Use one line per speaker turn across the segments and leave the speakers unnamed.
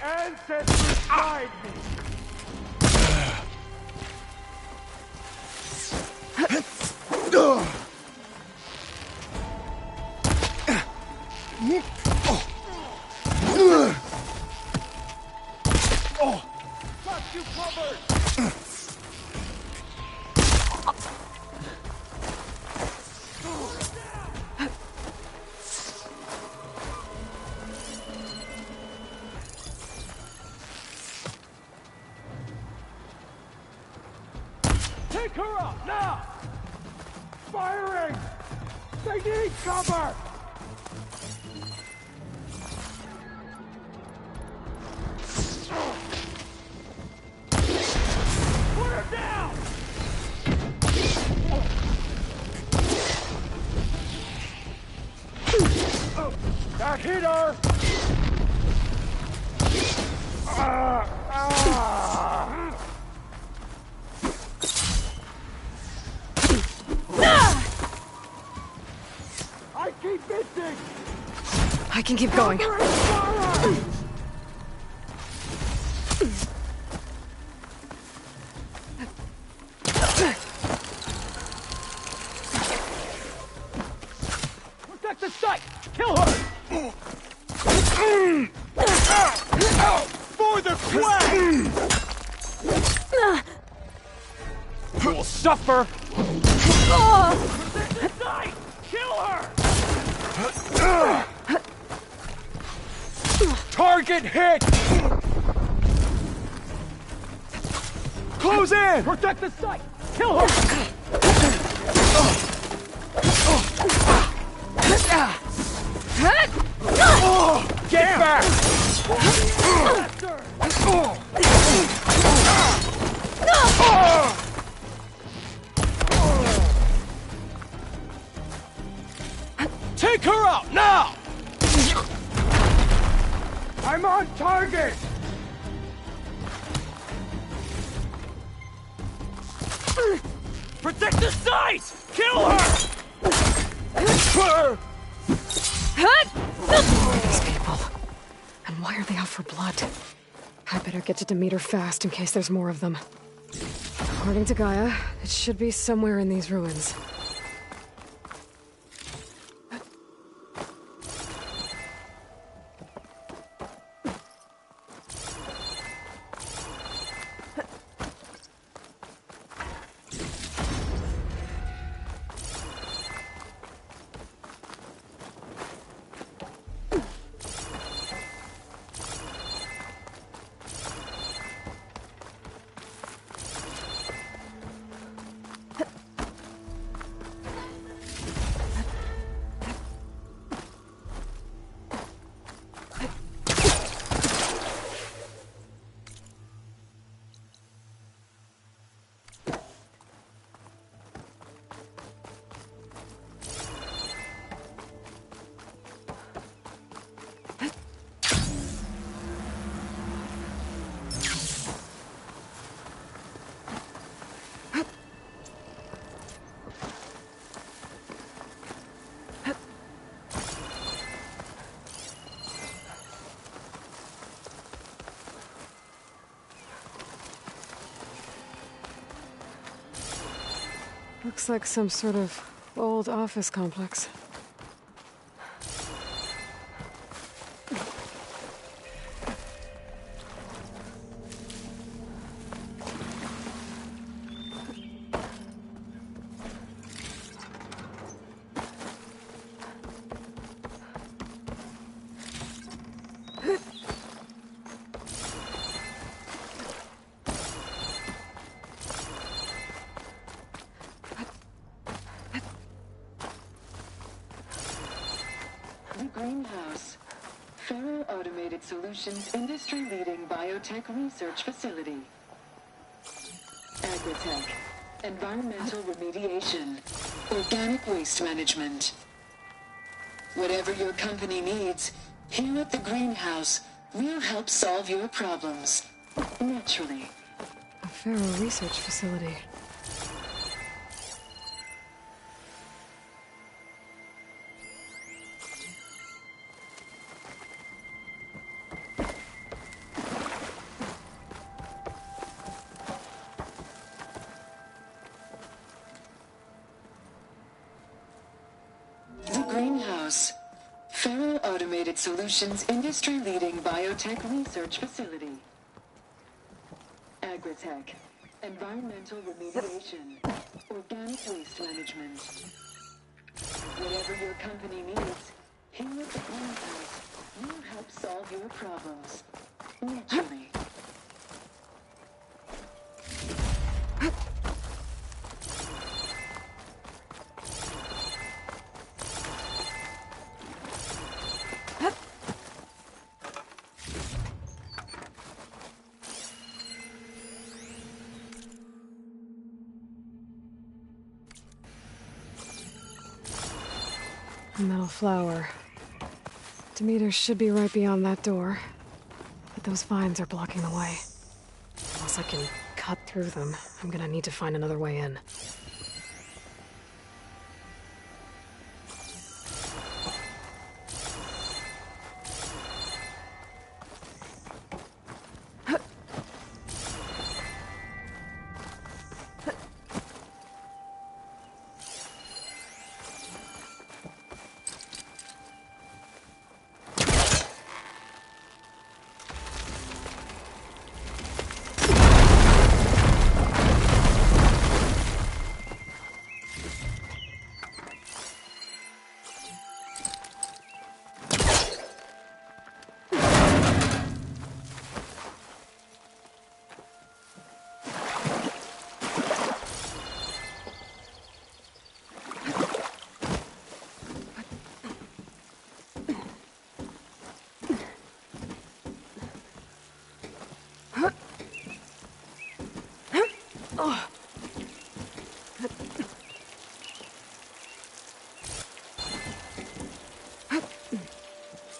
ancestors guide me! Got you covered! Take her up, now! Firing! They need cover! Put her down! That hit her! I keep missing!
I can keep going.
Protect the site! Kill her! For the quest! You will suffer! Protect the site! Kill her! Target hit! Close in! Protect the site! Kill her! Get back! Take her out, now! I'm on target! Protect the site! Kill her!
These people. And why are they out for blood? I better get to Demeter fast in case there's more of them. According to Gaia, it should be somewhere in these ruins. Looks like some sort of old office complex.
Greenhouse. Faro Automated Solutions industry-leading biotech research facility. Agritech. Environmental remediation. Organic waste management. Whatever your company needs, here at the Greenhouse, we'll help solve your problems. Naturally.
A Faro research facility.
Greenhouse, Faro Automated Solutions industry-leading biotech research facility. Agritech, environmental remediation, organic waste management. Whatever your company needs, here at the Greenhouse, we'll help solve your problems. Naturally.
A metal flower. Demeter should be right beyond that door. But those vines are blocking the way. Unless I can cut through them, I'm gonna need to find another way in.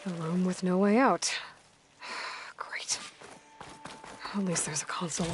A room with no way out. Great. At least there's a console.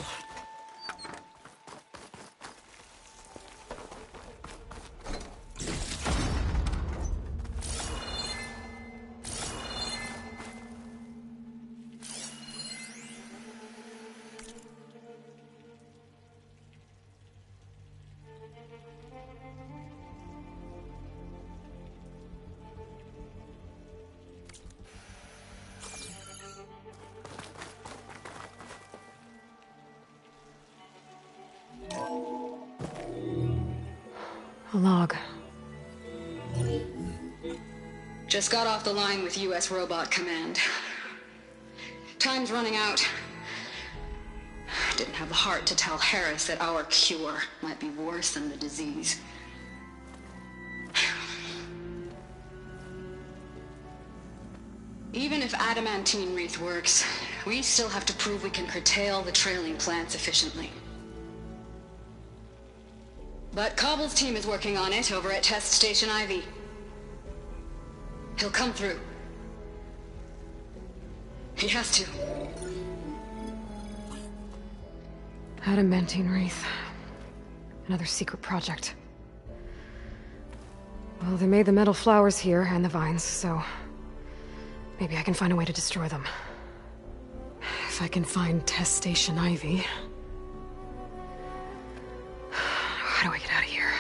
A log.
Just got off the line with US Robot Command. Time's running out. Didn't have the heart to tell Harris that our cure might be worse than the disease. Even if adamantine wreath works, we still have to prove we can curtail the trailing plants efficiently. But Cobble's team is working on it over at Test Station Ivy. He'll come through. He has to.
Adamantine wreath. Another secret project. Well, they made the metal flowers here and the vines, so maybe I can find a way to destroy them. If I can find Test Station Ivy. How do I get out of here?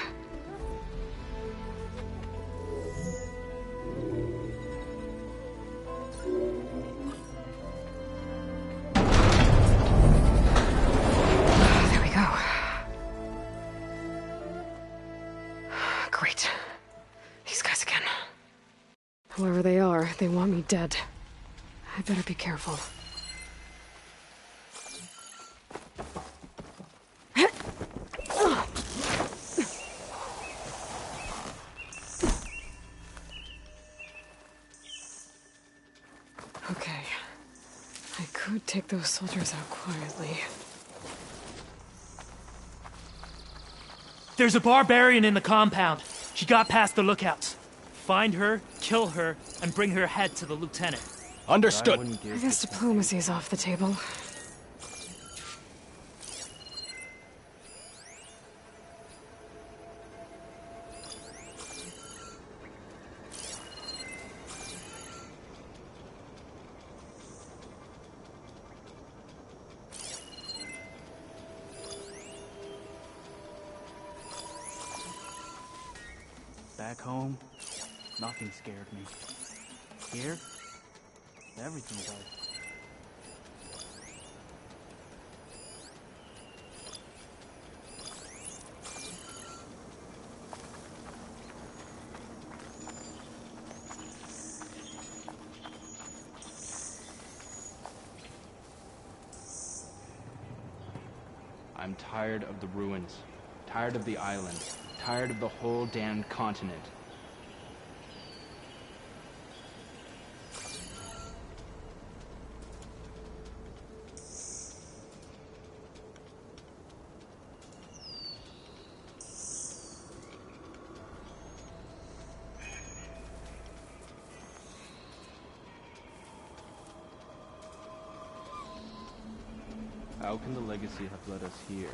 There we go. Great. These guys again. Whoever they are, they want me dead. I better be careful. Okay. I could take those soldiers out quietly.
There's a barbarian in the compound. She got past the lookouts. Find her, kill her, and bring her head to the lieutenant. Understood.
I guess diplomacy's off the table.
Back home,
Nothing scared me. Here, everything does.
I'm tired of the ruins, tired of the island, tired of the whole damned continent. How can the legacy have led us here?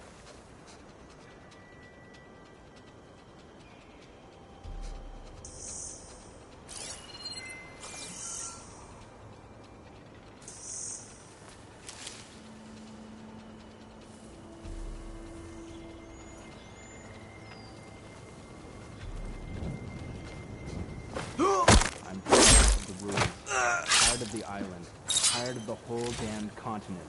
I'm tired of the ruins, tired of the island, tired of the whole damned continent.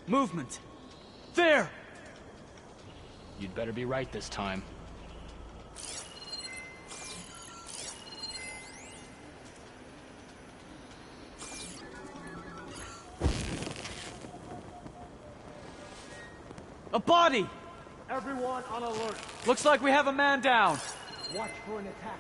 Movement! There!
You'd better be right this time.
A body! Everyone on alert. Looks like we have a man down. Watch for an attack.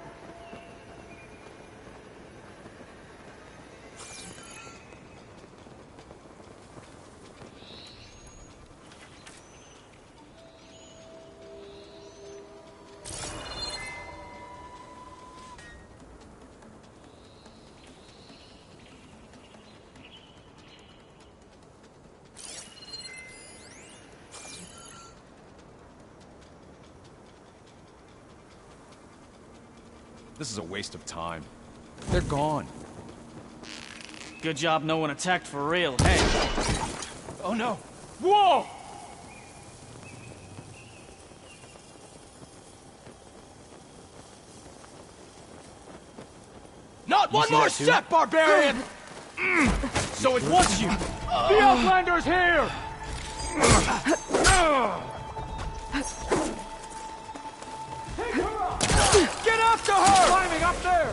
This is a waste of time. They're gone.
Good job no one attacked for real. Hey!
Oh no!
Whoa!
Not one
see
more
that too?
step, barbarian!
So it was you! The Outlander's here! Get after her! Climbing up there!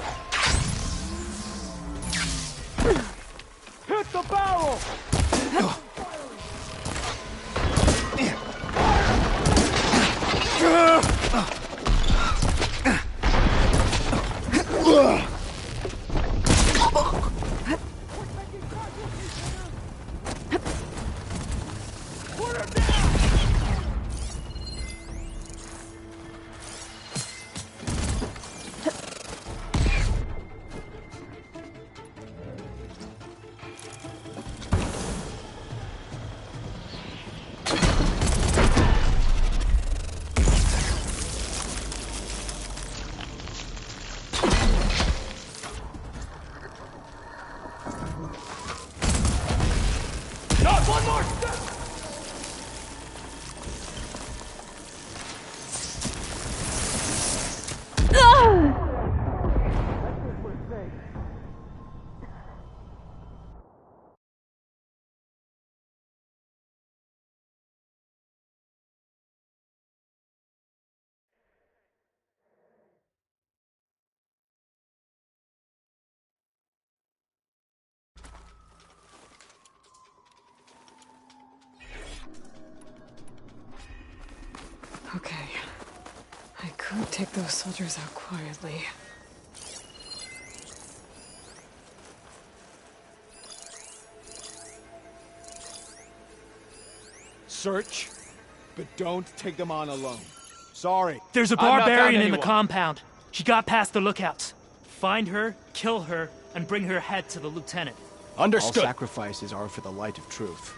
Hit the barrel!
Not one more step!
Okay. I could take those soldiers out quietly.
Search, but don't take them on alone. Sorry.
There's a
I've not found
barbarian in the
anyone.
compound. She got past the lookouts. Find her, kill her, and bring her head to the lieutenant.
Understood.
All sacrifices are for the light of truth.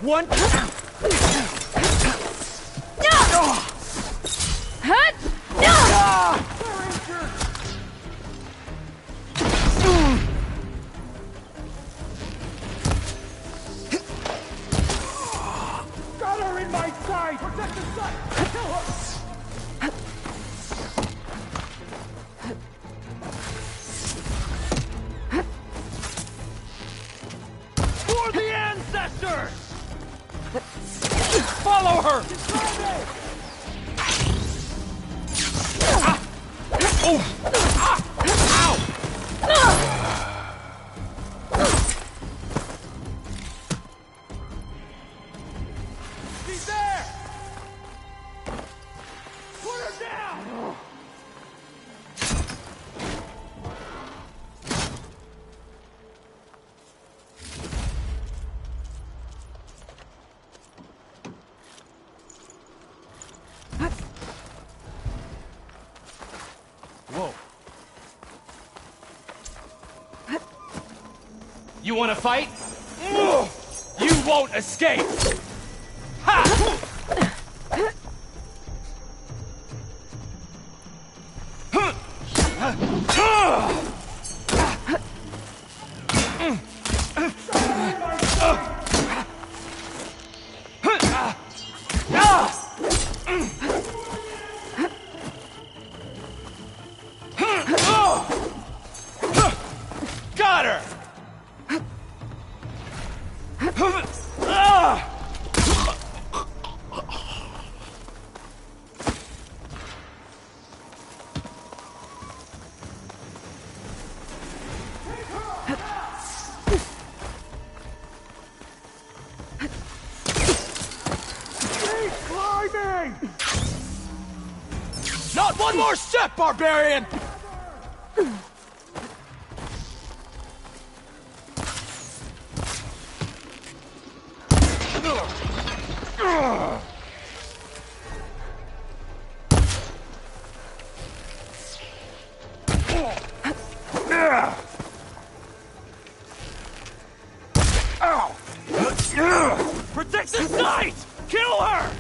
One. Got her in my sight! Protect the sight! Kill her! For the ancestors! Follow her! She's there! Put her down! Whoa. You wanna fight? You won't escape! Ha! Got her! Keep climbing! Not one more step, barbarian! Protect the site! Kill her!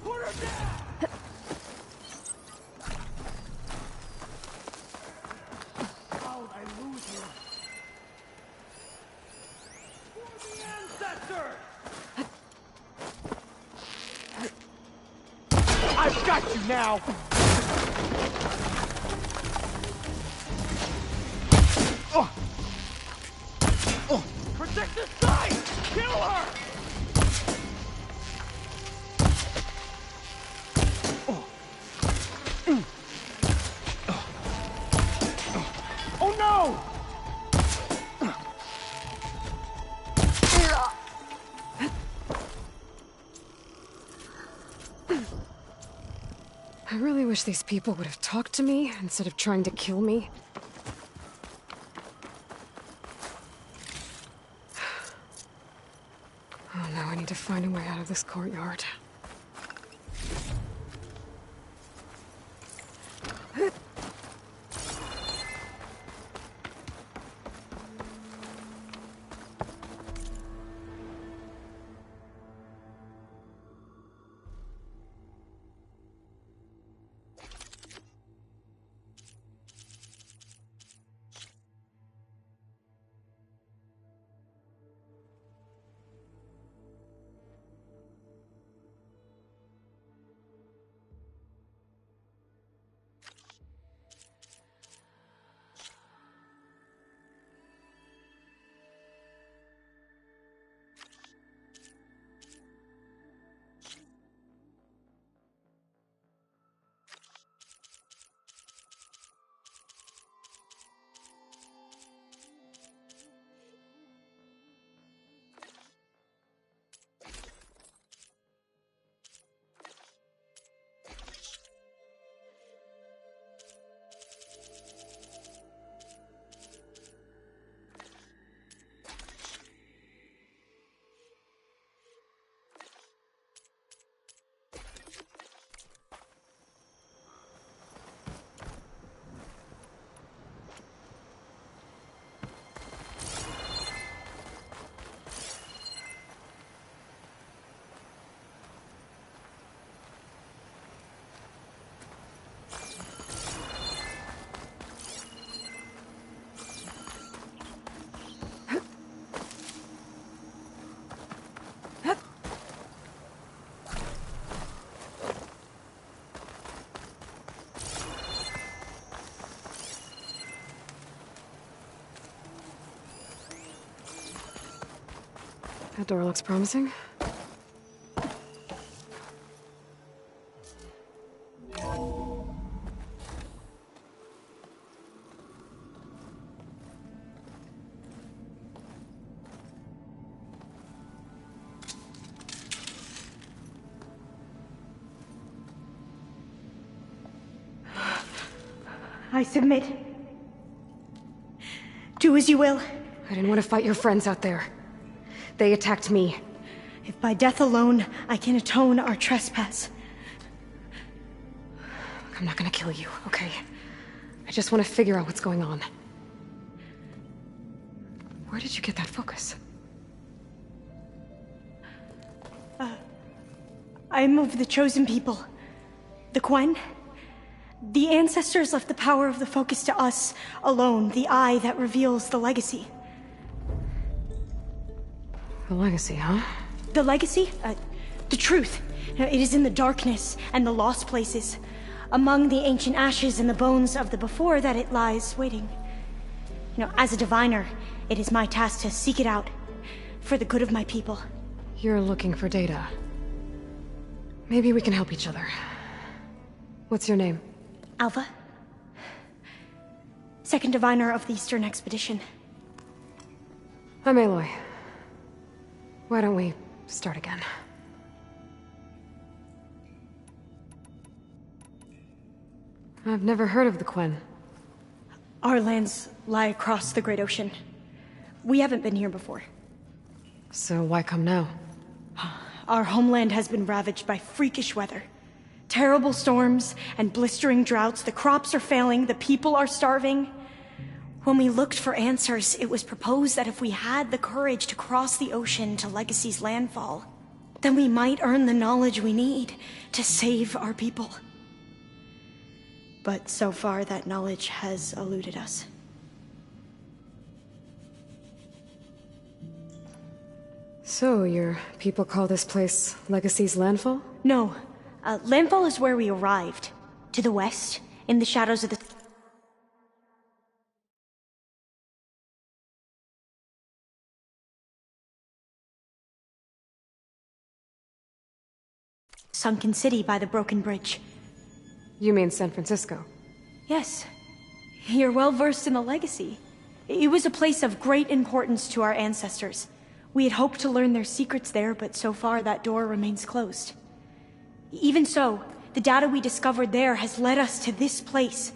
Put her down! How'd I lose her? For the ancestors! I've got you now! Protect the site! Kill her! Oh no!
I really wish these people would have talked to me instead of trying to kill me. Oh, now I need to find a way out of this courtyard. That door looks promising.
I submit. Do as you will.
I didn't want to fight your friends out there. They attacked me.
If by death alone I can atone our trespass.
I'm not gonna kill you, okay? I just want to figure out what's going on. Where did you get that focus?
I'm of the chosen people. The Quen. The ancestors left the power of the focus to us alone, the eye that reveals the legacy.
The legacy, huh?
The legacy? The truth. It is in the darkness and the lost places, among the ancient ashes and the bones of the before that it lies waiting. As a diviner, it is my task to seek it out, for the good of my people.
You're looking for data. Maybe we can help each other. What's your name?
Alva. Second diviner of the Eastern Expedition.
I'm Aloy. Why don't we start again? I've never heard of the Quen.
Our lands lie across the Great Ocean. We haven't been here before.
So why come now?
Our homeland has been ravaged by freakish weather. Terrible storms and blistering droughts. The crops are failing, the people are starving. When we looked for answers, it was proposed that if we had the courage to cross the ocean to Legacy's landfall, then we might earn the knowledge we need to save our people. But so far, that knowledge has eluded us.
So, your people call this place Legacy's landfall?
No. Landfall is where we arrived. To the west, in the shadows of the... sunken city by the broken bridge.
You mean San Francisco?
Yes. You're well versed in the legacy. It was a place of great importance to our ancestors. We had hoped to learn their secrets there, but so far that door remains closed. Even so, the data we discovered there has led us to this place.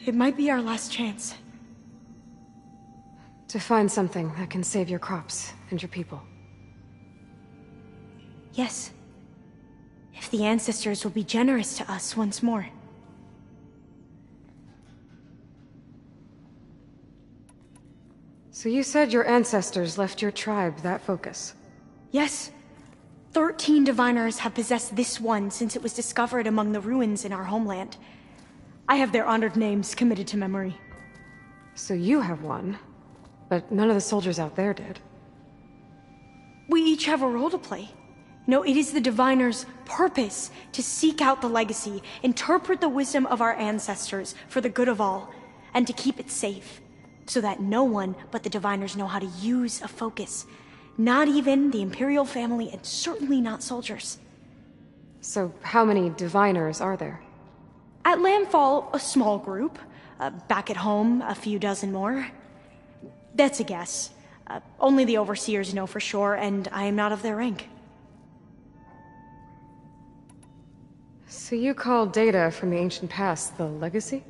It might be our last chance.
To find something that can save your crops and your people.
Yes. If the ancestors will be generous to us once more.
So you said your ancestors left your tribe that focus?
Yes. 13 diviners have possessed this one since it was discovered among the ruins in our homeland. I have their honored names committed to memory.
So you have one, but none of the soldiers out there did.
We each have a role to play. No, it is the diviner's purpose to seek out the legacy, interpret the wisdom of our ancestors for the good of all, and to keep it safe, so that no one but the diviners know how to use a focus. Not even the Imperial family, and certainly not soldiers.
So how many diviners are there?
At Landfall, a small group. Back at home, a few dozen more. That's a guess. Only the overseers know for sure, and I am not of their rank.
So you call data from the ancient past the legacy?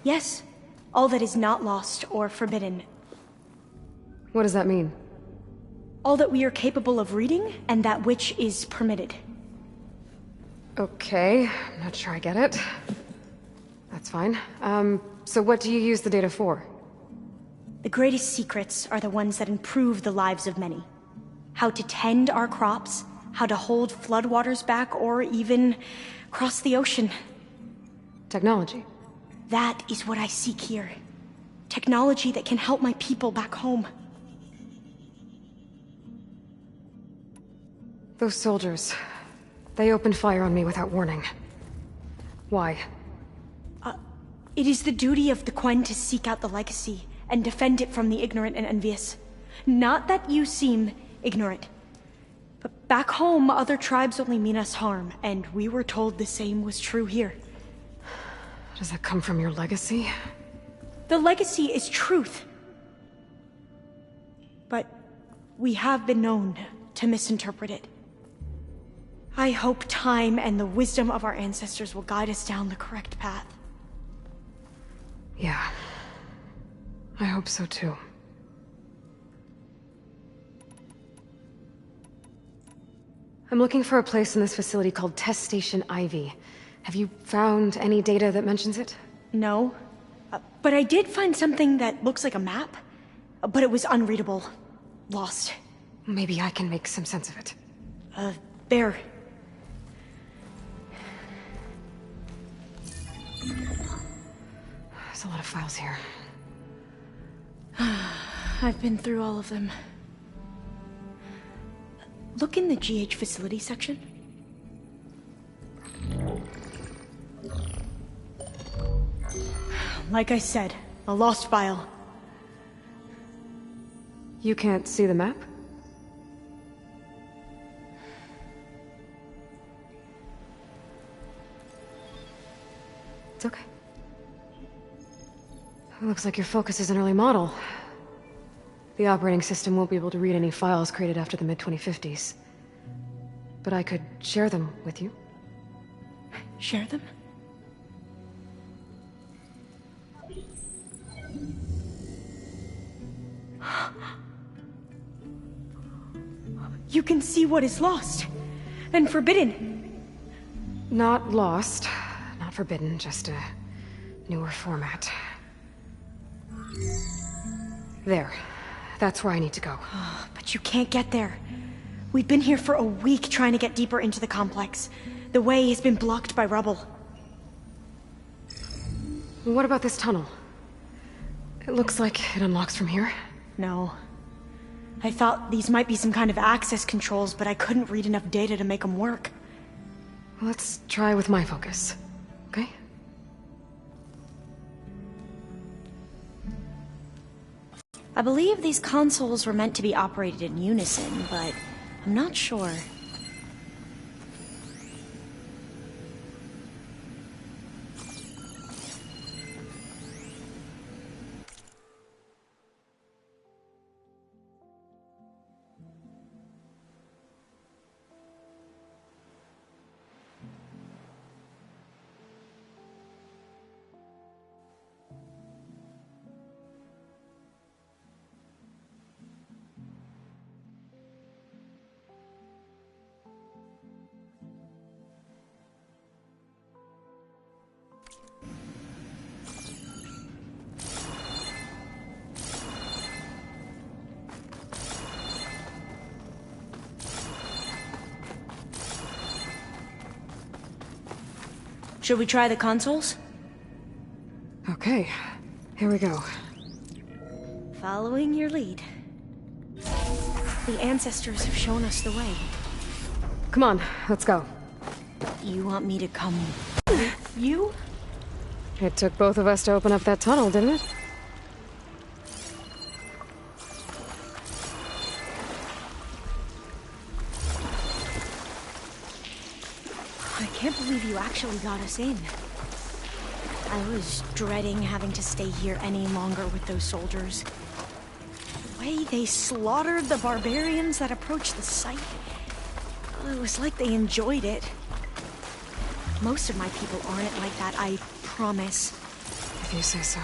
Yes. All that is not lost or forbidden.
What does that mean?
All that we are capable of reading, and that which is permitted.
Okay, I'm not sure I get it. That's fine. So what do you use the data for?
The greatest secrets are the ones that improve the lives of many. How to tend our crops, how to hold floodwaters back, or even cross the ocean.
Technology.
That is what I seek here. Technology that can help my people back home.
Those soldiers, they opened fire on me without warning. Why?
It is the duty of the Quen to seek out the legacy and defend it from the ignorant and envious. Not that you seem ignorant. But back home, other tribes only mean us harm, and we were told the same was true here.
Does that come from your legacy?
The legacy is truth. But we have been known to misinterpret it. I hope time and the wisdom of our ancestors will guide us down the correct path.
Yeah. I hope so too. I'm looking for a place in this facility called Test Station Ivy. Have you found any data that mentions it?
No. But I did find something that looks like a map. But it was unreadable. Lost.
Maybe I can make some sense of it.
There.
There's a lot of files here.
I've been through all of them. Look in the GH facility section. Like I said, a lost file.
You can't see the map? It's okay. It looks like your focus is an early model. The operating system won't be able to read any files created after the mid-2050s. But I could share them with you.
Share them? You can see what is lost and forbidden.
Not lost, not forbidden, just a newer format. There. That's where I need to go.
But you can't get there. We've been here for a week trying to get deeper into the complex. The way has been blocked by rubble.
What about this tunnel? It looks like it unlocks from here.
No. I thought these might be some kind of access controls, but I couldn't read enough data to make them work.
Let's try with my focus, okay?
I believe these consoles were meant to be operated in unison, but I'm not sure. Should we try the consoles?
Okay, here we go.
Following your lead. The ancestors have shown us the way.
Come on, let's go.
You want me to come with you?
It took both of us to open up that tunnel, didn't it?
I can't believe you actually got us in. I was dreading having to stay here any longer with those soldiers. The way they slaughtered the barbarians that approached the site, well, it was like they enjoyed it. Most of my people aren't like that, I promise.
If you say so.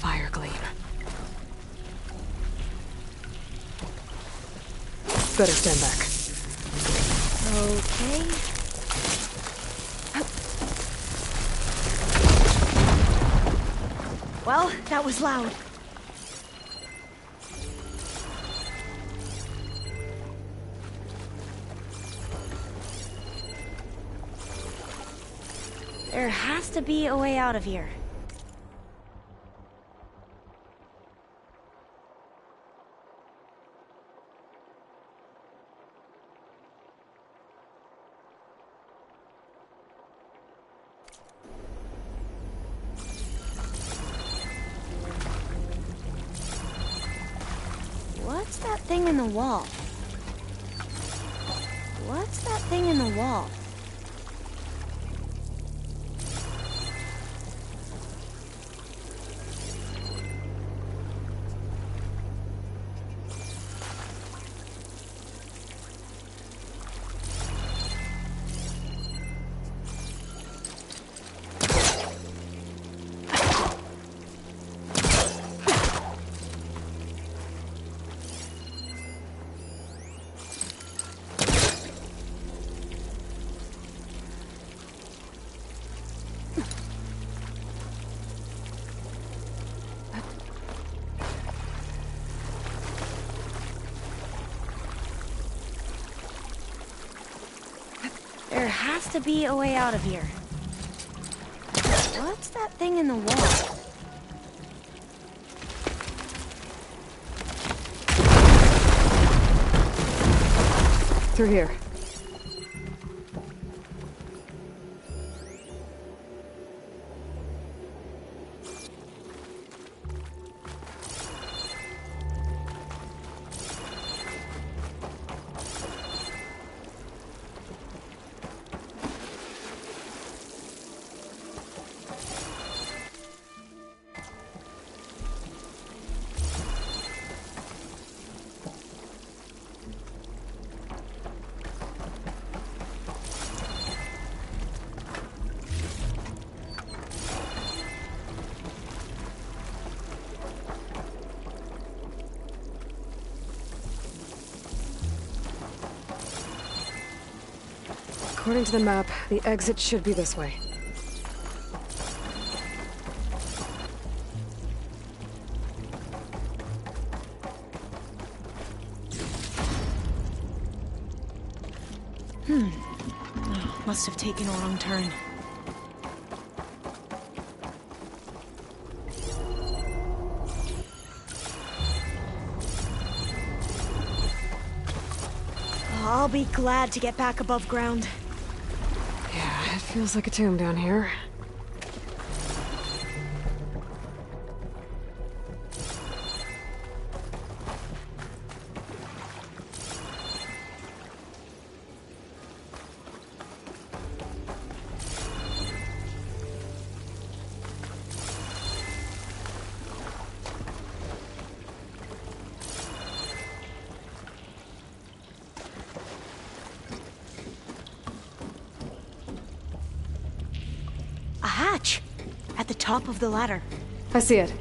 Fire gleam. Better stand back.
Okay. Well, that was loud. There has to be a way out of here. What's that thing in the wall? What's that thing in the wall? There has to be a way out of here. What's that thing in the wall?
Through here. According to the map, the exit should be this way.
Must have taken a wrong turn. I'll be glad to get back above ground.
Yeah, it feels like a tomb down here.
A hatch! At the top of the ladder.
I see it.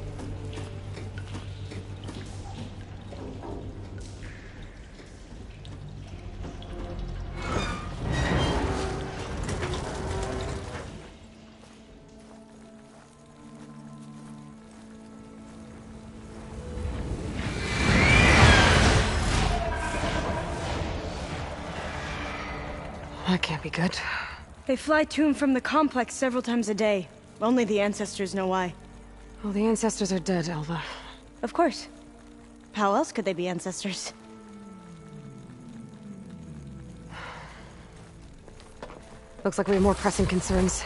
That can't be good.
They fly to and from the complex several times a day. Only the ancestors know why.
Well, the ancestors are dead, Elva.
Of course. How else could they be ancestors?
Looks like we have more pressing concerns.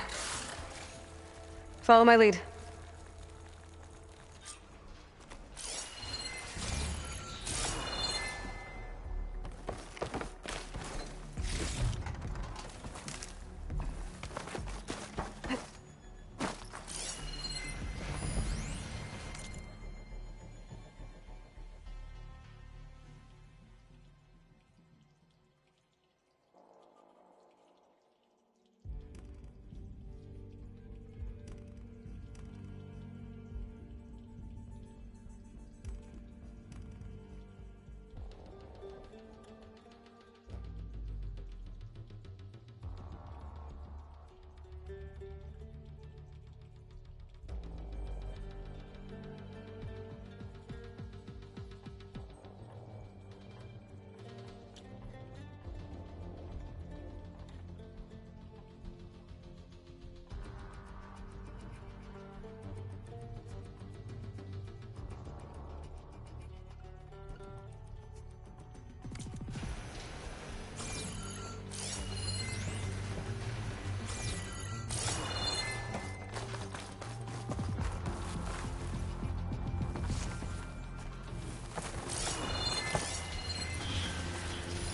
Follow my lead.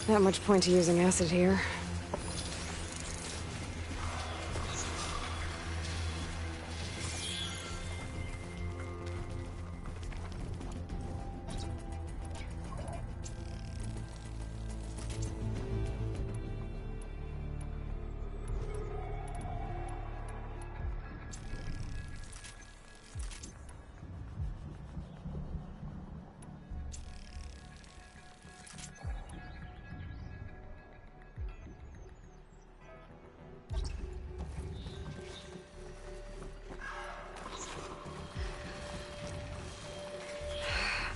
Not much point to using acid here.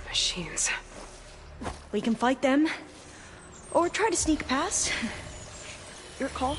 Machines.
We can fight them, or try to sneak past. Your call.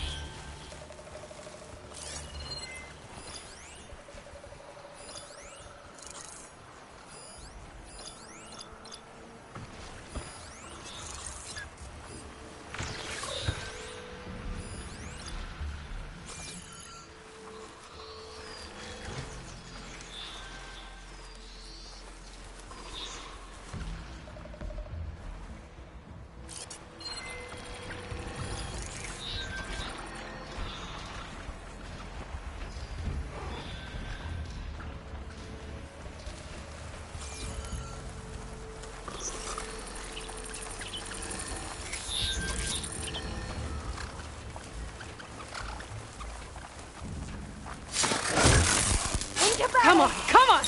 Come on, come on!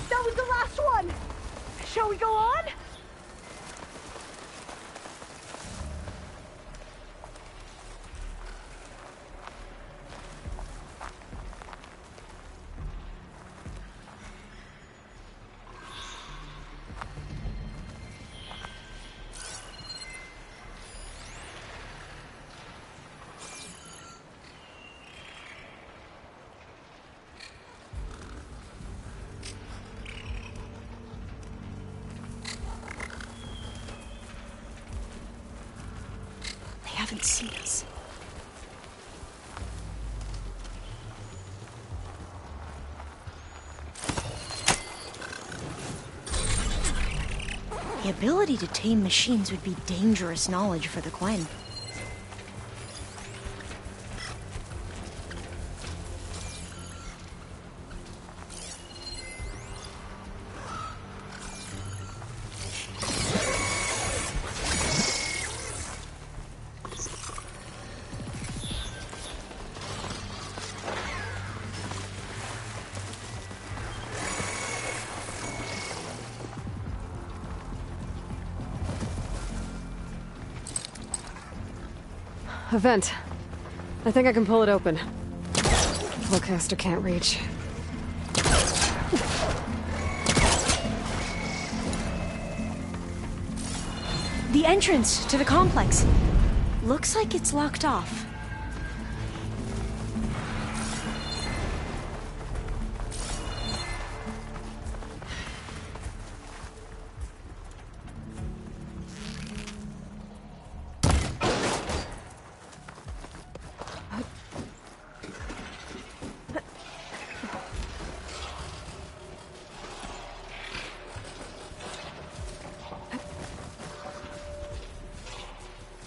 That was the last one! Shall we go on? They haven't seen us. The ability to tame machines would be dangerous knowledge for the Quen.
A vent. I think I can pull it open. Flowcaster can't reach.
The entrance to the complex. Looks like it's locked off.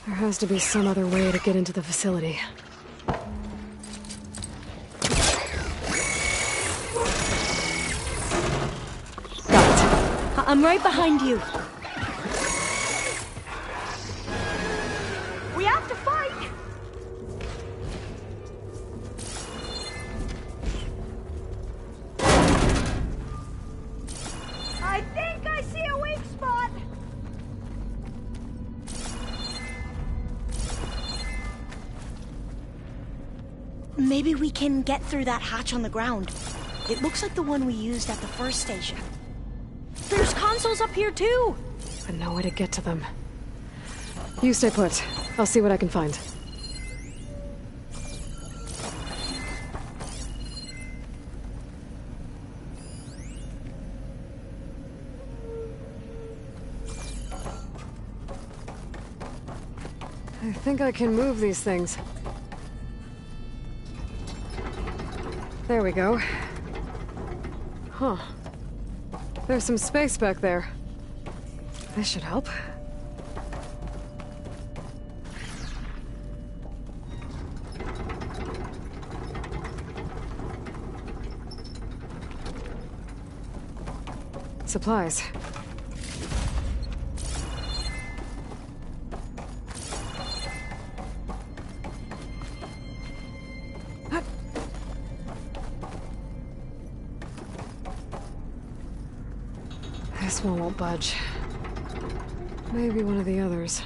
There has to be some other way to get into the facility. Got it.
I'm right behind you. We have to fight! I think I see a weak spot! Maybe we can get through that hatch on the ground. It looks like the one we used at the first station. There's consoles up here too!
But no way to get to them. You stay put. I'll see what I can find. I think I can move these things. There we go. Huh. There's some space back there. This should help. Supplies. This one won't budge. Maybe one of the others.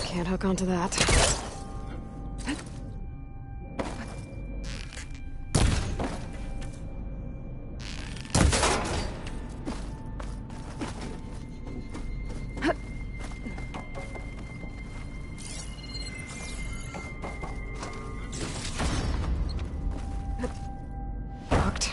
Can't hook onto that. Locked.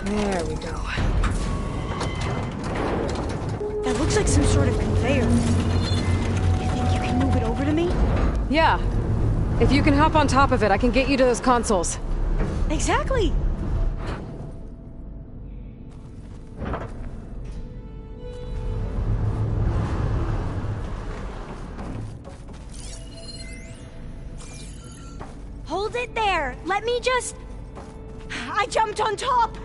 There we go.
That looks like some sort of conveyor. You think you can move it over to me?
Yeah. If you can hop on top of it, I can get you to those consoles.
Exactly! Hold it there! Let me just... I jumped on top!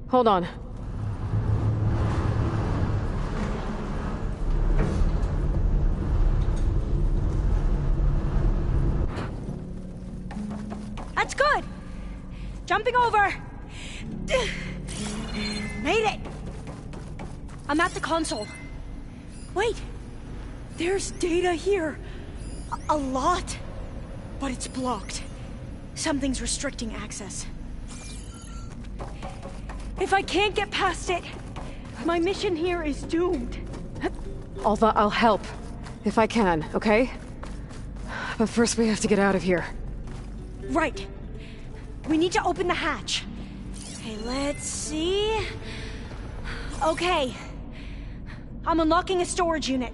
Hold on.
That's good! Jumping over! Made it! I'm at the console. Wait! There's data here. A lot. But it's blocked. Something's restricting access. If I can't get past it, my mission here is doomed.
Alva, I'll help. If I can, okay? But first we have to get out of here.
Right. We need to open the hatch. Okay, let's see... Okay. I'm unlocking a storage unit.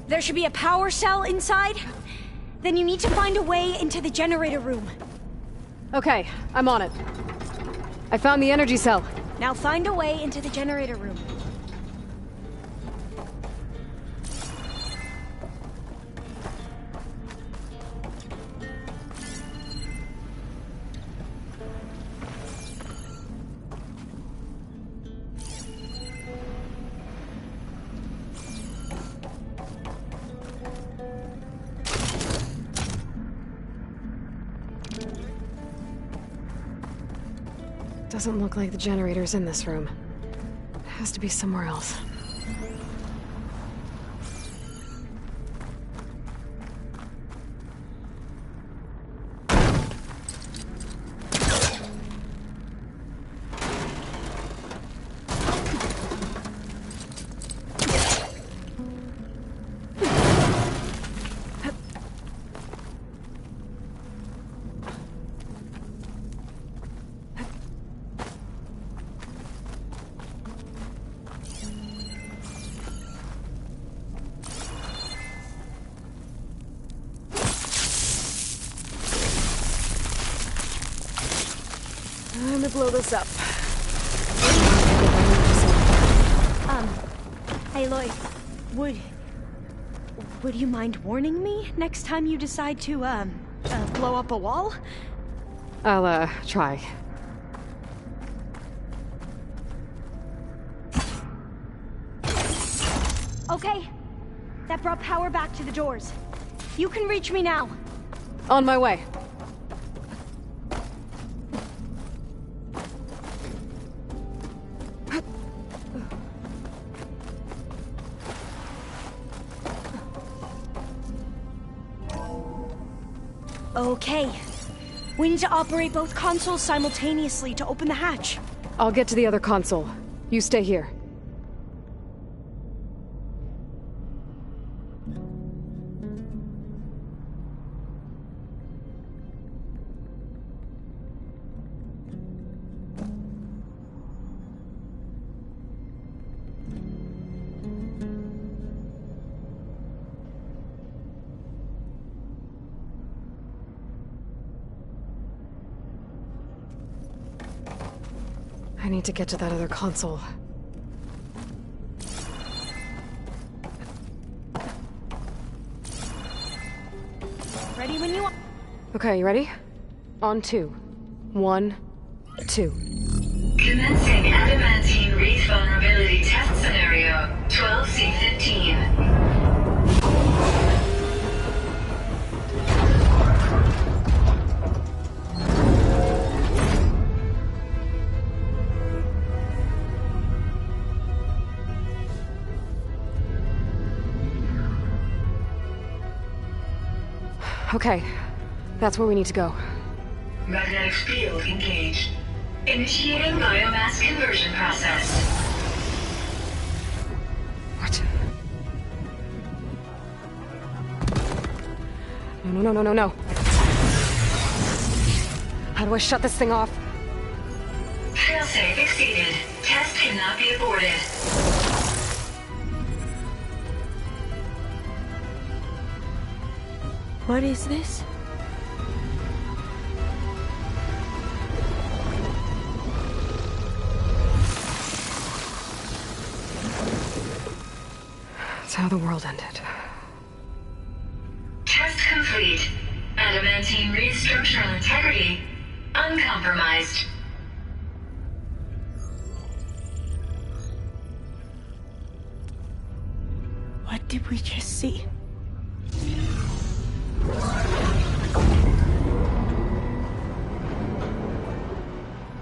There should be a power cell inside. Then you need to find a way into the generator room.
Okay, I'm on it. I found the energy cell.
Now find a way into the generator room.
Doesn't look like the generator's in this room. It has to be somewhere else. blow this up.
Hey, Aloy. Would you mind warning me next time you decide to, blow up a wall?
I'll, try.
Okay. That brought power back to the doors. You can reach me now.
On my way.
Okay. We need to operate both consoles simultaneously to open the hatch.
I'll get to the other console. You stay here. I need to get to that other console.
Ready when you are.
Okay, you ready? On 2. 1, 2.
Commencing adamantine wreath vulnerability test scenario 12C15.
Okay, that's where we need to go.
Magnetic field engaged. Initiating biomass conversion process.
What? No. How do I shut this thing off?
Failsafe exceeded. Test cannot be aborted.
What is this?
It's how the world ended.
Test complete. Adamantine wreath structural integrity uncompromised.
What did we just see?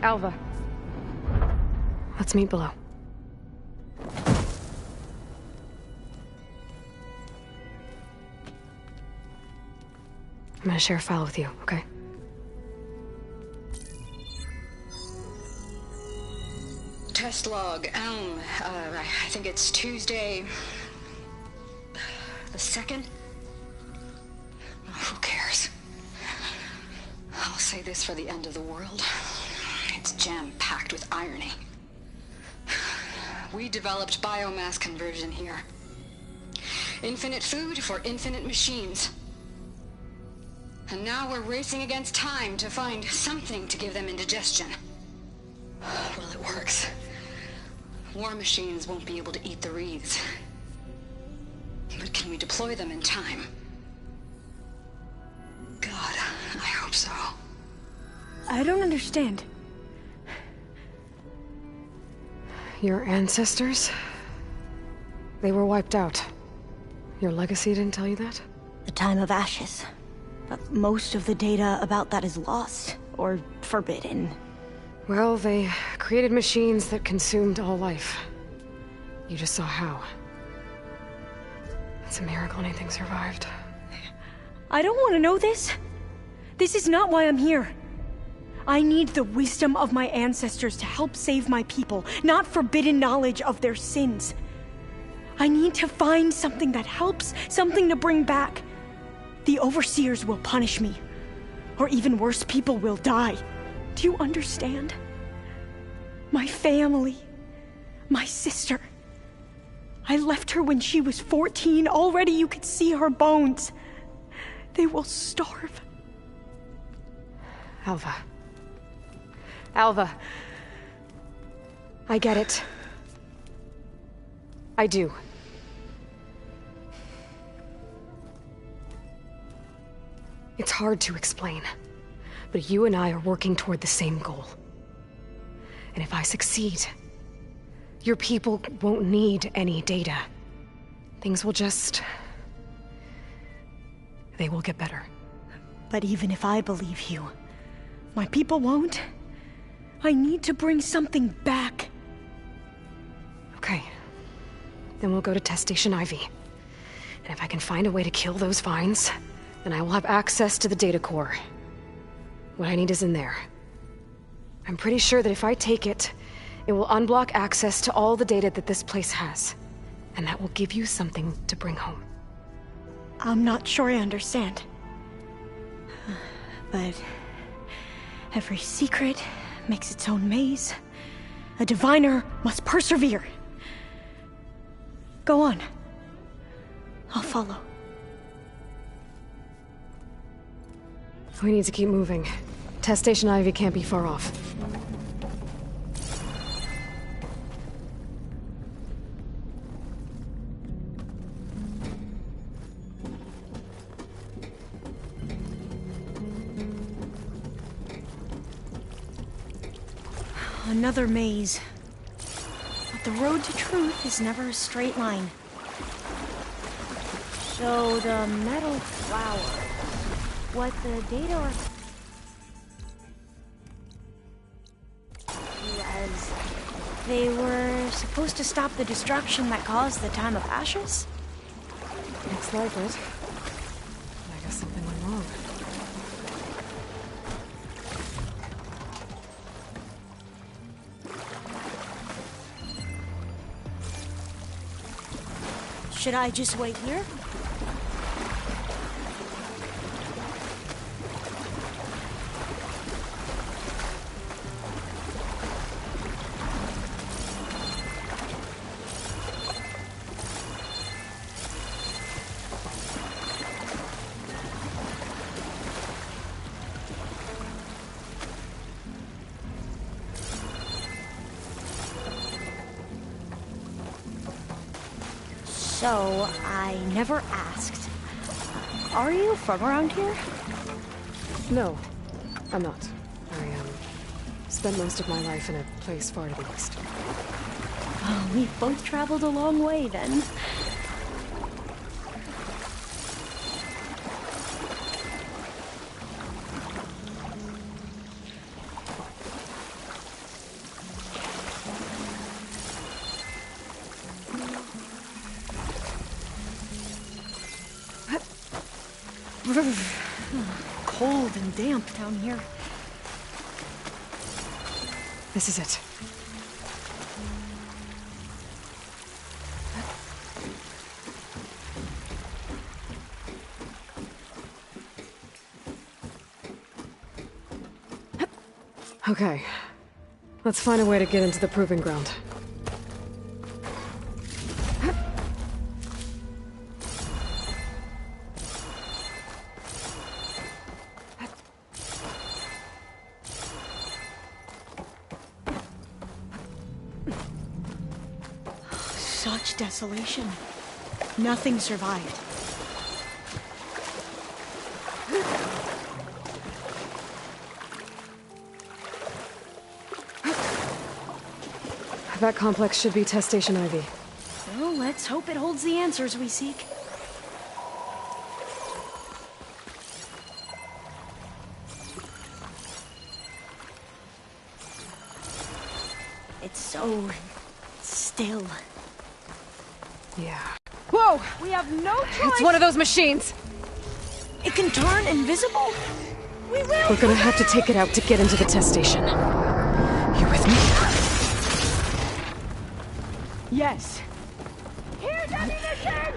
Alva. Let's meet below. I'm gonna share a file with you, okay?
Test log, I think it's Tuesday... the 2nd? Who cares? I'll say this for the end of the world. It's jam-packed with irony. We developed biomass conversion here. Infinite food for infinite machines. And now we're racing against time to find something to give them indigestion. Well, it works. War machines won't be able to eat the wreaths. But can we deploy them in time? God, I hope so.
I don't understand.
Your ancestors? They were wiped out. Your legacy didn't tell you that?
The time of ashes. But most of the data about that is lost, or forbidden.
Well, they created machines that consumed all life. You just saw how. It's a miracle anything survived.
I don't want to know this. This is not why I'm here. I need the wisdom of my ancestors to help save my people, not forbidden knowledge of their sins. I need to find something that helps, something to bring back. The Overseers will punish me. Or even worse, people will die. Do you understand? My family. My sister. I left her when she was 14. Already you could see her bones. They will starve.
Alva. Alva. I get it. I do. It's hard to explain, but you and I are working toward the same goal. And if I succeed, your people won't need any data. Things will just... they will get better.
But even if I believe you, my people won't. I need to bring something back.
Okay. Then we'll go to Test Station Ivy. And if I can find a way to kill those vines, then I will have access to the data core. What I need is in there. I'm pretty sure that if I take it, it will unblock access to all the data that this place has. And that will give you something to bring home.
I'm not sure I understand. But every secret makes its own maze. A diviner must persevere. Go on. I'll follow.
We need to keep moving. Test Station Ivy can't be far off.
Another maze. But the road to truth is never a straight line. So the metal flower, what the data are... as they were supposed to stop the destruction that caused the Time of Ashes?
Looks like it. I guess something went wrong.
Should I just wait here? So, I never asked. Are you from around here?
No, I'm not. I spent most of my life in a place far to the east.
Oh, we've both traveled a long way then. Cold and damp down here.
This is it. Okay. Let's find a way to get into the proving ground.
Such desolation. Nothing survived.
That complex should be Test Station Ivy.
Well, let's hope it holds the answers we seek. It's so... still.
Yeah.
Whoa! We have no choice!
It's one of those machines!
It can turn invisible? We will!
We're gonna have to take it out to get into the test station. You with me?
Yes. Here's ammunition!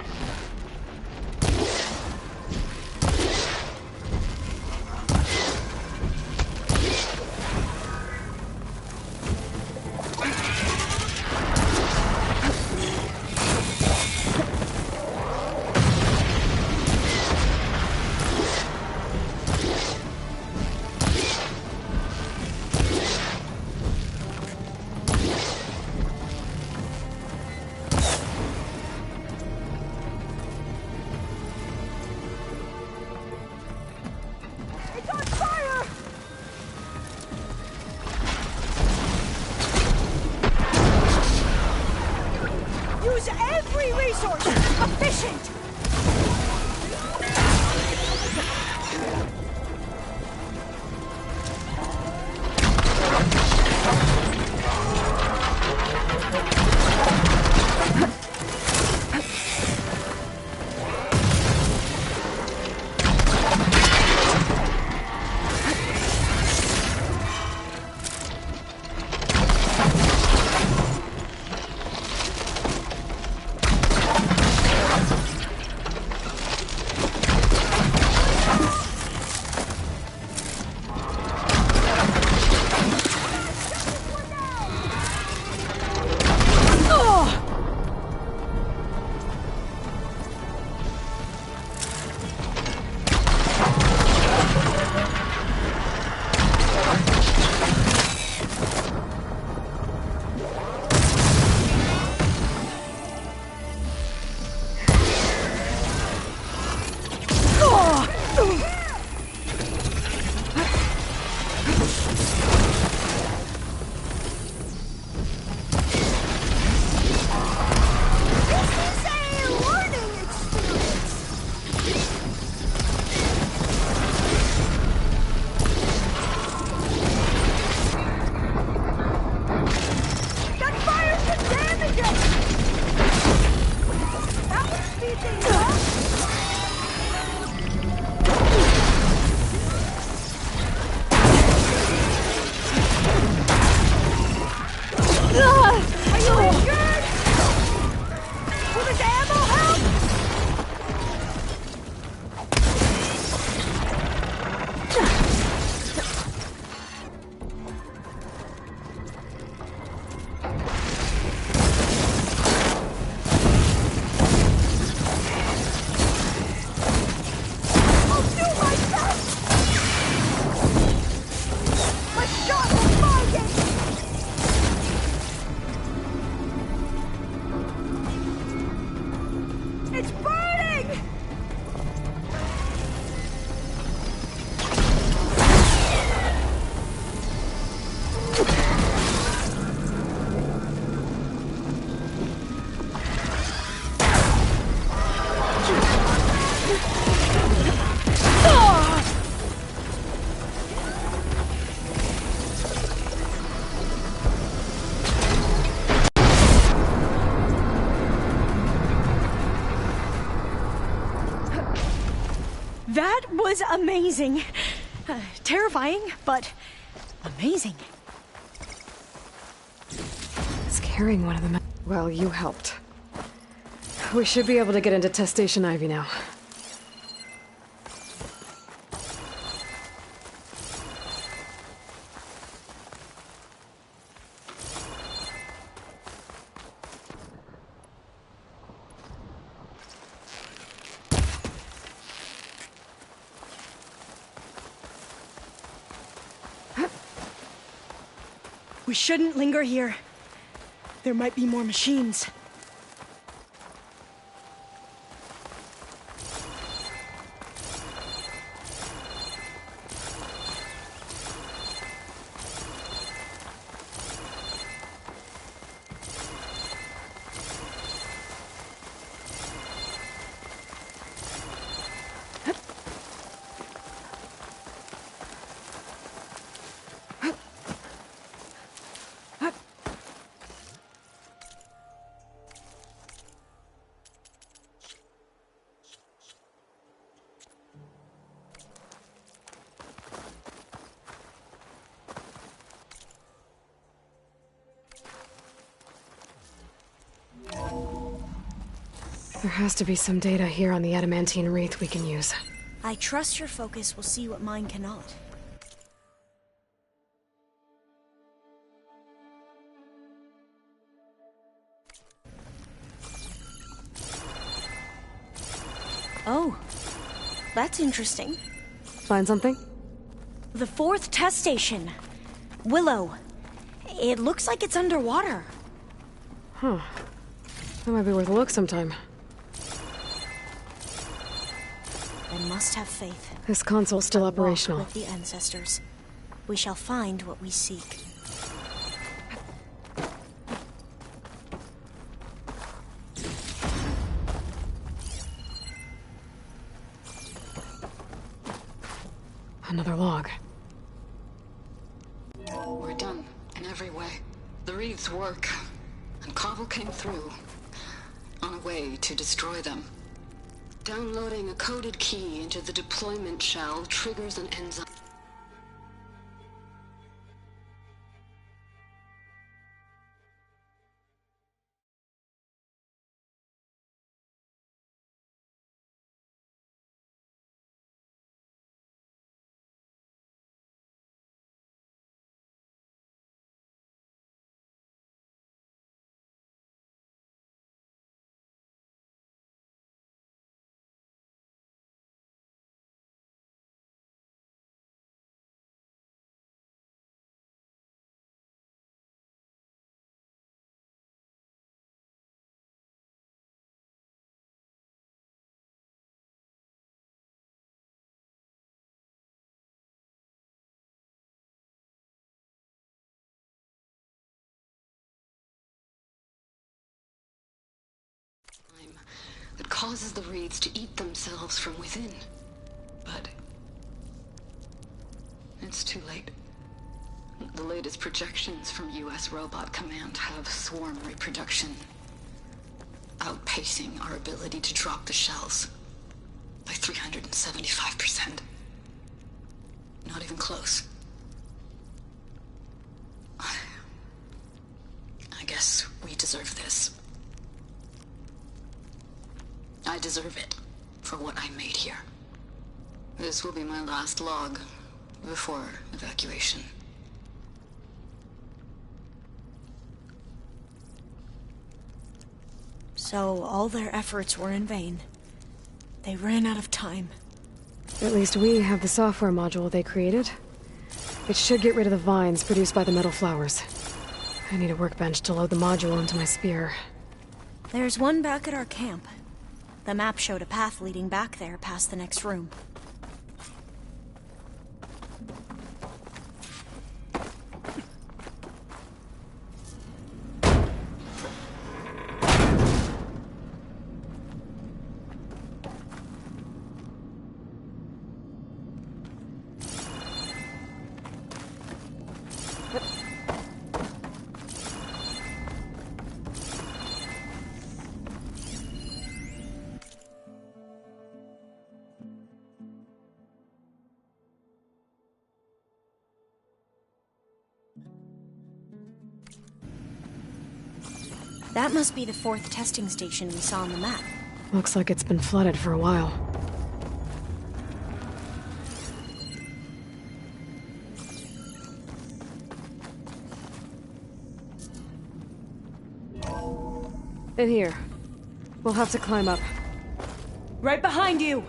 Use every resource! Efficient! That was amazing. Terrifying, but amazing.
It's carrying one of them. Well, you helped. We should be able to get into Test Station Ivy now.
We shouldn't linger here. There might be more machines.
There has to be some data here on the adamantine wreath we can use.
I trust your focus will see what mine cannot. Oh, that's interesting.
Find something?
The 4th test station. Willow. It looks like it's underwater.
Huh. That might be worth a look sometime.
I must have faith.
This console's still operational.
Walk with the ancestors. We shall find what we seek.
Another log.
We're done, in every way. The Reeds work, and Cobble came through, on a way to destroy them. Downloading a coded key into the deployment shell triggers an enzyme. That causes the Reeds to eat themselves from within. But it's too late. The latest projections from US Robot Command have swarm reproduction, outpacing our ability to drop the shells by 375%. Not even close. I guess we deserve this. I deserve it for what I made here. This will be my last log before evacuation.
So all their efforts were in vain. They ran out of time.
At least we have the software module they created. It should get rid of the vines produced by the metal flowers. I need a workbench to load the module into my spear.
There's one back at our camp. The map showed a path leading back there past the next room. That must be the 4th testing station we saw on the map.
Looks like it's been flooded for a while. In here. We'll have to climb up.
Right behind you!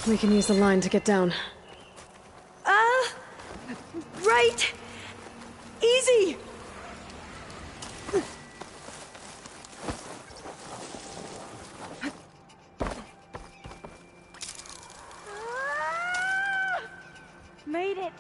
We can use the line to get down.
Right! Easy! Made it!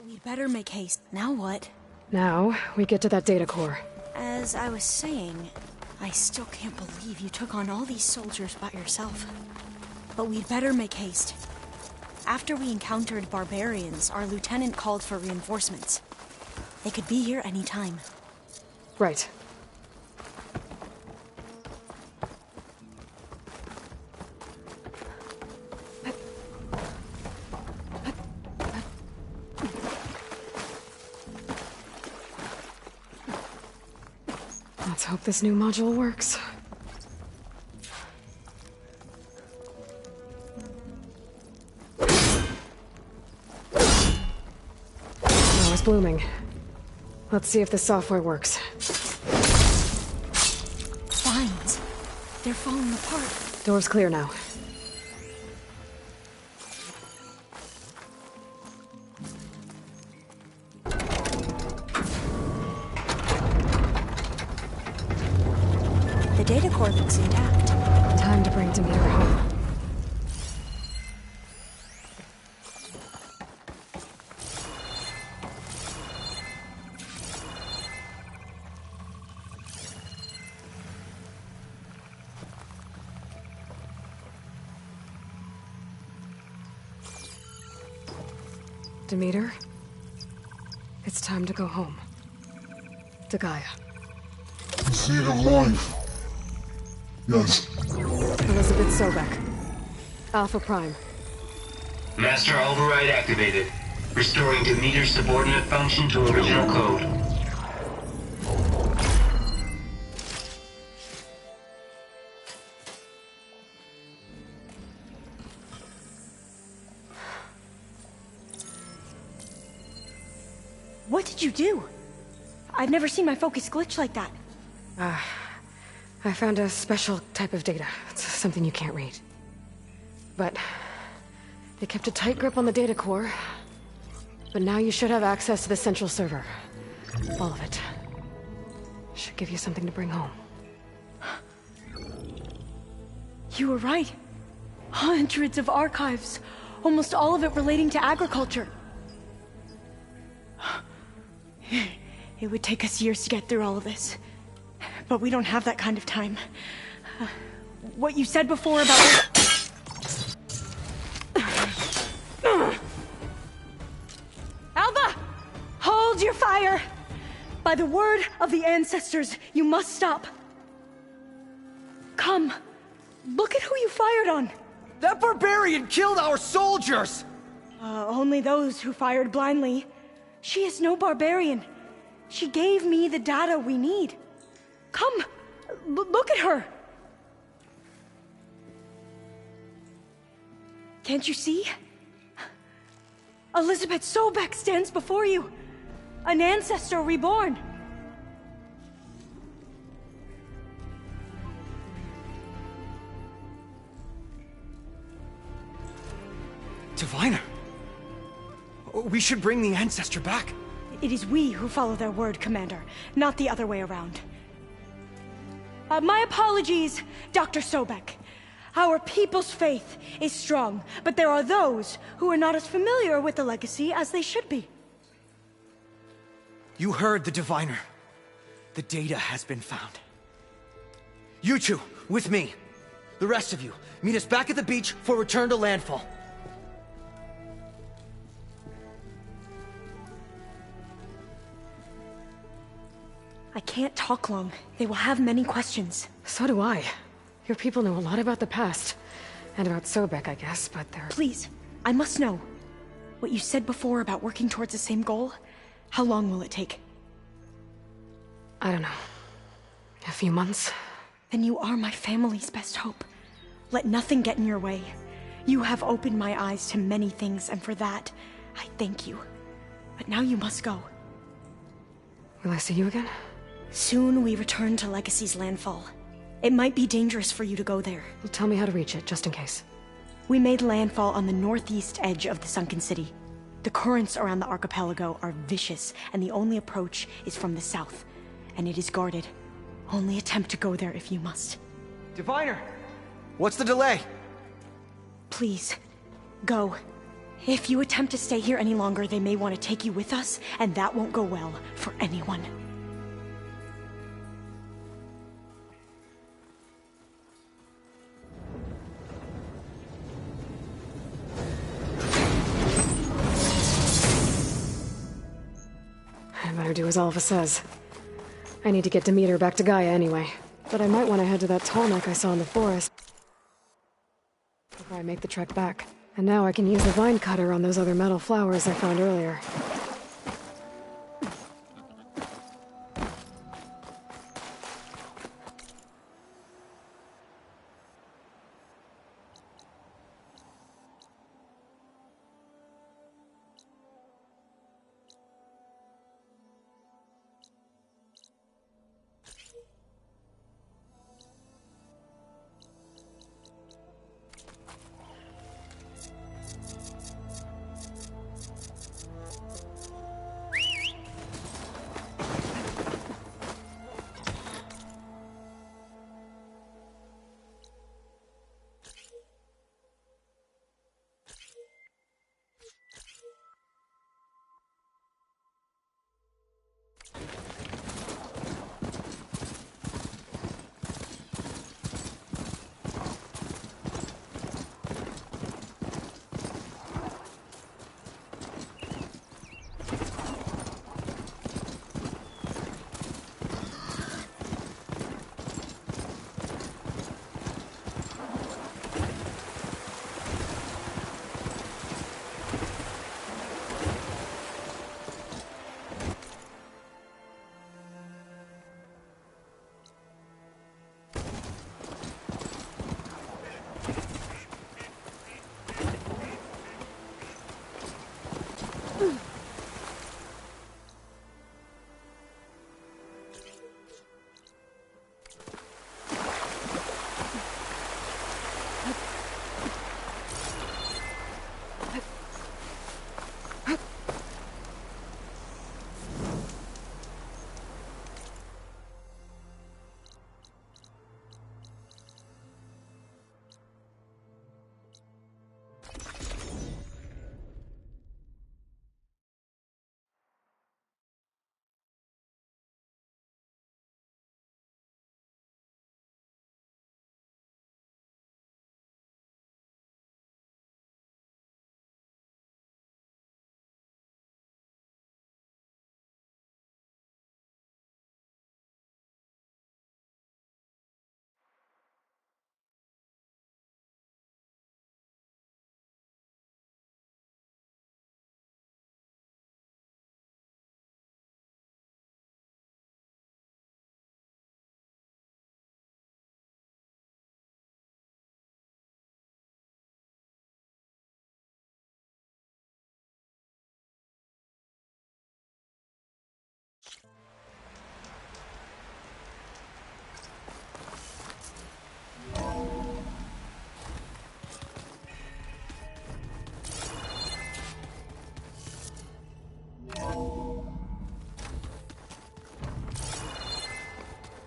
We'd better make haste. Now what?
Now, we get to that data core.
As I was saying, I still can't believe you took on all these soldiers by yourself. But we'd better make haste. After we encountered barbarians, our lieutenant called for reinforcements. They could be here any time.
Right. Let's hope this new module works. Oh, it's blooming. Let's see if the software works.
Vines. They're falling apart.
Door's clear now.
The data core looks intact.
Time to bring Demeter home. Demeter, it's time to go home. To Gaia.
The seed of life. Yes.
Elizabeth Sobek. Alpha Prime.
Master override activated. Restoring Demeter's subordinate function to original code.
What did you do? I've never seen my focus glitch like that.
I found a special type of data. It's something you can't read. But they kept a tight grip on the data core. But now you should have access to the central server. All of it. Should give you something to bring home.
You were right. Hundreds of archives. Almost all of it relating to agriculture. It would take us years to get through all of this. But we don't have that kind of time. What you said before about... Alva! Hold your fire! By the word of the ancestors, you must stop. Come. Look at who you fired on.
That barbarian killed our soldiers!
Only those who fired blindly. She is no barbarian. She gave me the data we need. Come, look at her. Can't you see? Elizabeth Sobek stands before you. An ancestor reborn.
Diviner. We should bring the ancestor back.
It is we who follow their word, Commander, not the other way around. My apologies, Dr. Sobek. Our people's faith is strong, but there are those who are not as familiar with the legacy as they should be.
You heard the Diviner. The data has been found. You two, with me. The rest of you, meet us back at the beach for return to landfall.
I can't talk long. They will have many questions.
So do I. Your people know a lot about the past. And about Sobek, I guess, but they're...
Please, I must know. What you said before about working towards the same goal, how long will it take?
I don't know. A few months?
Then you are my family's best hope. Let nothing get in your way. You have opened my eyes to many things, and for that, I thank you. But now you must go.
Will I see you again?
Soon we return to Legacy's landfall. It might be dangerous for you to go there.
Well, tell me how to reach it, just in case.
We made landfall on the northeast edge of the sunken city. The currents around the archipelago are vicious, and the only approach is from the south. And it is guarded. Only attempt to go there if you must.
Diviner! What's the delay?
Please, go. If you attempt to stay here any longer, they may want to take you with us, and that won't go well for anyone.
I better better do as Alva says. I need to get Demeter back to Gaia anyway. But I might want to head to that tall neck I saw in the forest before I make the trek back. And now I can use the vine cutter on those other metal flowers I found earlier.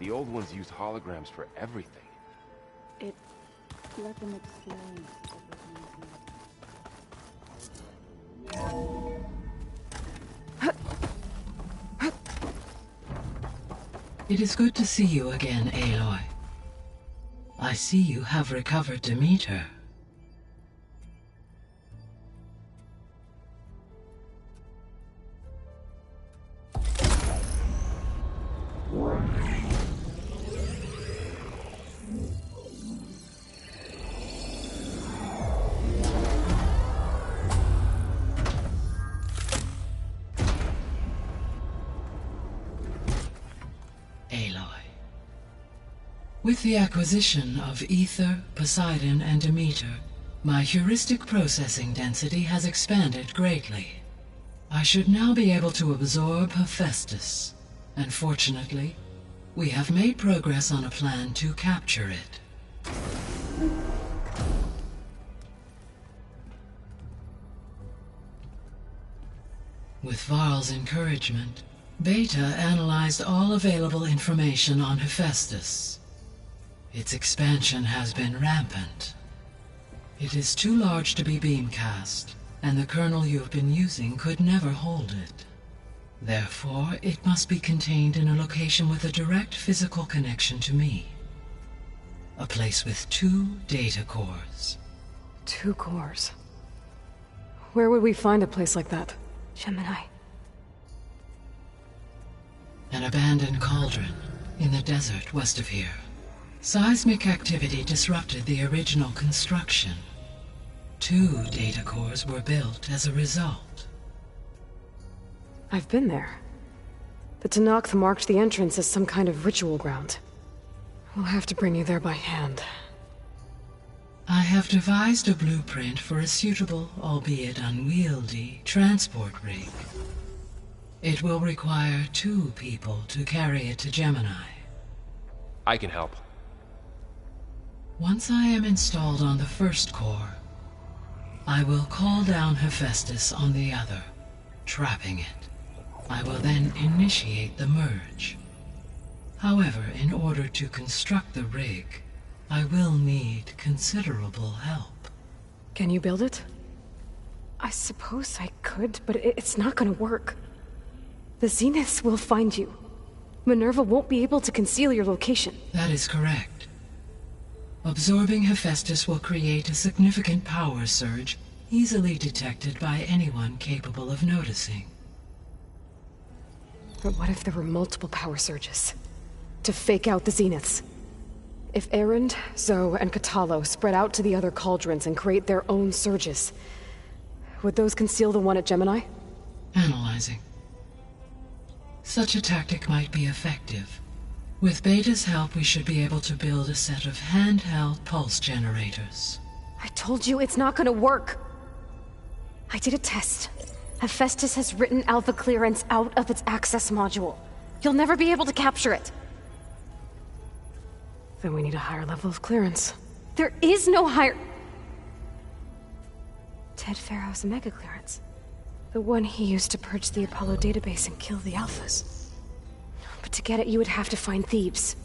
The old ones used holograms for everything.
It let them explain everything.
It is good to see you again, Aloy. I see you have recovered Demeter. With the acquisition of Ether, Poseidon, and Demeter, my heuristic processing density has expanded greatly. I should now be able to absorb Hephaestus, and fortunately, we have made progress on a plan to capture it. With Varl's encouragement, Beta analyzed all available information on Hephaestus. Its expansion has been rampant. It is too large to be beamcast, and the kernel you have been using could never hold it. Therefore, it must be contained in a location with a direct physical connection to me. A place with 2 data cores.
2 cores? Where would we find a place like that?
Gemini.
An abandoned cauldron in the desert west of here. Seismic activity disrupted the original construction. 2 data cores were built as a result.
I've been there. The Tenakth marked the entrance as some kind of ritual ground. We'll have to bring you there by hand.
I have devised a blueprint for a suitable, albeit unwieldy, transport rig. It will require 2 people to carry it to Gemini.
I can help.
Once I am installed on the first core, I will call down Hephaestus on the other, trapping it. I will then initiate the merge. However, in order to construct the rig, I will need considerable help.
Can you build it? I suppose I could, but it's not gonna work. The Zeniths will find you. Minerva won't be able to conceal your location.
That is correct. Absorbing Hephaestus will create a significant power surge, easily detected by anyone capable of noticing.
But what if there were multiple power surges? To fake out the Zeniths? If Erend, Zoe, and Kotallo spread out to the other cauldrons and create their own surges, would those conceal the one at Gemini?
Analyzing. Such a tactic might be effective. With Beta's help, we should be able to build a set of handheld pulse generators.
I told you it's not gonna work! I did a test. Hephaestus has written Alpha clearance out of its access module. You'll never be able to capture it. Then we need a higher level of clearance. There is no higher... Ted Farrow's mega clearance. The one he used to purge the Apollo database and kill the Alphas. But to get it, you would have to find Thebes.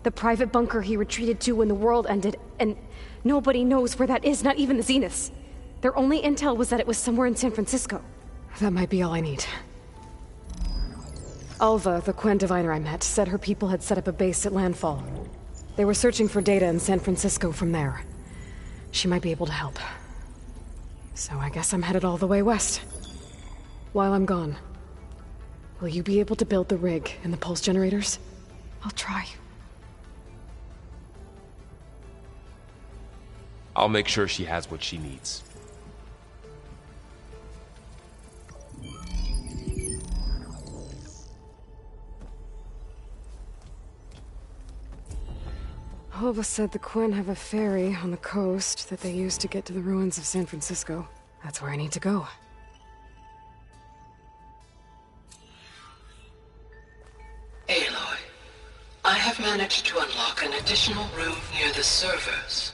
The private bunker he retreated to when the world ended, and nobody knows where that is, not even the Zeniths. Their only intel was that it was somewhere in San Francisco. That might be all I need. Alva, the Quen diviner I met, said her people had set up a base at Landfall. They were searching for data in San Francisco from there. She might be able to help. So I guess I'm headed all the way west. While I'm gone, will you be able to build the rig and the pulse generators? I'll try.
I'll make sure she has what she needs.
Alva said the Quen have a ferry on the coast that they use to get to the ruins of San Francisco. That's where I need to go.
Aloy, I have managed to unlock an additional room near the servers.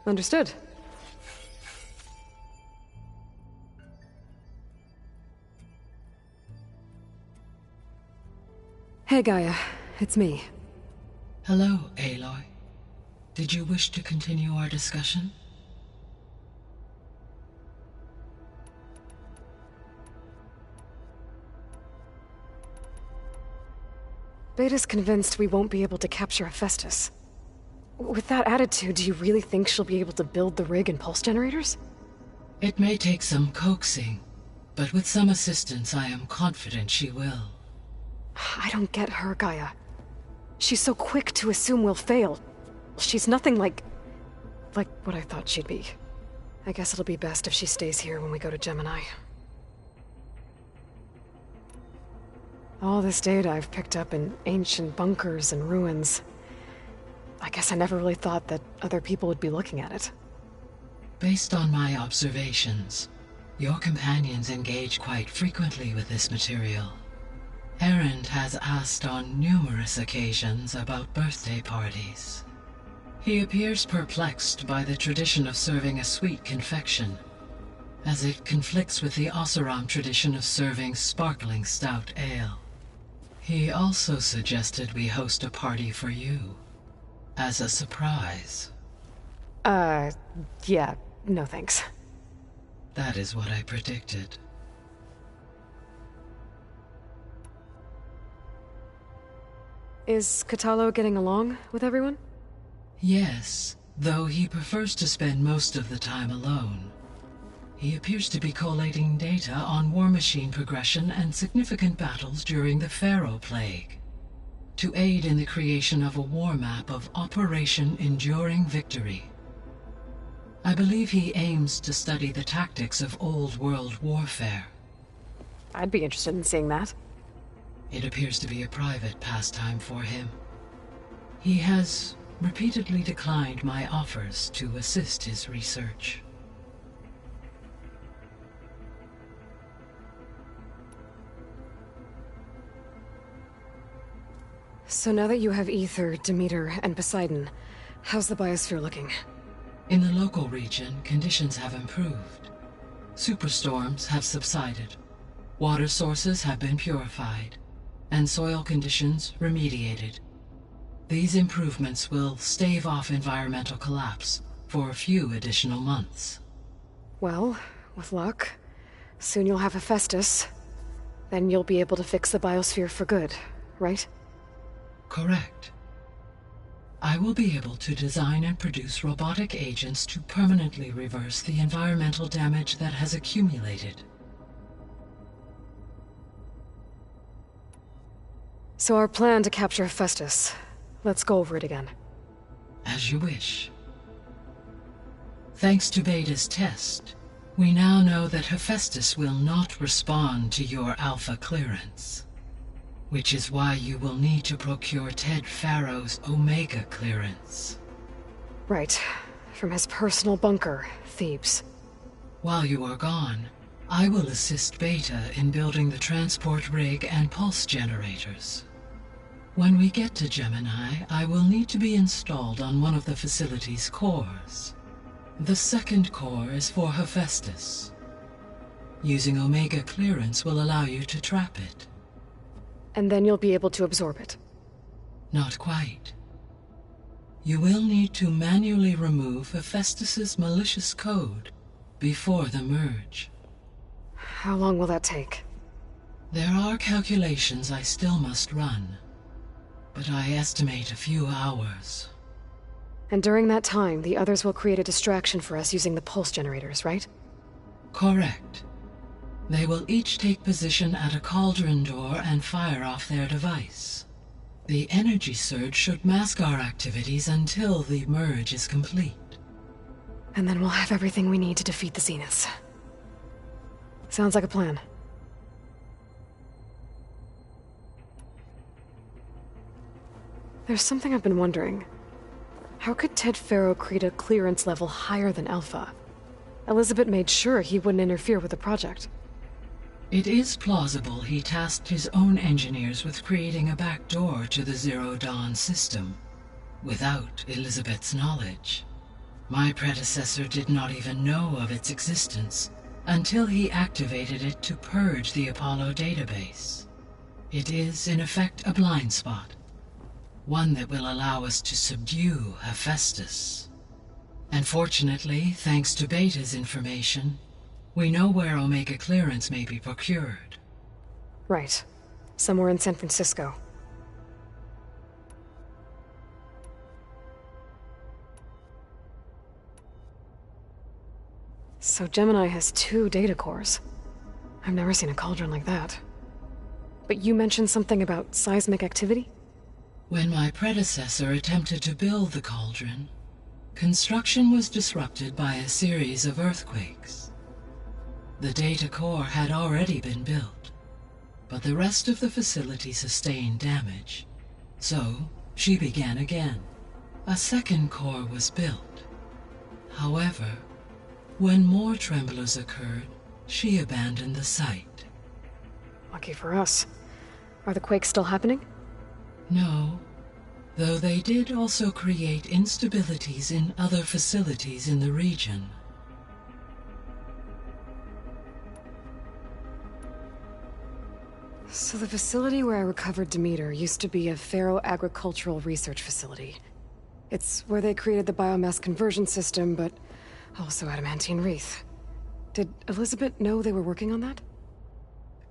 Understood. Hey, Gaia. It's me.
Hello, Aloy. Did you wish to continue our discussion?
Beta's convinced we won't be able to capture Hephaestus. With that attitude, do you really think she'll be able to build the rig and pulse generators?
It may take some coaxing, but with some assistance, I am confident she will.
I don't get her, Gaia. She's so quick to assume we'll fail. She's nothing like what I thought she'd be. I guess it'll be best if she stays here when we go to Gemini. All this data I've picked up in ancient bunkers and ruins. I guess I never really thought that other people would be looking at it.
Based on my observations, your companions engage quite frequently with this material. Erend has asked on numerous occasions about birthday parties. He appears perplexed by the tradition of serving a sweet confection, as it conflicts with the Oseram tradition of serving sparkling stout ale. He also suggested we host a party for you, as a surprise.
Yeah, no thanks.
That is what I predicted.
Is Kotallo getting along with everyone?
Yes, though he prefers to spend most of the time alone. He appears to be collating data on war machine progression and significant battles during the Pharaoh Plague, to aid in the creation of a war map of Operation Enduring Victory. I believe he aims to study the tactics of old world warfare.
I'd be interested in seeing that.
It appears to be a private pastime for him. He has repeatedly declined my offers to assist his research.
So now that you have Aether, Demeter, and Poseidon, how's the biosphere looking?
In the local region, conditions have improved. Superstorms have subsided. Water sources have been purified, and soil conditions remediated. These improvements will stave off environmental collapse for a few additional months.
Well, with luck, soon you'll have Hephaestus. Then you'll be able to fix the biosphere for good, right?
Correct. I will be able to design and produce robotic agents to permanently reverse the environmental damage that has accumulated.
So our plan to capture Hephaestus. Let's go over it again.
As you wish. Thanks to Beta's test, we now know that Hephaestus will not respond to your Alpha clearance. Which is why you will need to procure Ted Pharaoh's Omega clearance.
Right. From his personal bunker, Thebes.
While you are gone, I will assist Beta in building the transport rig and pulse generators. When we get to Gemini, I will need to be installed on one of the facility's cores. The second core is for Hephaestus. Using Omega clearance will allow you to trap it.
And then you'll be able to absorb it.
Not quite. You will need to manually remove Hephaestus's malicious code before the merge.
How long will that take?
There are calculations I still must run, but I estimate a few hours.
And during that time, the others will create a distraction for us using the pulse generators, right?
Correct. They will each take position at a cauldron door and fire off their device. The energy surge should mask our activities until the merge is complete.
And then we'll have everything we need to defeat the Zeniths. Sounds like a plan. There's something I've been wondering. How could Ted Pharaoh create a clearance level higher than Alpha? Elizabeth made sure he wouldn't interfere with the project.
It is plausible he tasked his own engineers with creating a back door to the Zero Dawn system, without Elizabeth's knowledge. My predecessor did not even know of its existence until he activated it to purge the Apollo database. It is, in effect, a blind spot, one that will allow us to subdue Hephaestus. And fortunately, thanks to Beta's information, we know where Omega clearance may be procured.
Right. Somewhere in San Francisco. So Gemini has 2 data cores. I've never seen a cauldron like that. But you mentioned something about seismic activity?
When my predecessor attempted to build the cauldron, construction was disrupted by a series of earthquakes. The data core had already been built, but the rest of the facility sustained damage. So, she began again. A second core was built. However, when more tremblers occurred, she abandoned the site.
Lucky for us. Are the quakes still happening?
No, though they did also create instabilities in other facilities in the region.
So the facility where I recovered Demeter used to be a Pharaoh agricultural research facility. It's where they created the biomass conversion system, but also Adamantine Wreath. Did Elizabeth know they were working on that?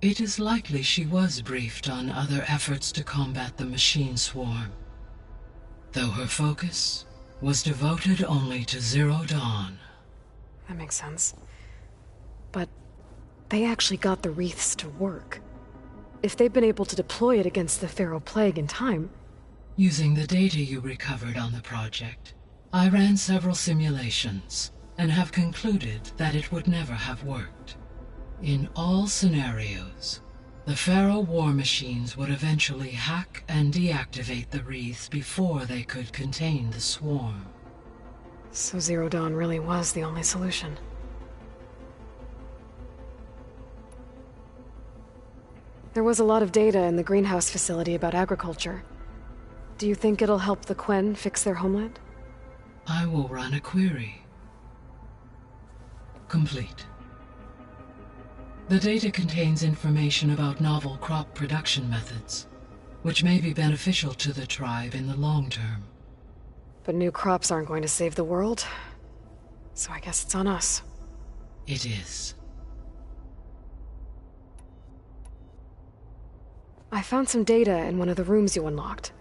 It is likely she was briefed on other efforts to combat the machine swarm, though her focus was devoted only to Zero Dawn.
That makes sense. But they actually got the wreaths to work. If they've been able to deploy it against the Pharaoh Plague in time...
Using the data you recovered on the project, I ran several simulations and have concluded that it would never have worked. In all scenarios, the Pharaoh war machines would eventually hack and deactivate the wreaths before they could contain the swarm.
So Zero Dawn really was the only solution. There was a lot of data in the greenhouse facility about agriculture. Do you think it'll help the Quen fix their homeland?
I will run a query. Complete. The data contains information about novel crop production methods, which may be beneficial to the tribe in the long term.
But new crops aren't going to save the world, so I guess it's on us.
It is.
I found some data in one of the rooms you unlocked.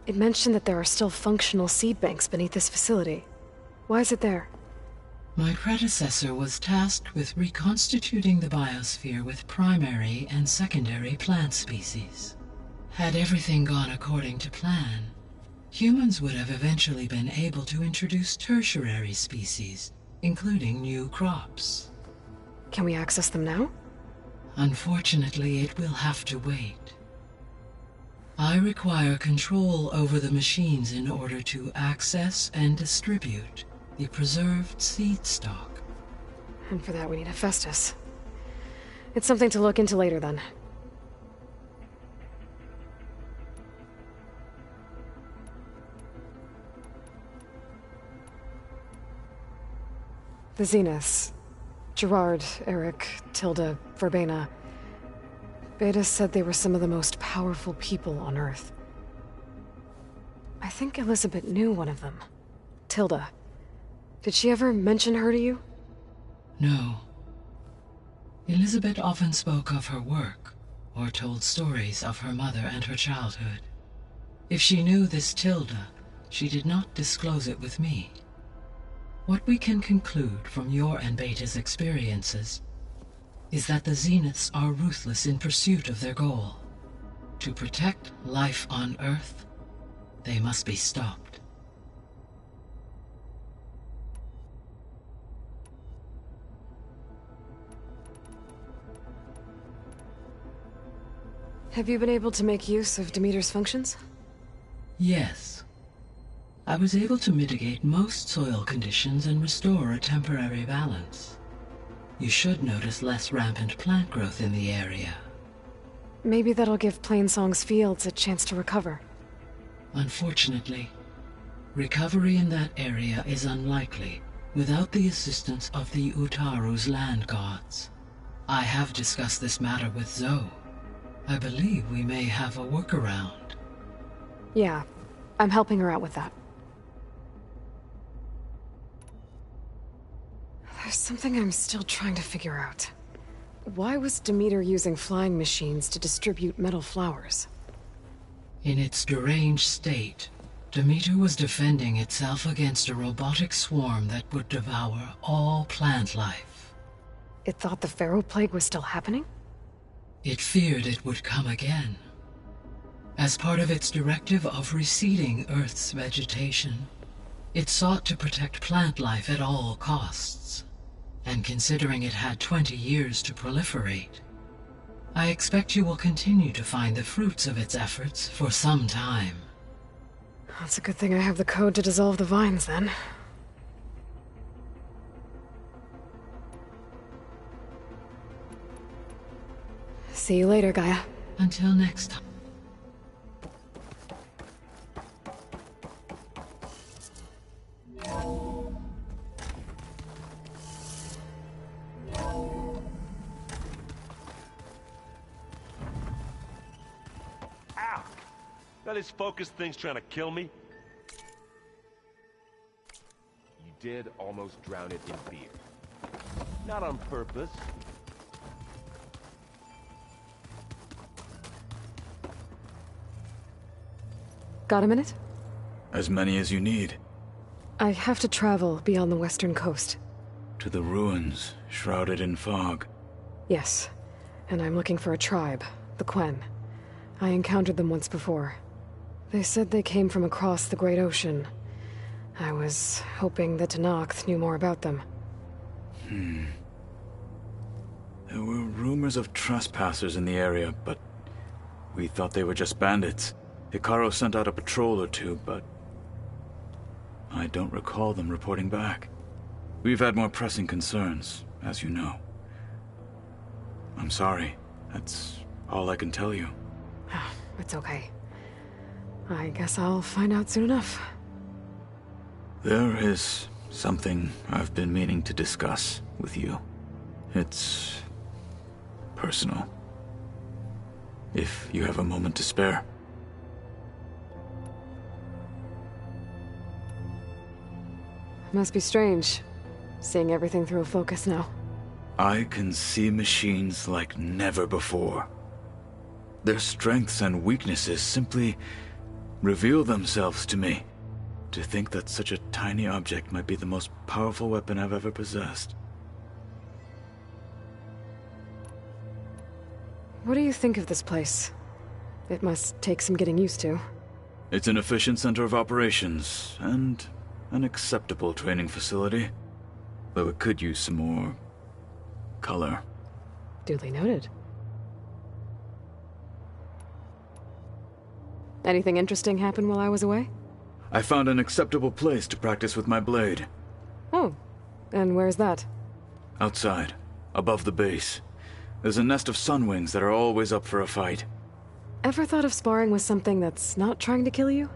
It mentioned that there are still functional seed banks beneath this facility. Why is it there?
My predecessor was tasked with reconstituting the biosphere with primary and secondary plant species. Had everything gone according to plan, humans would have eventually been able to introduce tertiary species, including new crops.
Can we access them now?
Unfortunately, it will have to wait. I require control over the machines in order to access and distribute the preserved seed stock.
And for that we need Hephaestus. It's something to look into later then. The Zeniths. Gerard, Eric, Tilda, Verbena. Beta said they were some of the most powerful people on Earth. I think Elizabeth knew one of them. Tilda. Did she ever mention her to you?
No. Elizabeth often spoke of her work, or told stories of her mother and her childhood. If she knew this Tilda, she did not disclose it with me. What we can conclude from your and Beta's experiences is that the Zeniths are ruthless in pursuit of their goal. To protect life on Earth, they must be stopped.
Have you been able to make use of Demeter's functions?
Yes. I was able to mitigate most soil conditions and restore a temporary balance. You should notice less rampant plant growth in the area.
Maybe that'll give Plainsong's fields a chance to recover.
Unfortunately, recovery in that area is unlikely without the assistance of the Utaru's land gods. I have discussed this matter with Zoe. I believe we may have a workaround.
Yeah, I'm helping her out with that. There's something I'm still trying to figure out. Why was Demeter using flying machines to distribute metal flowers?
In its deranged state, Demeter was defending itself against a robotic swarm that would devour all plant life.
It thought the Pharaoh Plague was still happening?
It feared it would come again. As part of its directive of reseeding Earth's vegetation, it sought to protect plant life at all costs. And considering it had 20 years to proliferate, I expect you will continue to find the fruits of its efforts for some time.
That's a good thing I have the code to dissolve the vines, then. See you later, Gaia.
Until next time.
Ow! That this focus thing's trying to kill me?
You did almost drown it in beer. Not on purpose.
Got a minute?
As many as you need.
I have to travel beyond the western coast.
to the ruins, shrouded in fog.
Yes, and I'm looking for a tribe, the Quen. I encountered them once before. They said they came from across the Great Ocean. I was hoping that Tenakth knew more about them.
There were rumors of trespassers in the area, but we thought they were just bandits. Hekarro sent out a patrol or two, but I don't recall them reporting back. We've had more pressing concerns, as you know. I'm sorry. That's all I can tell you.
It's okay. I guess I'll find out soon enough.
There is something I've been meaning to discuss with you. It's personal. If you have a moment to spare.
Must be strange, seeing everything through a focus now.
I can see machines like never before. Their strengths and weaknesses simply reveal themselves to me. To think that such a tiny object might be the most powerful weapon I've ever possessed.
What do you think of this place? It must take some getting used to.
It's an efficient center of operations, and an acceptable training facility. Though it could use some more color.
Duly noted. Anything interesting happen while I was away?
I found an acceptable place to practice with my blade.
Oh, and where's that?
Outside, above the base. There's a nest of sunwings that are always up for a fight.
Ever thought of sparring with something that's not trying to kill you?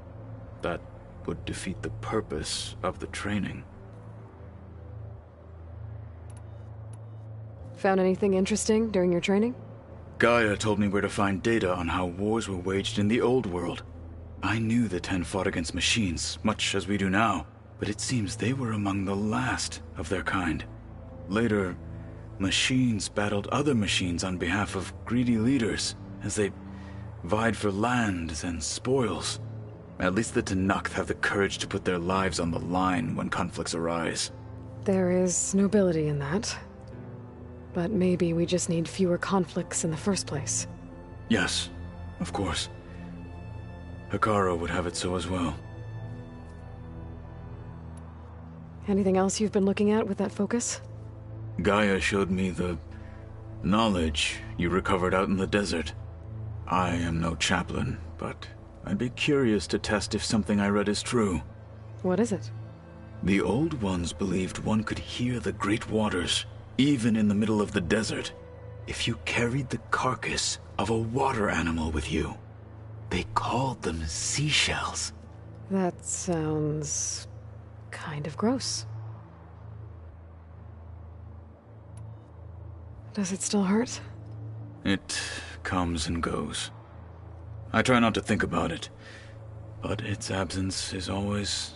That would defeat the purpose of the training.
Found anything interesting during your training?
Gaia told me where to find data on how wars were waged in the old world. I knew the Ten fought against machines, much as we do now, but it seems they were among the last of their kind. Later, machines battled other machines on behalf of greedy leaders, as they vied for lands and spoils. At least the Tenakth have the courage to put their lives on the line when conflicts arise.
There is nobility in that. But maybe we just need fewer conflicts in the first place.
Yes, of course. Hekarro would have it so as well.
Anything else you've been looking at with that focus?
Gaia showed me the knowledge you recovered out in the desert. I am no chaplain, but I'd be curious to test if something I read is true.
What is it?
The Old Ones believed one could hear the great waters, even in the middle of the desert, if you carried the carcass of a water animal with you. They called them seashells.
That sounds kind of gross. Does it still hurt?
It comes and goes. I try not to think about it, but its absence is always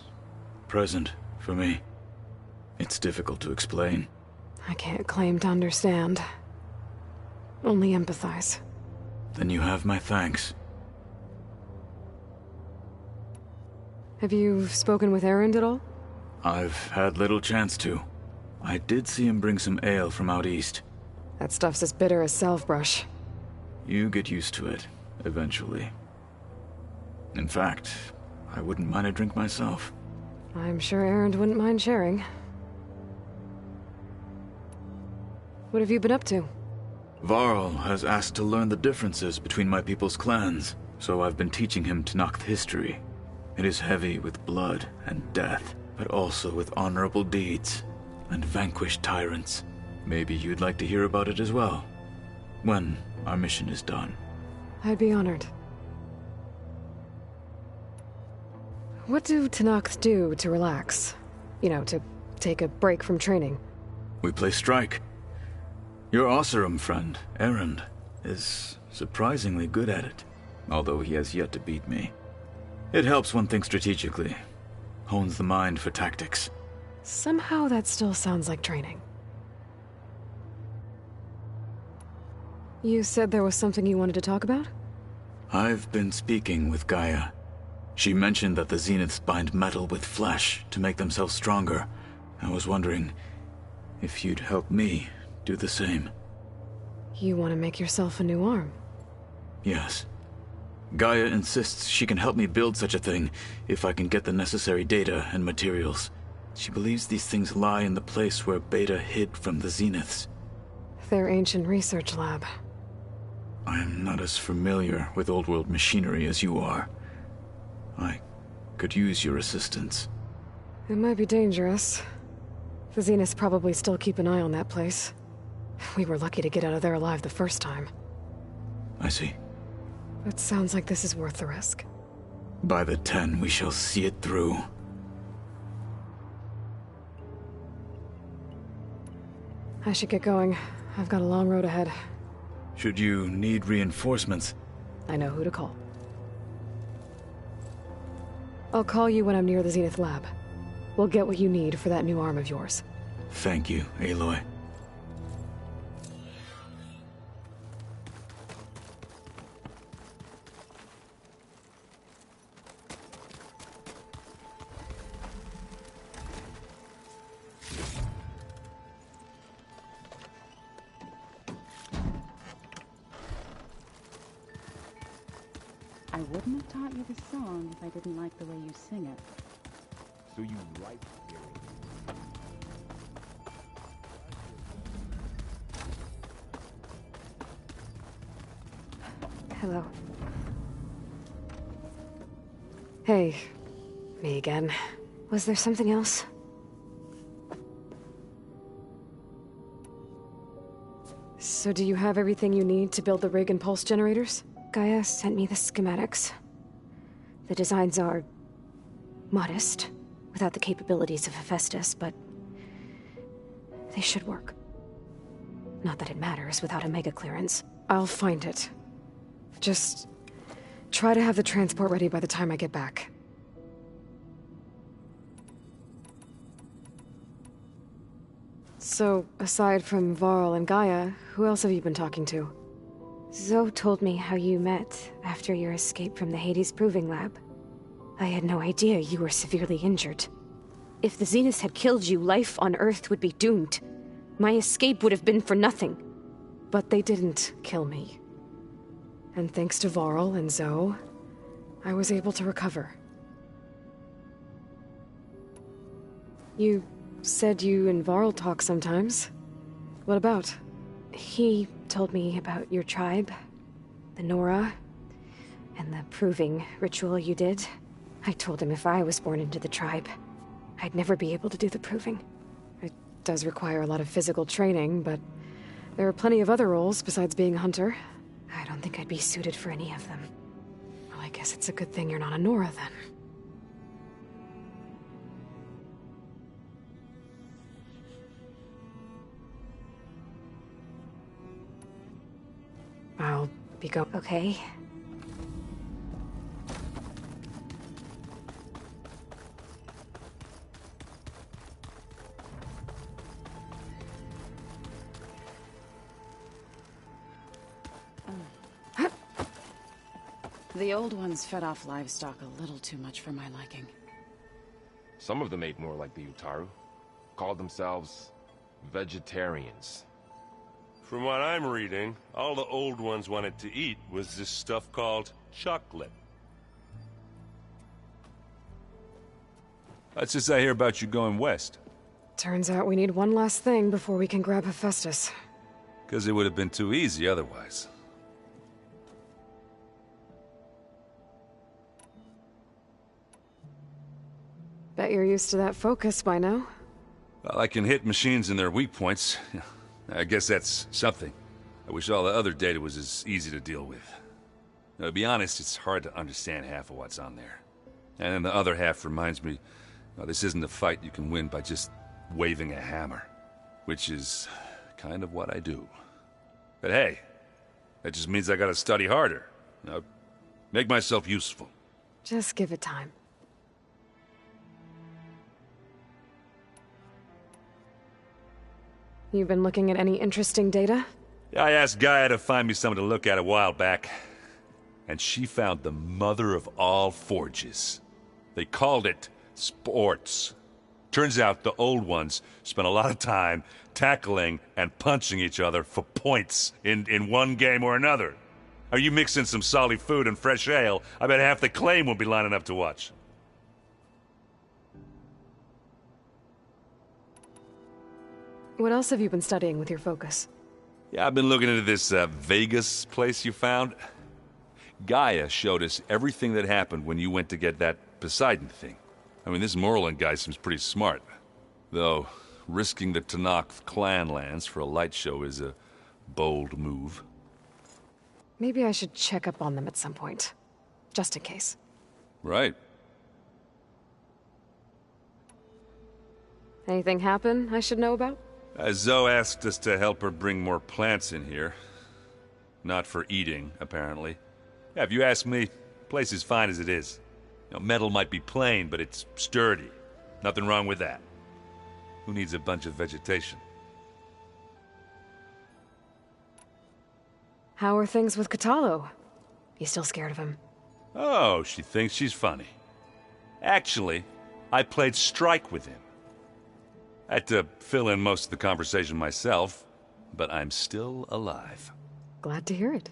present for me. It's difficult to explain.
I can't claim to understand. Only empathize.
Then you have my thanks.
Have you spoken with Erend at all?
I've had little chance to. I did see him bring some ale from out east.
That stuff's as bitter as salve-brush.
You get used to it, eventually. In fact, I wouldn't mind a drink myself.
I'm sure Erend wouldn't mind sharing. What have you been up to?
Varl has asked to learn the differences between my people's clans, so I've been teaching him Tenakth history. It is heavy with blood and death, but also with honorable deeds and vanquished tyrants. Maybe you'd like to hear about it as well, when our mission is done.
I'd be honored. What do Tenakth do to relax? You know, to take a break from training?
We play strike. Your Oseram friend, Erend, is surprisingly good at it, although he has yet to beat me. It helps one think strategically, hones the mind for tactics.
Somehow that still sounds like training. You said there was something you wanted to talk about?
I've been speaking with Gaia. She mentioned that the Zeniths bind metal with flesh to make themselves stronger. I was wondering if you'd help me do the same.
You want to make yourself a new arm?
Yes. Gaia insists she can help me build such a thing if I can get the necessary data and materials. She believes these things lie in the place where Beta hid from the Zeniths.
Their ancient research lab.
I am not as familiar with old world machinery as you are. I could use your assistance.
It might be dangerous. The Zeniths probably still keep an eye on that place. We were lucky to get out of there alive the first time.
I see.
It sounds like this is worth the risk.
By the 10, we shall see it through.
I should get going. I've got a long road ahead.
Should you need reinforcements,
I know who to call. I'll call you when I'm near the Zenith lab. We'll get what you need for that new arm of yours.
Thank you, Aloy.
I wouldn't have taught you the song if I didn't like the way you sing it.
So you like hearing
Hello. Hey. Me again. Was there something else? So do you have everything you need to build the rig and pulse generators? Gaia sent me the schematics. The designs are modest, without the capabilities of Hephaestus, but they should work. Not that it matters without a mega clearance. I'll find it. Just try to have the transport ready by the time I get back. So, aside from Varl and Gaia, who else have you been talking to? Zoe told me how you met after your escape from the Hades Proving Lab. I had no idea you were severely injured. If the Zeniths had killed you, life on Earth would be doomed. My escape would have been for nothing. But they didn't kill me. And thanks to Varl and Zoe, I was able to recover. You said you and Varl talk sometimes. What about? He told me about your tribe, the Nora, and the proving ritual you did. I told him if I was born into the tribe, I'd never be able to do the proving. It does require a lot of physical training, but there are plenty of other roles besides being a hunter. I don't think I'd be suited for any of them. Well, I guess it's a good thing you're not a Nora, then. I'll be going. Okay.
The old ones fed off livestock a little too much for my liking.
Some of them ate more like the Utaru. Called themselves vegetarians.
From what I'm reading, all the old ones wanted to eat was this stuff called chocolate.
That's just I hear about you going west.
Turns out we need one last thing before we can grab Hephaestus.
Because it would have been too easy otherwise.
Bet you're used to that focus by now.
Well, I can hit machines in their weak points. I guess that's something. I wish all the other data was as easy to deal with. Now, to be honest, it's hard to understand half of what's on there. And then the other half reminds me, this isn't a fight you can win by just waving a hammer. Which is kind of what I do. But hey, that just means I gotta study harder. Make myself useful.
Just give it time. You've been looking at any interesting data?
I asked Gaia to find me something to look at a while back. And she found the mother of all forges. They called it sports. Turns out the old ones spent a lot of time tackling and punching each other for points in one game or another. Are you mixing some solid food and fresh ale? I bet half the claim will be lining up to watch.
What else have you been studying with your focus?
Yeah, I've been looking into this Vegas place you found. Gaia showed us everything that happened when you went to get that Poseidon thing. I mean, this Morlund guy seems pretty smart. Though, risking the Tenakth clan lands for a light show is a bold move.
Maybe I should check up on them at some point. Just in case.
Right.
Anything happen I should know about?
Zoe asked us to help her bring more plants in here. Not for eating, apparently. Yeah, if you ask me, the place is fine as it is. You know, metal might be plain, but it's sturdy. Nothing wrong with that. Who needs a bunch of vegetation?
How are things with Kotallo? You still scared of him?
Oh, she thinks she's funny. Actually, I played strike with him. I had to fill in most of the conversation myself, but I'm still alive.
Glad to hear it.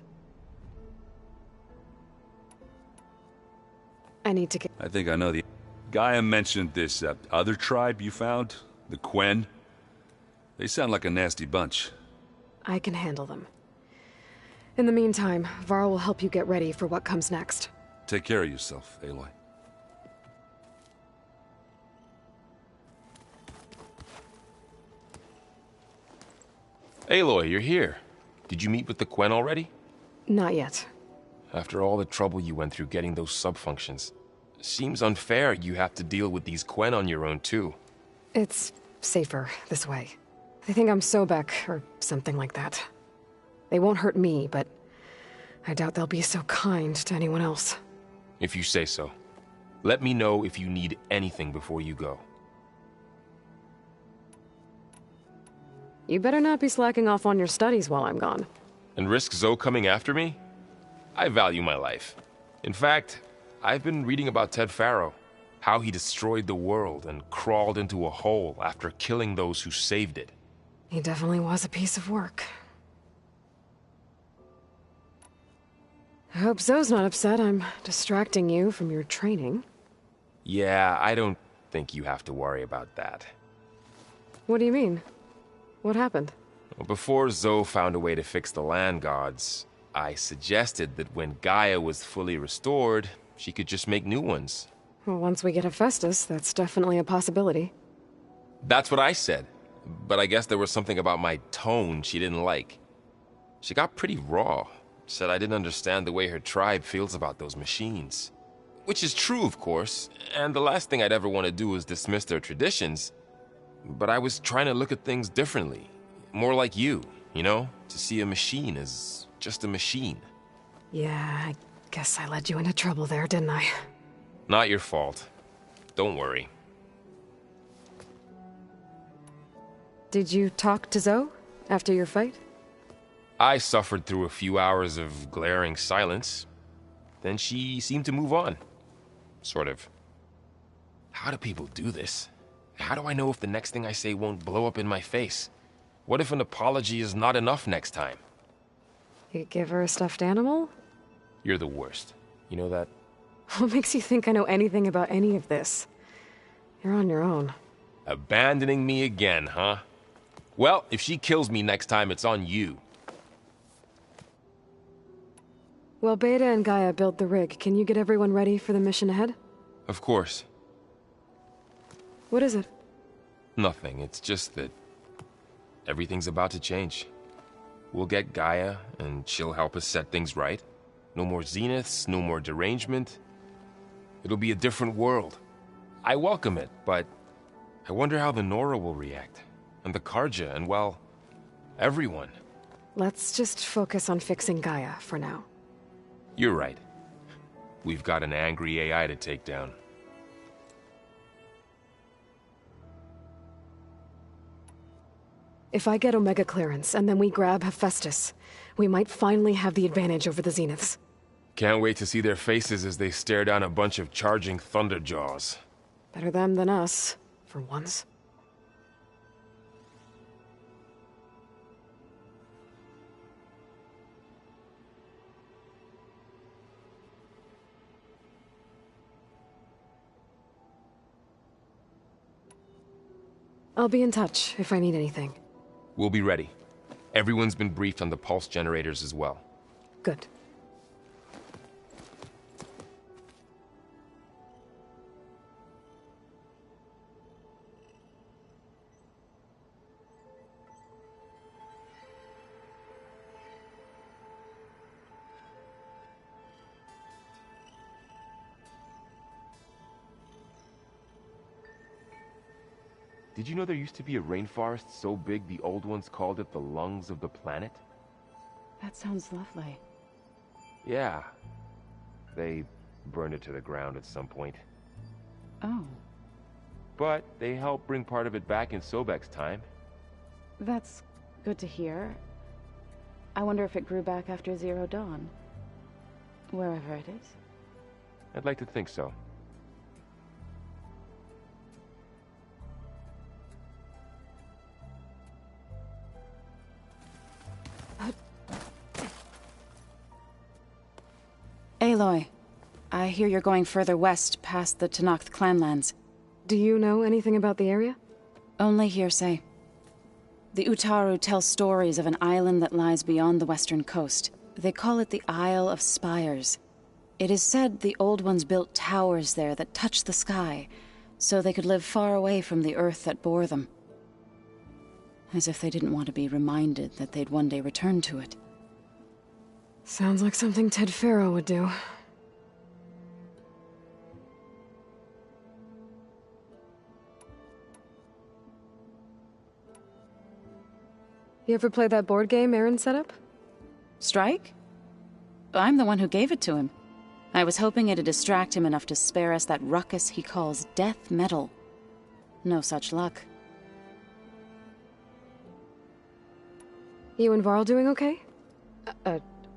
I need to get...
I think I know the... Gaia mentioned this other tribe you found, the Quen. They sound like a nasty bunch.
I can handle them. In the meantime, Varl will help you get ready for what comes next.
Take care of yourself, Aloy.
Aloy, you're here. Did you meet with the Quen already?
Not yet.
After all the trouble you went through getting those subfunctions, seems unfair you have to deal with these Quen on your own too.
It's safer this way. They think I'm Sobek, or something like that. They won't hurt me, but I doubt they'll be so kind to anyone else.
If you say so. Let me know if you need anything before you go.
You better not be slacking off on your studies while I'm gone.
And risk Zoe coming after me? I value my life. In fact, I've been reading about Ted Faro. How he destroyed the world and crawled into a hole after killing those who saved it.
He definitely was a piece of work. I hope Zoe's not upset I'm distracting you from your training.
Yeah, I don't think you have to worry about that.
What do you mean? What happened?
Before Zoe found a way to fix the land gods, I suggested that when Gaia was fully restored, she could just make new ones.
Well, once we get Hephaestus, that's definitely a possibility.
That's what I said, but I guess there was something about my tone she didn't like. She got pretty raw, said I didn't understand the way her tribe feels about those machines. Which is true, of course, and the last thing I'd ever want to do is dismiss their traditions. But I was trying to look at things differently. More like you know? To see a machine as just a machine.
Yeah, I guess I led you into trouble there, didn't I?
Not your fault. Don't worry.
Did you talk to Zoe after your fight?
I suffered through a few hours of glaring silence. Then she seemed to move on. Sort of. How do people do this? How do I know if the next thing I say won't blow up in my face? What if an apology is not enough next time?
You give her a stuffed animal?
You're the worst. You know that?
What makes you think I know anything about any of this? You're on your own.
Abandoning me again, huh? Well, if she kills me next time, it's on you.
While Beta and Gaia build the rig, can you get everyone ready for the mission ahead?
Of course.
What is it?
Nothing. It's just that everything's about to change. We'll get Gaia, and she'll help us set things right. No more zeniths, no more derangement. It'll be a different world. I welcome it, but I wonder how the Nora will react. And the Karja, and well, everyone.
Let's just focus on fixing Gaia for now.
You're right. We've got an angry AI to take down.
If I get Omega clearance, and then we grab Hephaestus, we might finally have the advantage over the Zeniths.
Can't wait to see their faces as they stare down a bunch of charging Thunderjaws.
Better them than us, for once. I'll be in touch if I need anything.
We'll be ready. Everyone's been briefed on the pulse generators as well.
Good.
Did you know there used to be a rainforest so big the old ones called it the lungs of the planet?
That sounds lovely.
Yeah. They burned it to the ground at some point.
Oh.
But they helped bring part of it back in Sobek's time.
That's good to hear. I wonder if it grew back after Zero Dawn. Wherever it is.
I'd like to think so.
Aloy, I hear you're going further west past the Tenakth clanlands.
Do you know anything about the area?
Only hearsay. The Utaru tell stories of an island that lies beyond the western coast. They call it the Isle of Spires. It is said the Old Ones built towers there that touch the sky, so they could live far away from the earth that bore them. As if they didn't want to be reminded that they'd one day return to it.
Sounds like something Ted Faro would do. You ever play that board game Aaron set up?
Strike? I'm the one who gave it to him. I was hoping it'd distract him enough to spare us that ruckus he calls death metal. No such luck.
You and Varl doing okay?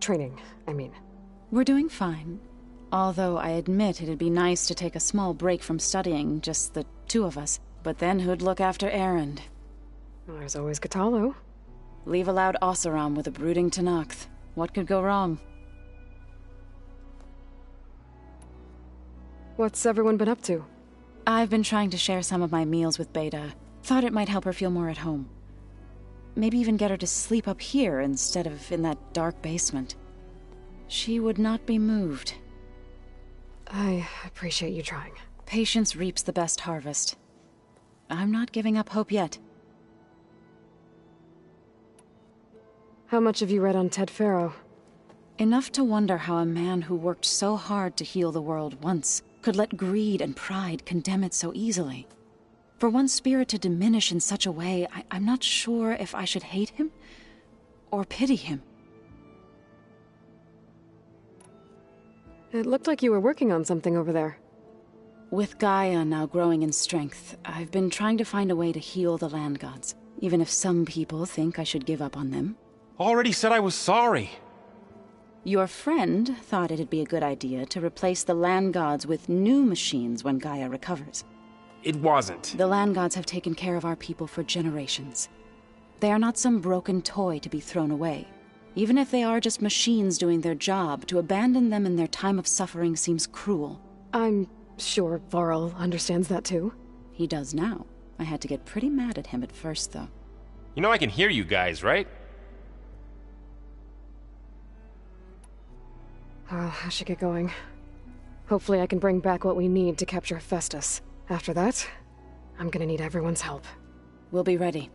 Training, I mean.
We're doing fine. Although I admit it'd be nice to take a small break from studying, just the two of us. But then who'd look after Erend?
Well, there's always Kotallo.
Leave a loud Oseram with a brooding Tenakth. What could go wrong?
What's everyone been up to?
I've been trying to share some of my meals with Beta. Thought it might help her feel more at home. Maybe even get her to sleep up here instead of in that dark basement. She would not be moved.
I appreciate you trying.
Patience reaps the best harvest. I'm not giving up hope yet.
How much have you read on Ted Faro?
Enough to wonder how a man who worked so hard to heal the world once could let greed and pride condemn it so easily. For one spirit to diminish in such a way, I'm not sure if I should hate him or pity him.
It looked like you were working on something over there.
With Gaia now growing in strength, I've been trying to find a way to heal the land gods, even if some people think I should give up on them.
Already said I was sorry.
Your friend thought it'd be a good idea to replace the land gods with new machines when Gaia recovers.
It wasn't.
The land gods have taken care of our people for generations. They are not some broken toy to be thrown away. Even if they are just machines doing their job, to abandon them in their time of suffering seems cruel.
I'm sure Varl understands that too.
He does now. I had to get pretty mad at him at first, though.
You know I can hear you guys, right?
I should get going. Hopefully I can bring back what we need to capture Hephaestus. After that, I'm gonna need everyone's help.
We'll be ready.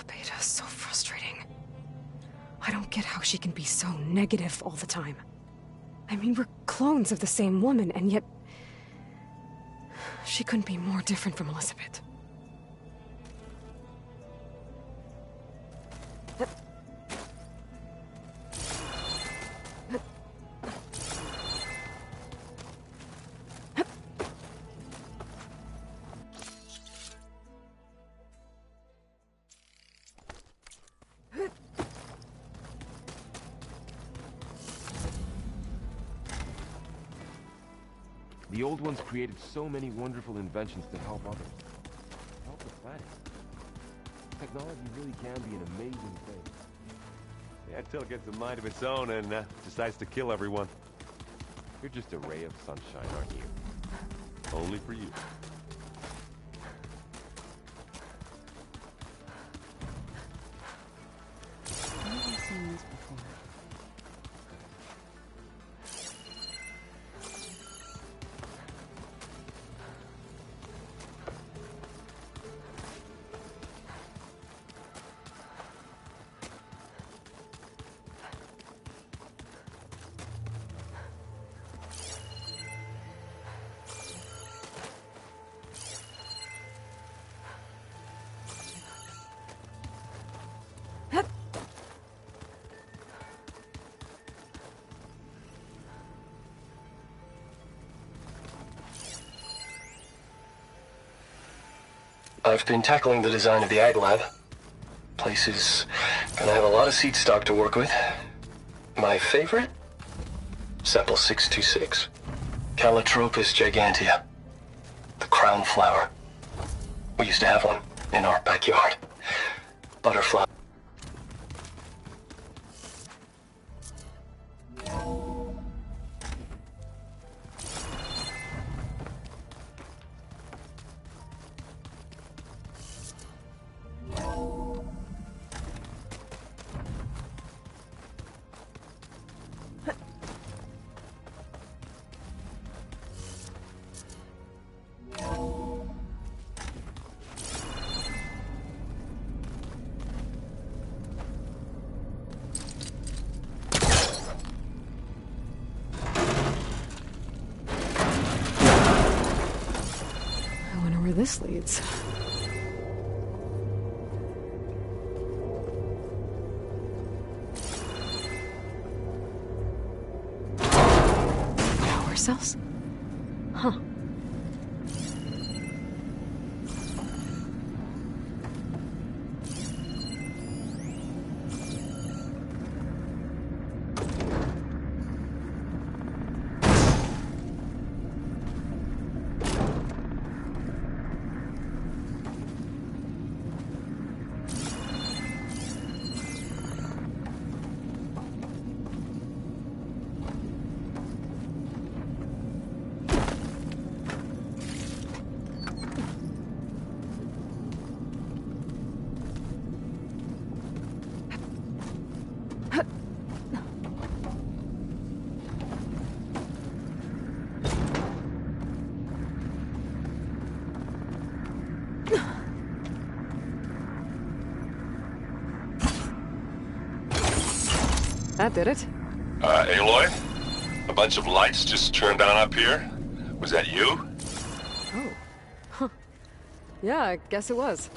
Beta's so frustrating. I don't get how she can be so negative all the time. I mean, we're clones of the same woman, and yet... she couldn't be more different from Elizabeth.
The old ones created so many wonderful inventions to help others. Help the planet. Technology really can be an amazing thing.
Yeah, until it gets a mind of its own and decides to kill everyone.
You're just a ray of sunshine, aren't you?
Only for you.
I've seen this before.
I've been tackling the design of the Ag Lab. Place is gonna have a lot of seed stock to work with. My favorite? Sample 626. Calotropis gigantea. The crown flower. We used to have one in our backyard. Butterfly.
Where this leads. Power cells? Huh. That did it.
Aloy? A bunch of lights just turned on up here? Was that you?
Oh. Huh. Yeah, I guess it was.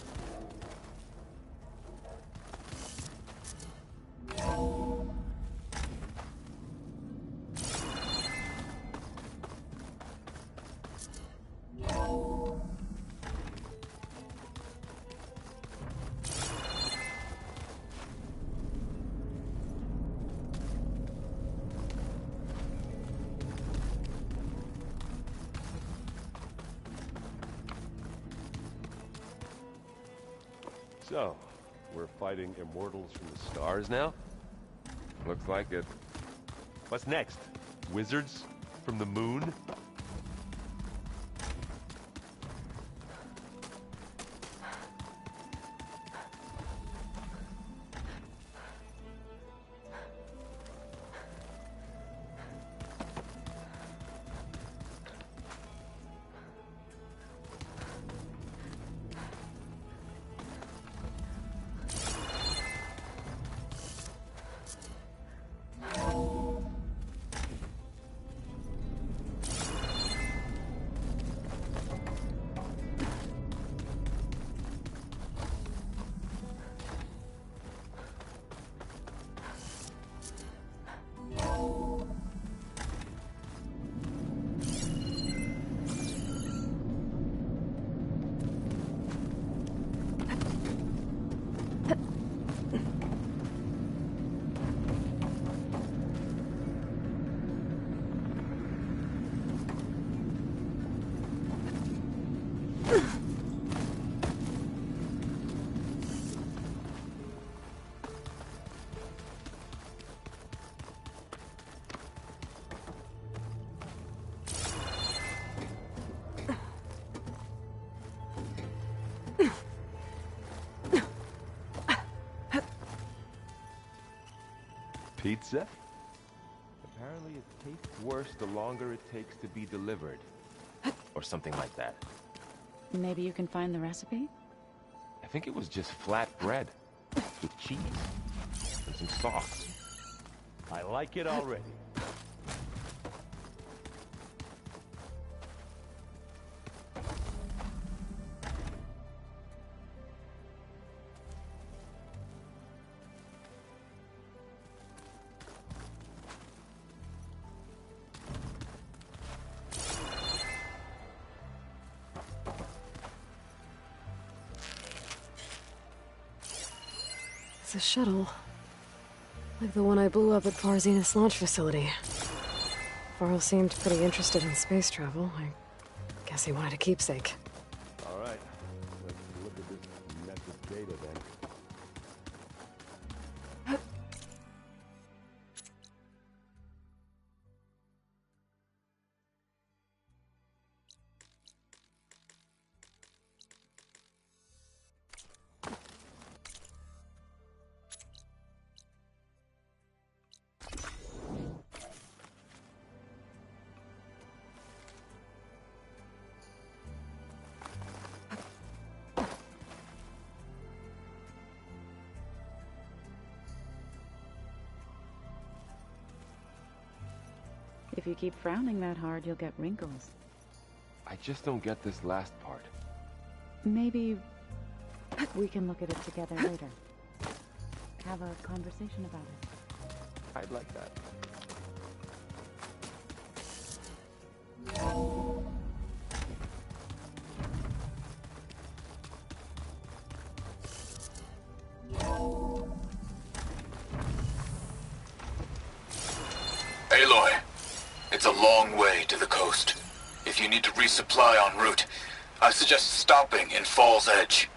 So, we're fighting immortals from the stars now?
Looks like it.
What's next? Wizards from the moon? Pizza?
Apparently it tastes worse the longer it takes to be delivered. Or something like that.
Maybe you can find the recipe?
I think it was just flat bread. With cheese. And some sauce.
I like it already.
It's a shuttle. Like the one I blew up at Far Zenith's launch facility. Varl seemed pretty interested in space travel. I guess he wanted a keepsake.
All right. Let's look at this mess of data then.
If you keep frowning that hard, you'll get wrinkles.
I just don't get this last part.
Maybe we can look at it together later. Have a conversation about it.
I'd like that.
Aloy, it's a long way to the coast. If you need to resupply en route, I suggest stopping in Fall's Edge.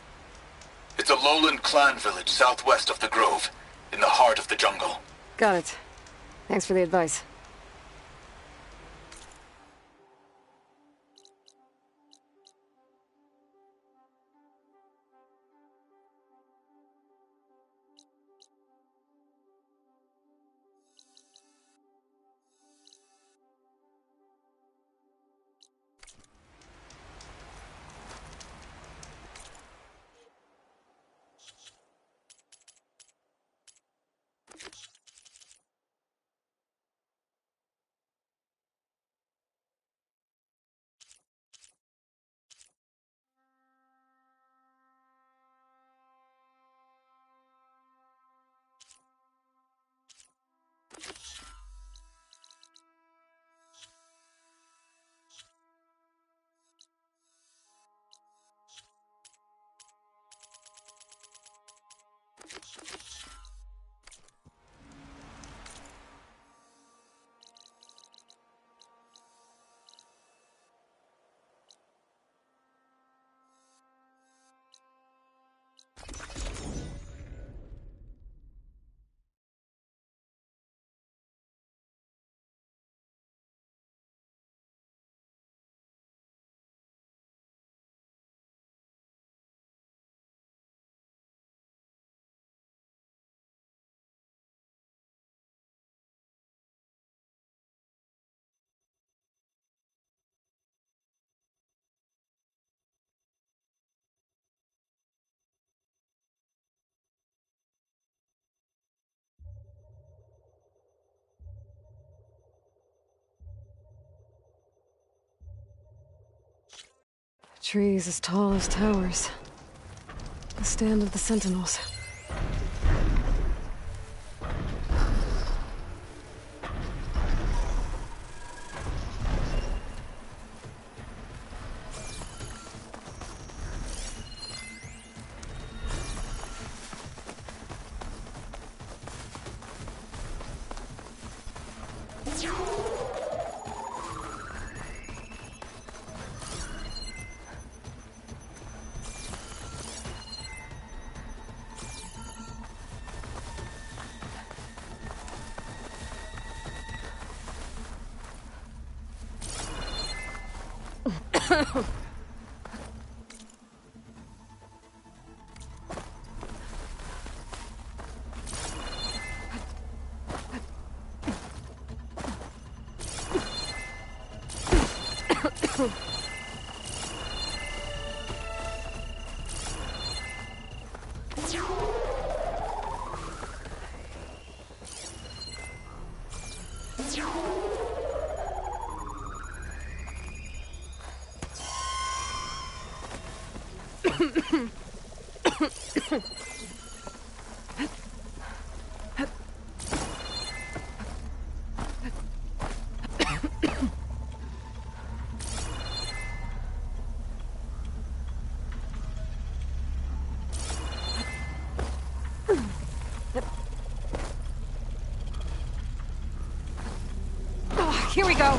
It's a lowland clan village southwest of the Grove, in the heart of the jungle.
Got it. Thanks for the advice. Trees as tall as towers. The stand of the Sentinels. Here we go.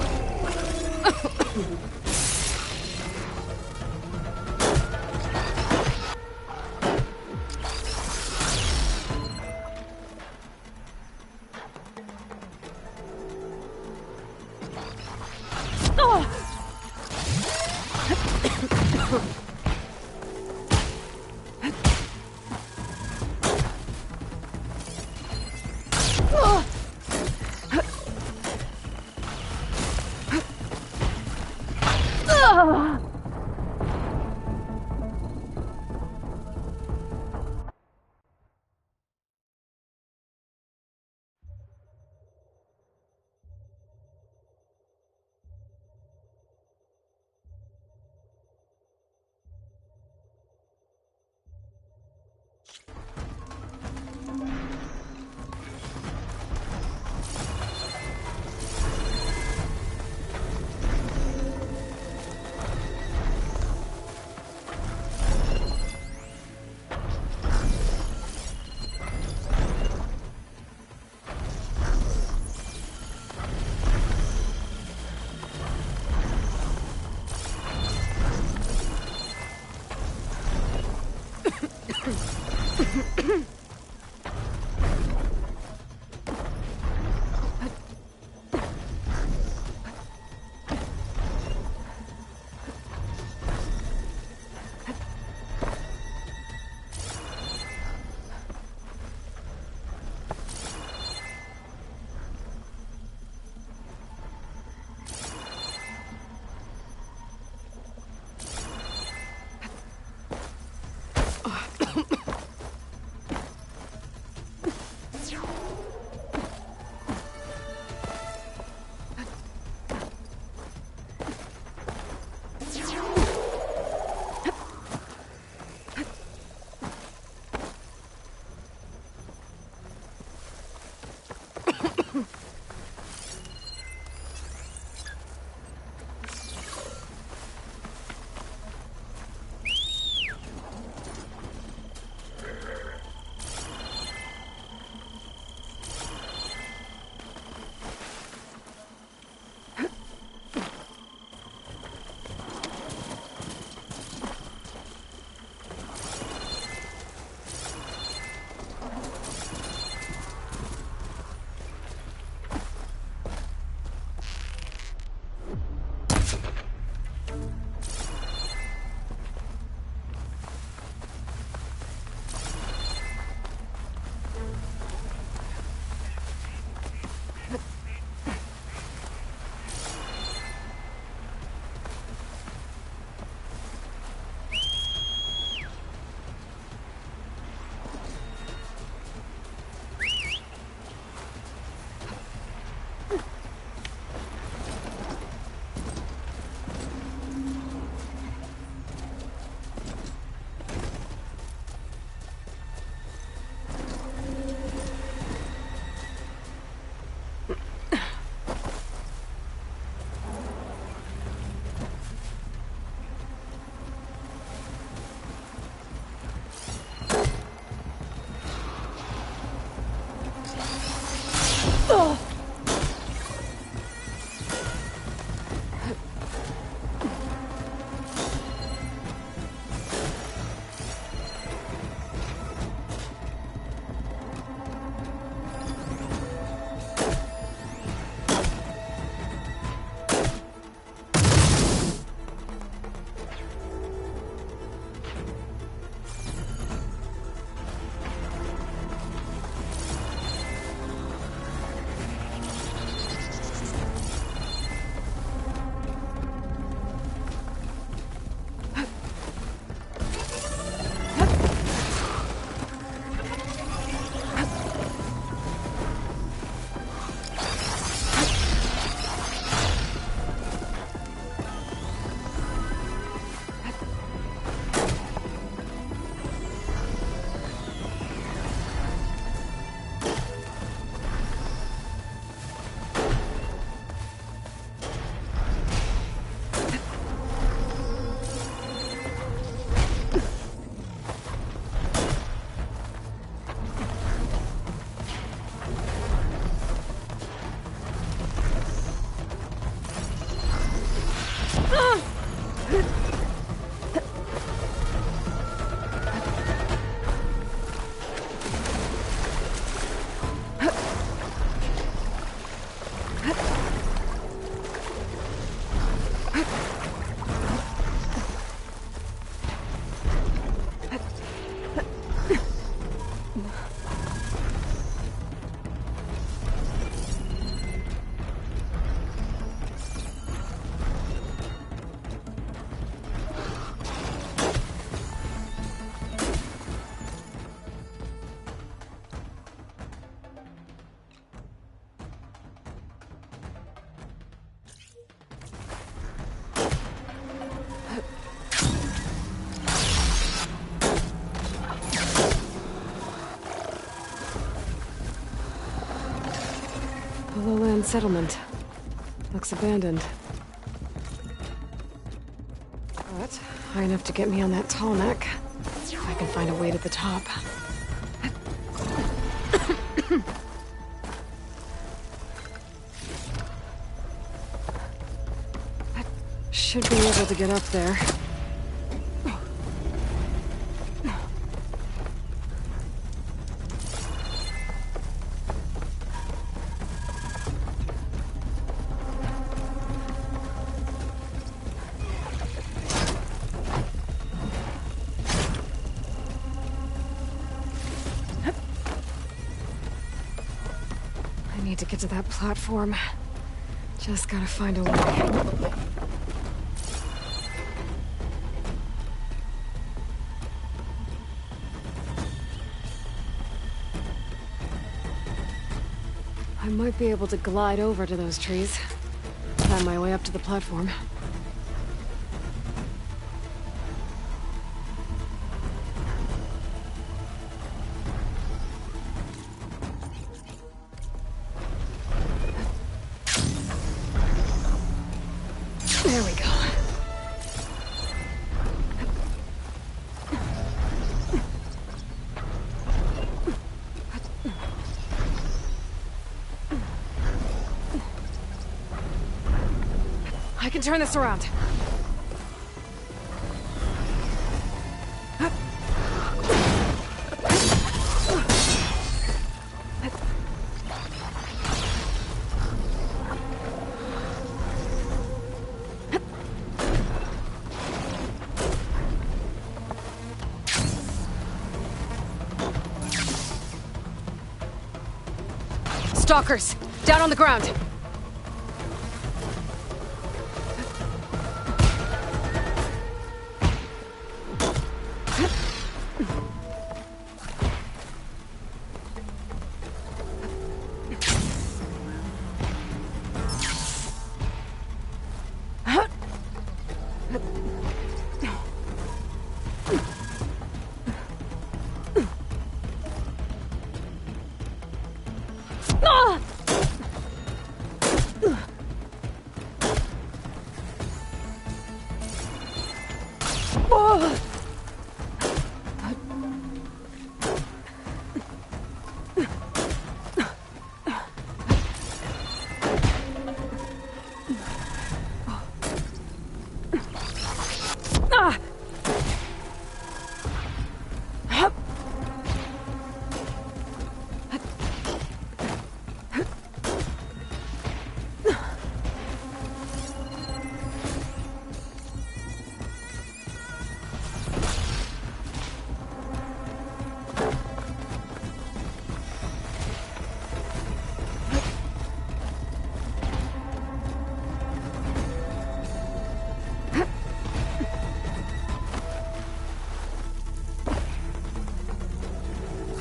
Island settlement. Looks abandoned. But high enough to get me on that tall neck. If I can find a way to the top. I should be able to get up there. To get to that platform. Just gotta find a way. I might be able to glide over to those trees. Find my way up to the platform. There we go. I can turn this around. Stalkers! Down on the ground!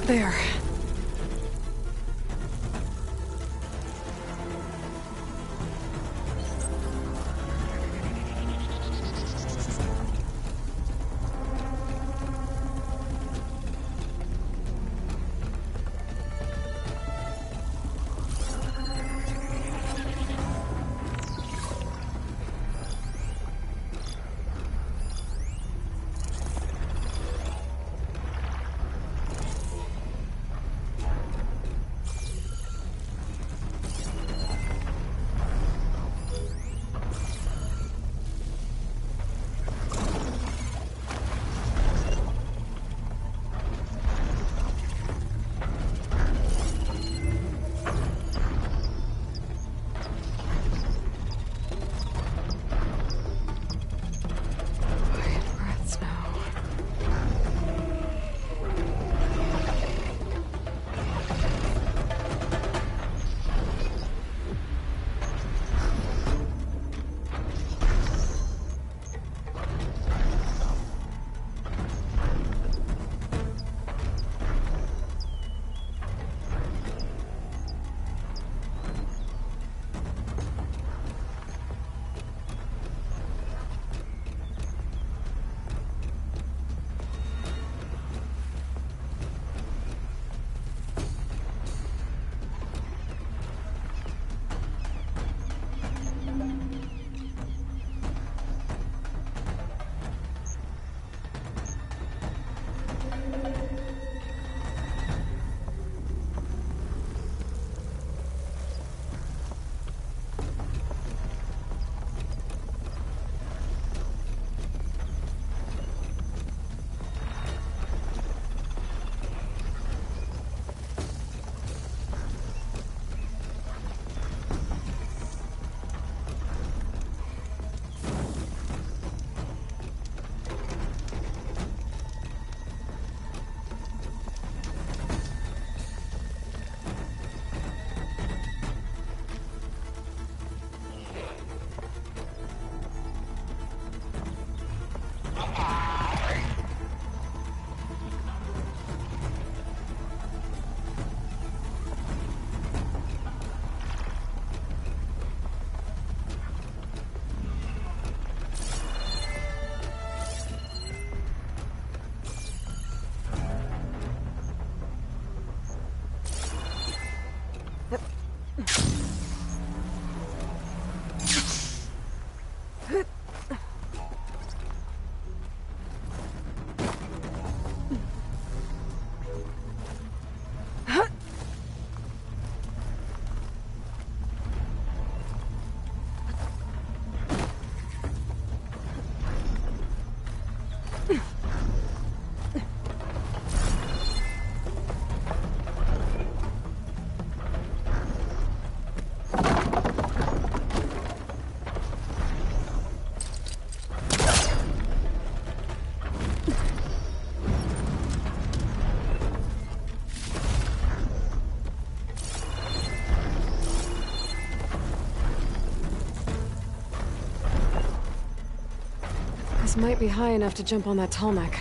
There. This might be high enough to jump on that tall neck.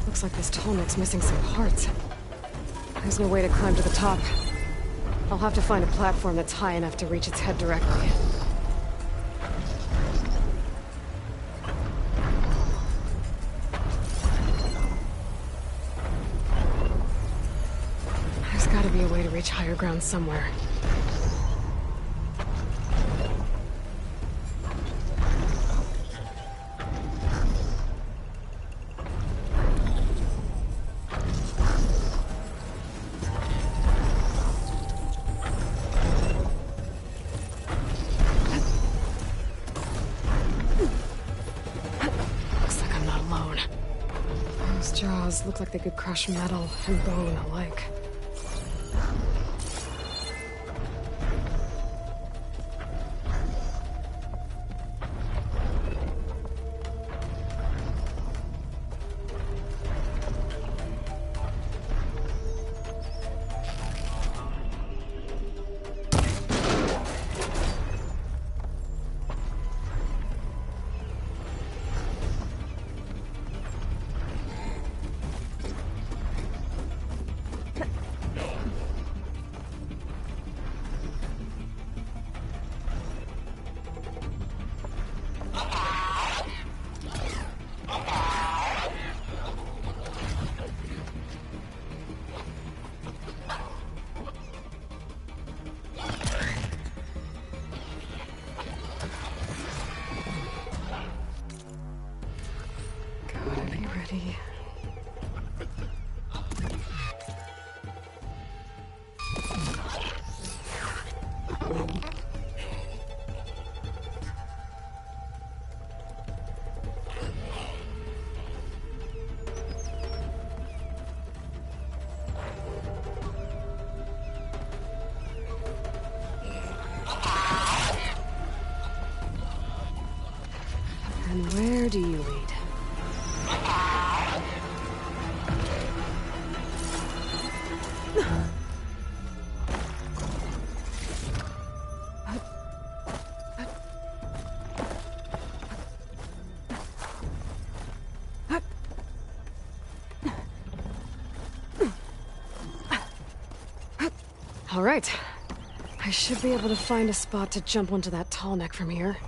Looks like this tall neck's missing some parts. There's no way to climb to the top. I'll have to find a platform that's high enough to reach its head directly. There's gotta be a way to reach higher ground somewhere. Look like they could crush metal and bone alike. Ivy. And where do you lead? All right. I should be able to find a spot to jump onto that tall neck from here.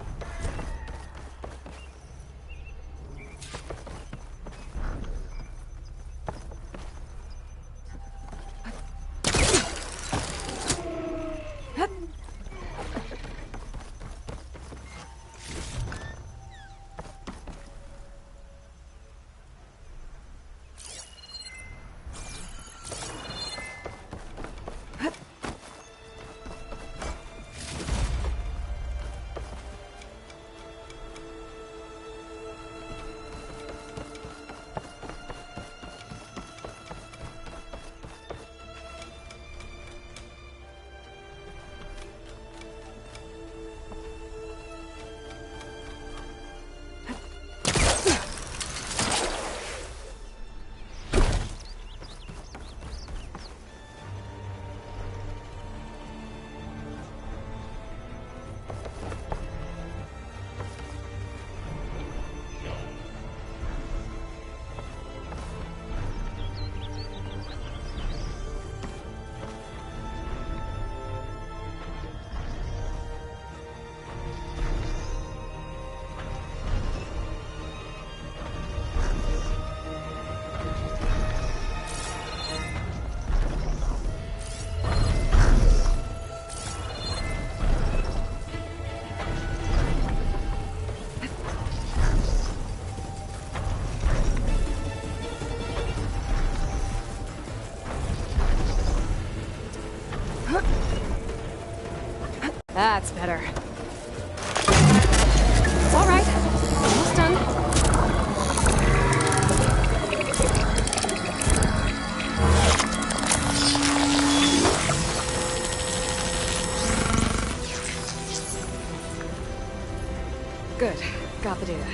That's better. It's all right. Almost done. Good. Got the data.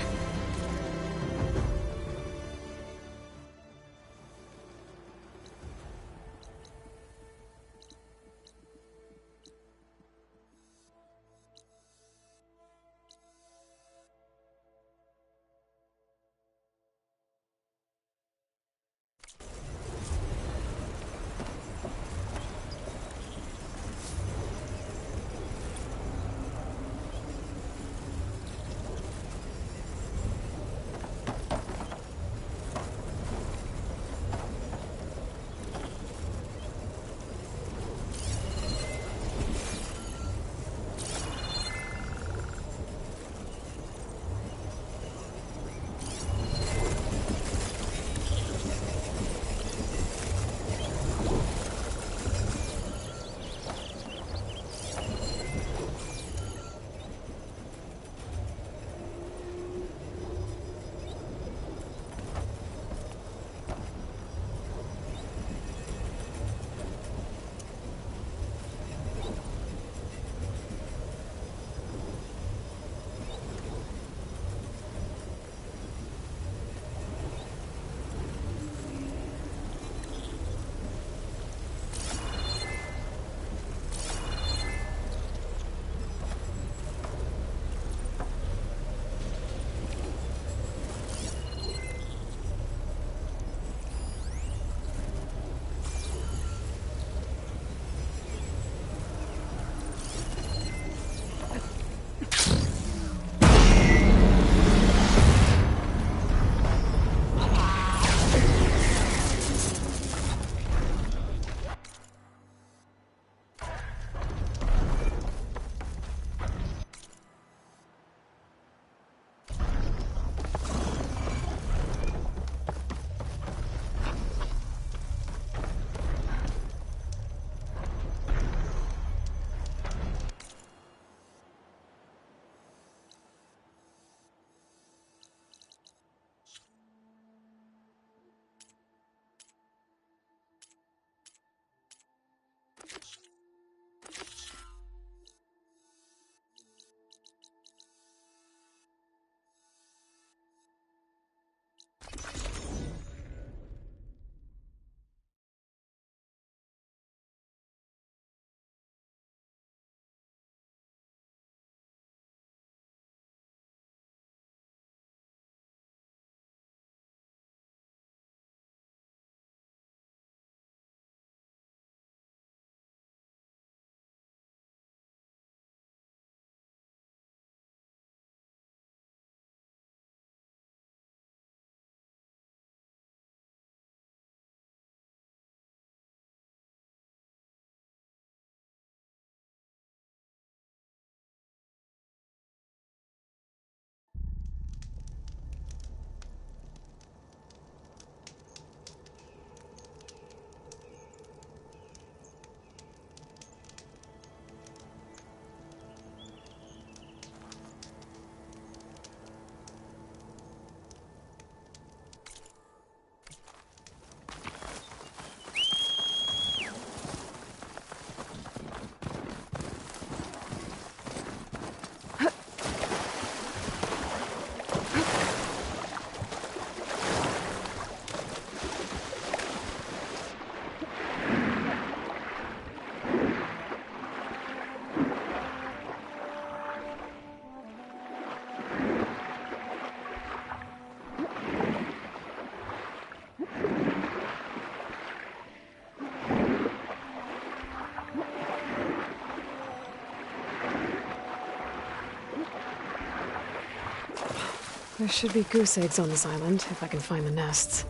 There should be goose eggs on this island, if I can find the nests.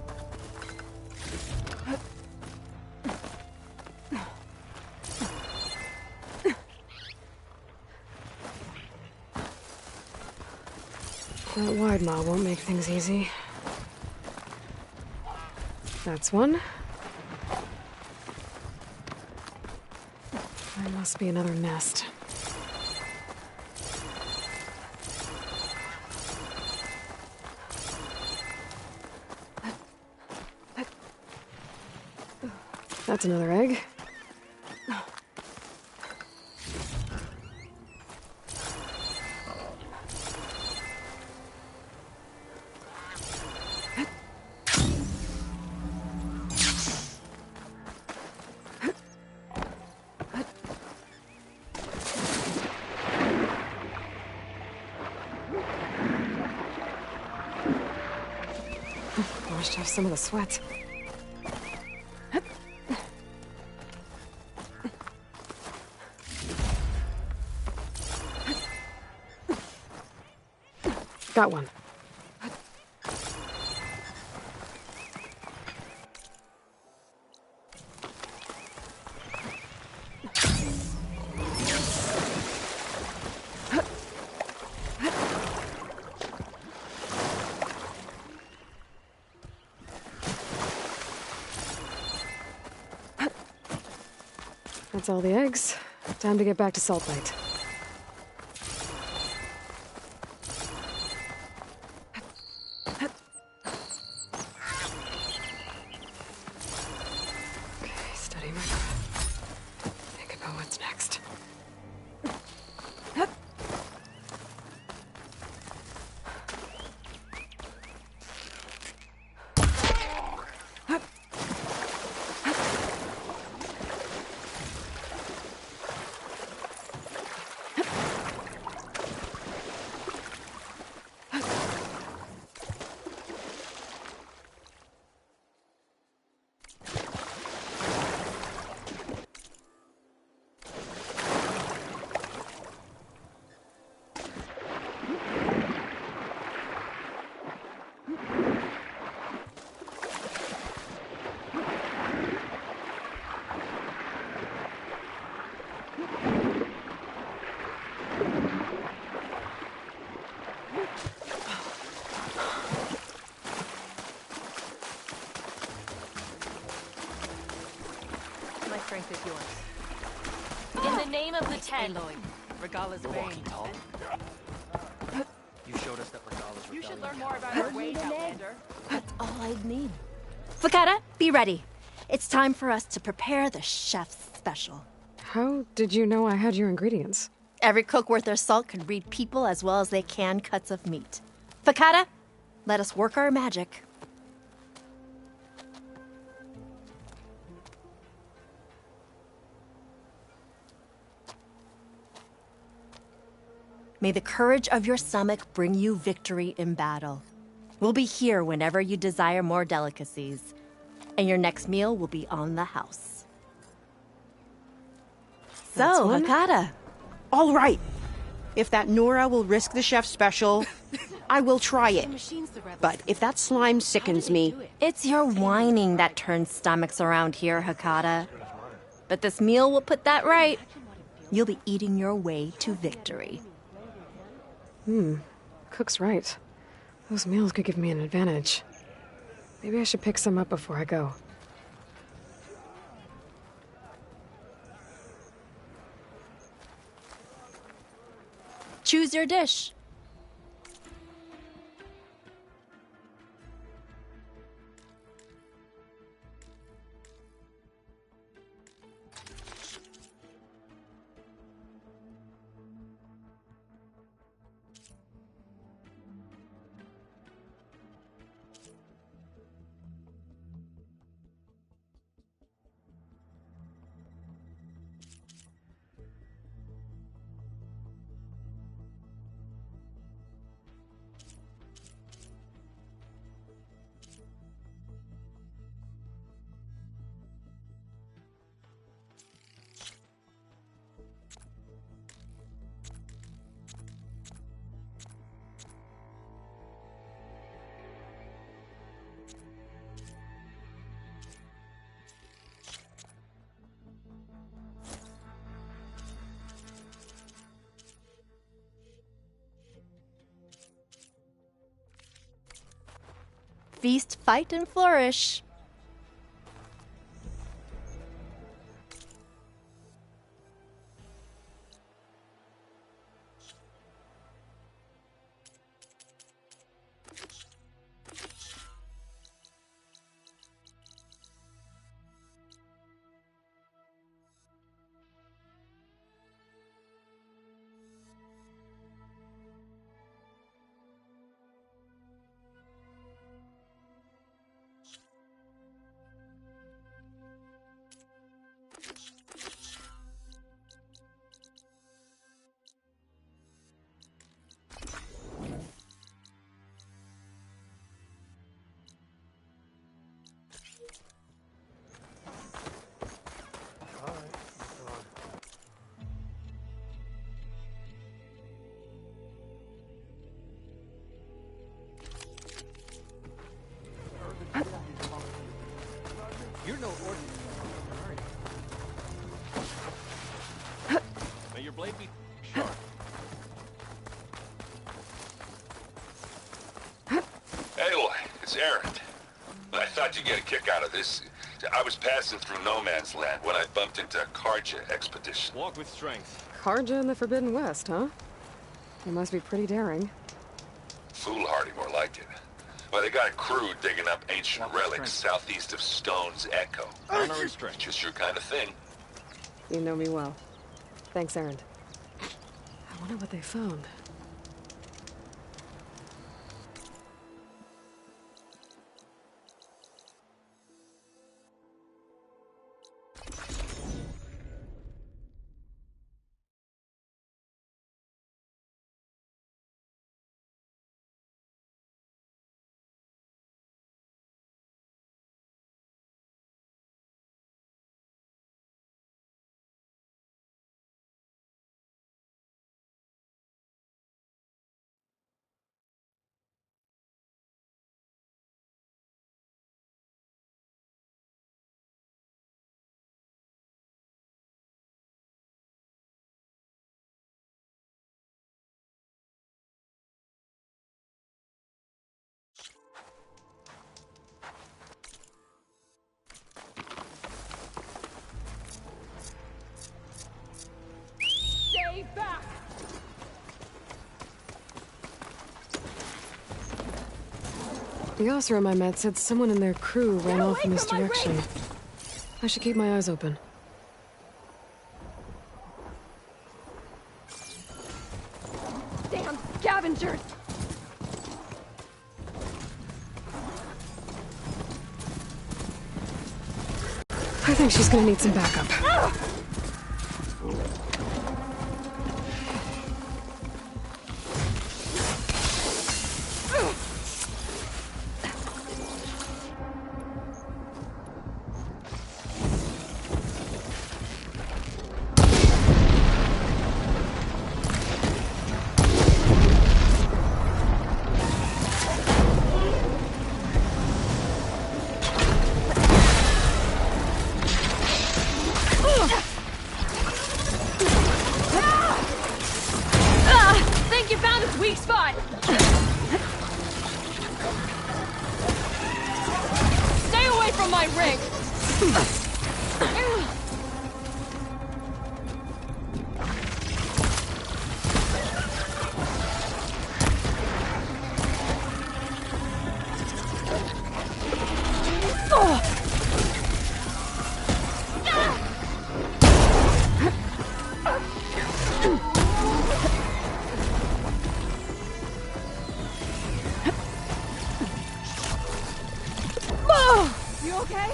That wide maw won't make things easy. That's one. There must be another nest. That's another egg. Washed off some of the sweat. Got one. That's all the eggs. Time to get back to Salt Lake. Okay, steady my breath. Think about what's next.
My strength is yours. In the name of the Ten, Regala's bane.
You showed us that Regala's rebellion.
You should learn more about our ways, Outlander.
That's all I'd need. Fakata, be ready. It's time for us to prepare the chef's special.
How did you know I had your ingredients?
Every cook worth their salt can read people as well as they can cuts of meat. Fakata, let us work our magic. May the courage of your stomach bring you victory in battle. We'll be here whenever you desire more delicacies, and your next meal will be on the house.
So, Hakata. All right. If that Nora will risk the chef's special, I will try it. But if that slime sickens me...
It's your whining that turns stomachs around here, Hakata. But this meal will put that right. You'll be eating your way to victory.
Cook's right. Those meals could give me an advantage. Maybe I should pick some up before I go.
Choose your dish. feast, fight, and flourish.
You're no ordinary, are you? May your blade be sharp.
Aloy, it's Erend. I thought you'd get a kick out of this. I was passing through no man's land when I bumped into a Carja expedition.
Walk with strength.
Carja in the Forbidden West, huh? They must be pretty daring.
Foolhardy, more like it. Well, they got a crew digging up ancient relics southeast of Stone's Echo. Just your kind of thing.
You know me well. Thanks, Erend. I wonder what they found.
Stay back!
The Oseram I met said someone in their crew ran off in this direction. I should keep my eyes open.
Damn scavengers!
I think she's gonna need some backup.
Think you found its weak spot! Stay away from my rig! You okay?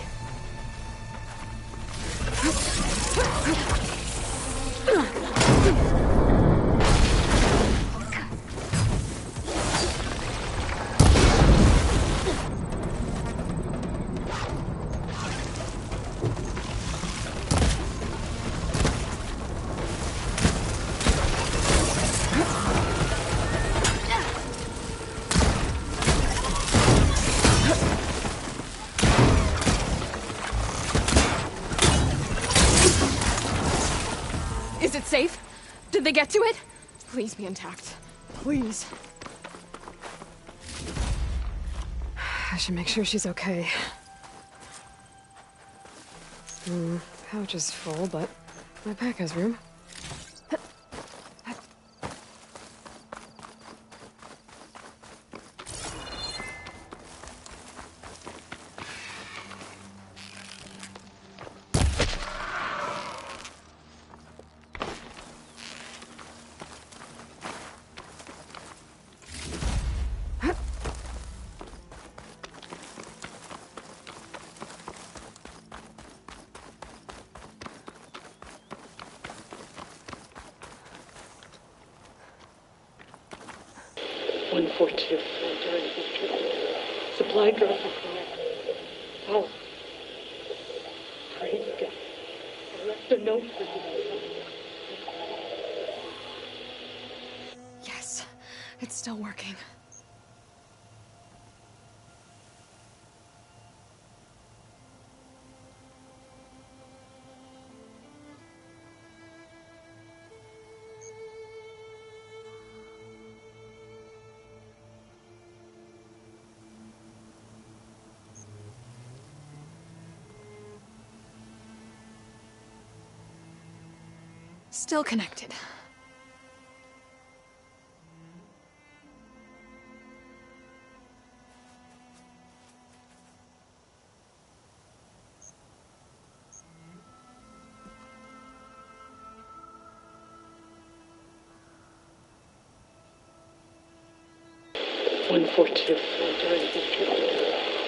Is it safe? Did they get to it? Please be intact. Please.
I should make sure she's okay. Pouch is full, but my pack has room.
142. Supply drop across. Oh. Praise God. I left a note for you.
Yes, it's still working. Still connected.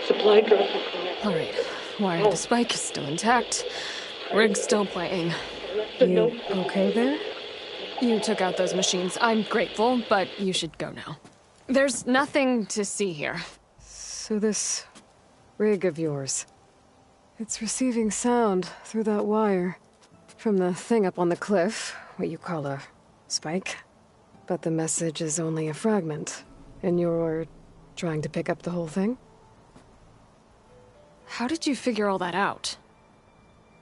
Supply drop across.
Alright, wire to spike is still intact. Rig's still playing. You okay there? You took out those machines. I'm grateful, but you should go now. There's nothing to see here. So this rig of yours, it's receiving sound through that wire from the thing up on the cliff, what you call a spike. But the message is only a fragment, and you're trying to pick up the whole thing? How did you figure all that out?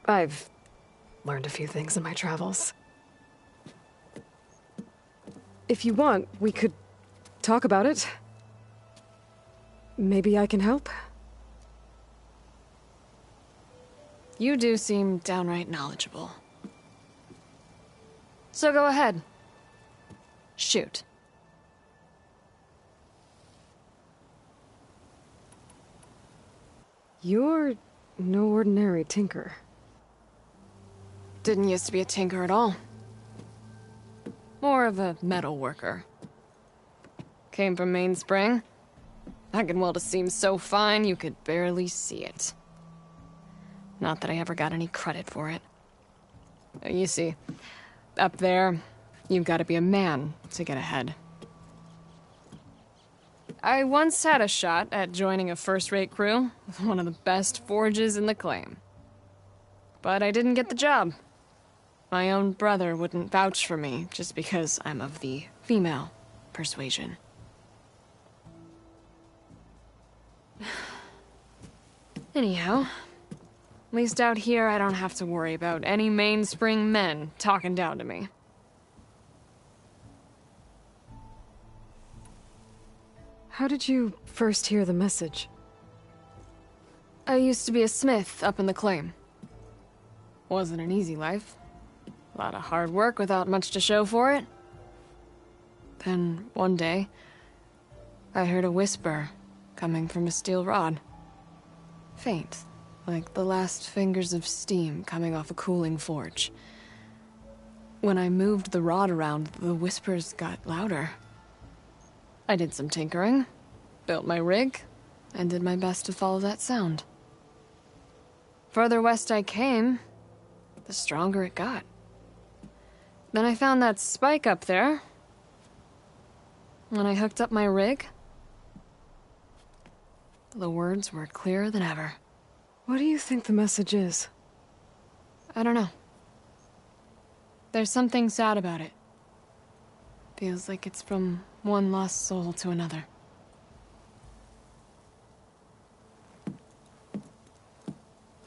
I've learned a few things in my travels. If you want, we could talk about it. Maybe I can help? You do seem downright knowledgeable. So go ahead. Shoot. You're no ordinary tinker. Didn't used to be a tinker at all. More of a metal worker. Came from Mainspring. I can weld a seam so fine you could barely see it. Not that I ever got any credit for it. You see, up there, you've got to be a man to get ahead. I once had a shot at joining a first-rate crew with one of the best forges in the claim. But I didn't get the job. My own brother wouldn't vouch for me just because I'm of the female persuasion. Anyhow, at least out here I don't have to worry about any Mainspring men talking down to me. How did you first hear the message? I used to be a smith up in the claim. Wasn't an easy life. A lot of hard work without much to show for it. Then, one day, I heard a whisper coming from a steel rod. Faint, like the last fingers of steam coming off a cooling forge. When I moved the rod around, the whispers got louder. I did some tinkering, built my rig, and did my best to follow that sound. Further west I came, the stronger it got. Then I found that spike up there. When I hooked up my rig, the words were clearer than ever. What do you think the message is? I don't know. There's something sad about it. Feels like it's from one lost soul to another.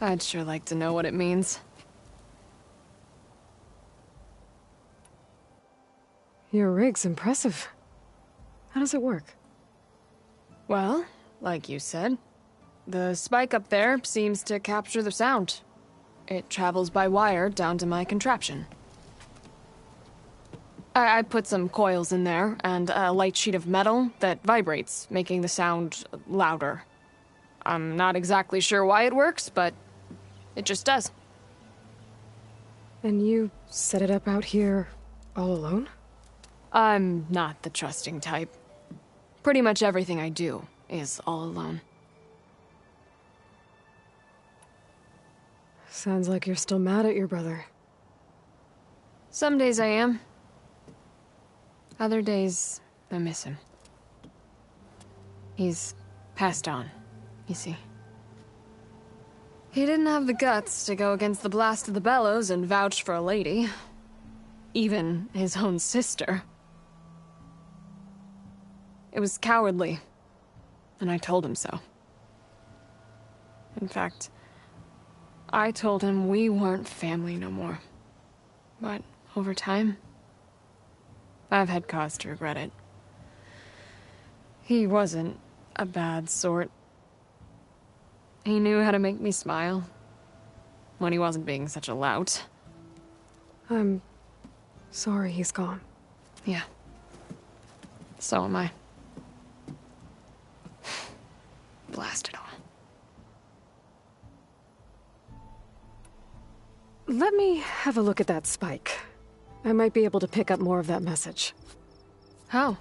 I'd sure like to know what it means. Your rig's impressive. How does it work? Well, like you said,
The spike up there seems to capture the sound. It travels by wire down to my contraption. I put some coils in there and a light sheet of metal that vibrates, making the sound louder. I'm not exactly sure why it works, but it just does.
And you set it up out here all alone?
I'm not the trusting type. Pretty much everything I do is all alone.
Sounds like you're still mad at your brother.
Some days I am. Other days, I miss him. He's passed on, you see. He didn't have the guts to go against the blast of the bellows and vouch for a lady. Even his own sister. It was cowardly, and I told him so. In fact, I told him we weren't family no more. But over time, I've had cause to regret it. He wasn't a bad sort. He knew how to make me smile when he wasn't being such a lout.
I'm sorry he's gone.
Yeah. So am I. Blast it all.
Let me have a look at that spike. I might be able to pick up more of that message.
How?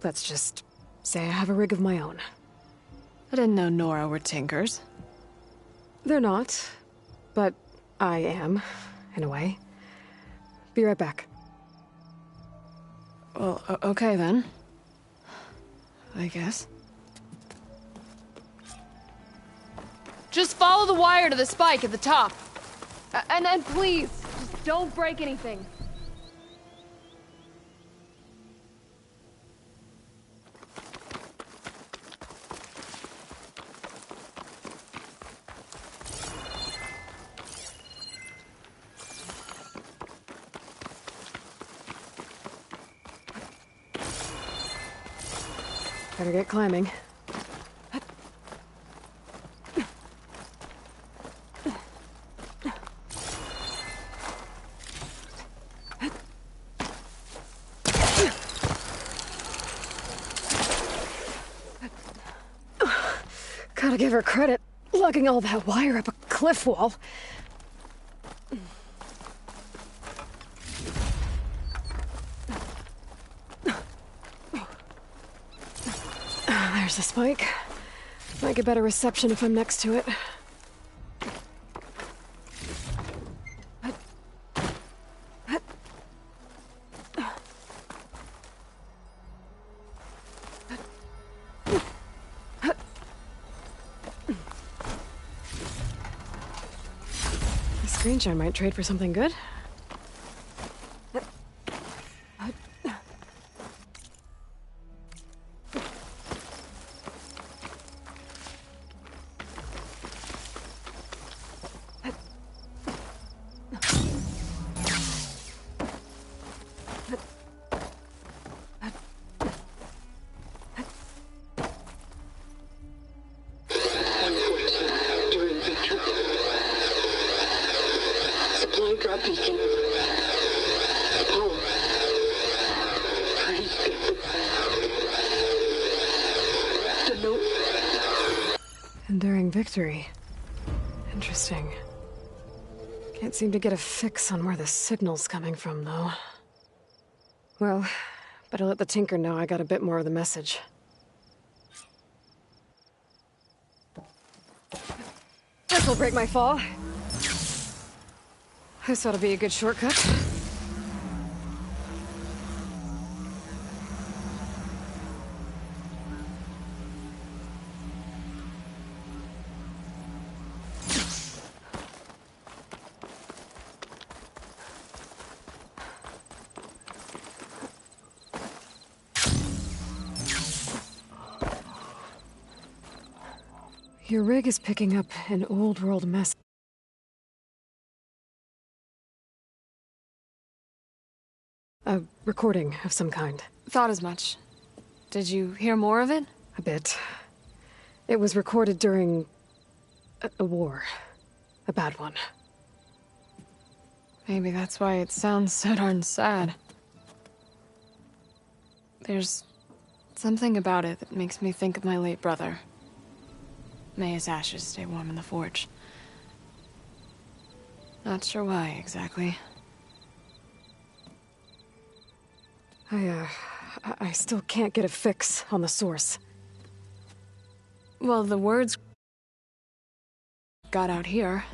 Let's just say I have a rig of my own.
I didn't know Nora were tinkers.
They're not, but I am, in a way. Be right back.
Well, okay then. I guess. Just follow the wire to the spike at the top. And then please, just don't break anything.
Better get climbing. Gotta give her credit, lugging all that wire up a cliff wall. There's the spike. Might get better reception if I'm next to it. The screen share might trade for something good. Enduring victory. Interesting. Can't seem to get a fix on where the signal's coming from, though. Well, better let the Tinker know I got a bit more of the message. This'll break my fall. This ought to be a good shortcut. Your rig is picking up an old world message. A recording of some kind.
Thought as much. Did you hear more of it?
A bit. It was recorded during a war. A bad one.
Maybe that's why it sounds so darn sad. There's something about it that makes me think of my late brother. May his ashes stay warm in the forge. Not sure why, exactly.
I still can't get a fix on the source.
Well, the words got out here.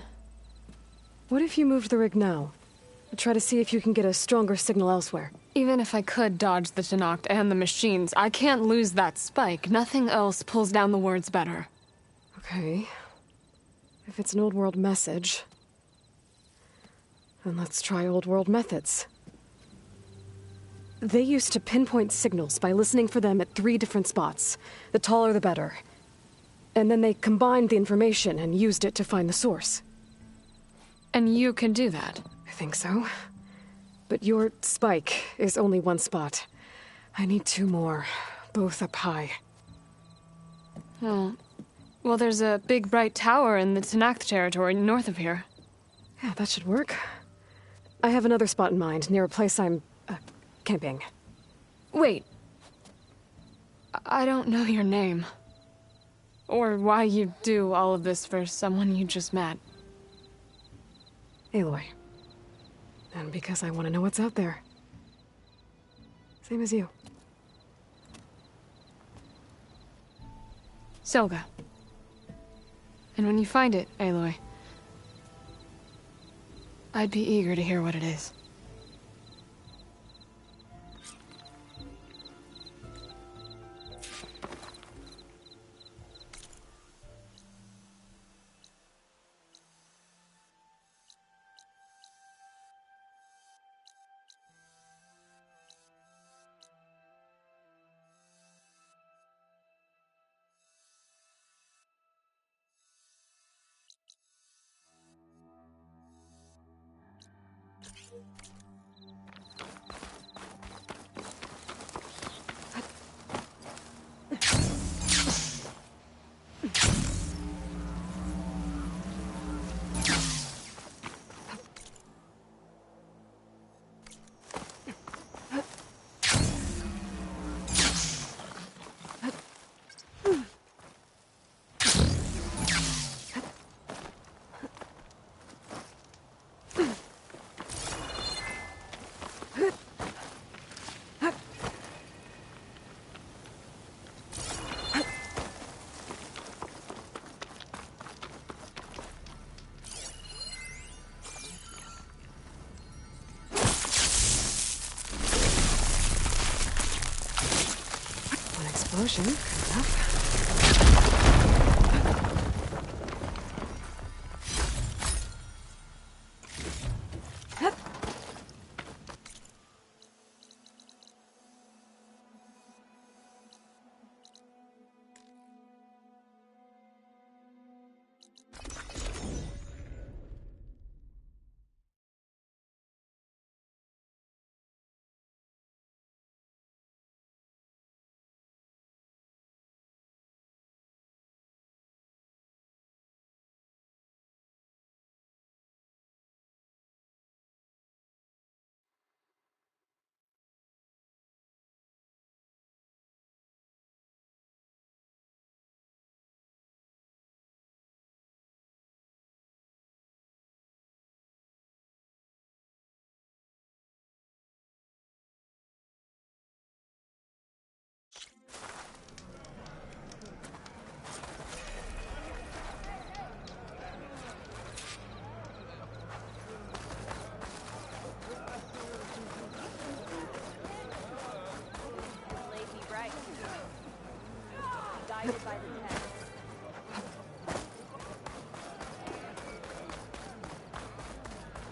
What if you moved the rig now? Try to see if you can get a stronger signal elsewhere.
Even if I could dodge the Tenakth and the machines, I can't lose that spike. Nothing else pulls down the words better.
Okay. If it's an old world message, then let's try old world methods. They used to pinpoint signals by listening for them at 3 different spots. The taller the better. And then they combined the information and used it to find the source.
And you can do that?
I think so. But your spike is only 1 spot. I need 2 more, both up high.
Oh. Well, there's a big bright tower in the Tenakth territory north of here.
Yeah, that should work. I have another spot in mind, near a place I'm, camping.
Wait. I don't know your name. Or why you do all of this for someone you just met.
Aloy. And because I want to know what's out there. Same as you.
Selga. And when you find it, Aloy, I'd be eager to hear what it is.
Explosion, good enough.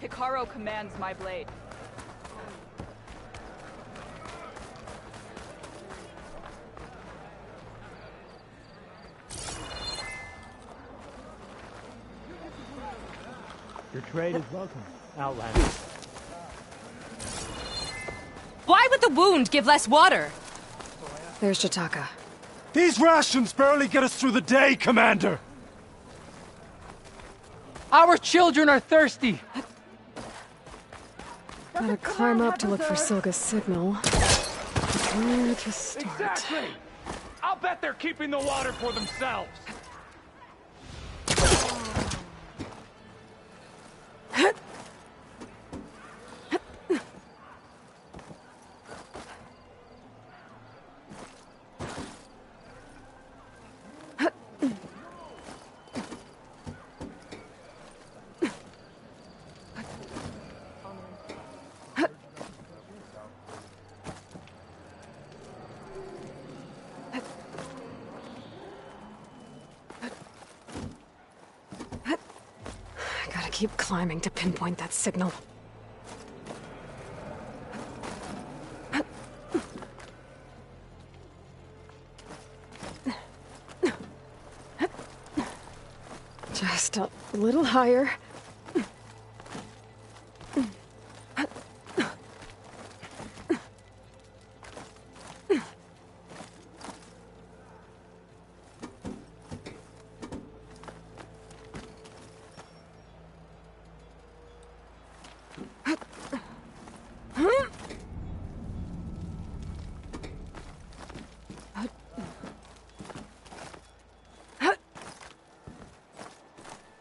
Hekarro commands my blade.
Your trade is welcome, Outlander.
Why would the wound give less water?
There's Jataka.
These rations barely get us through the day, Commander!
Our children are thirsty!
Gotta climb up to look for Silga's signal. Where to start?
Exactly! I'll bet they're keeping the water for themselves!
Gotta keep climbing to pinpoint that signal. Just a little higher.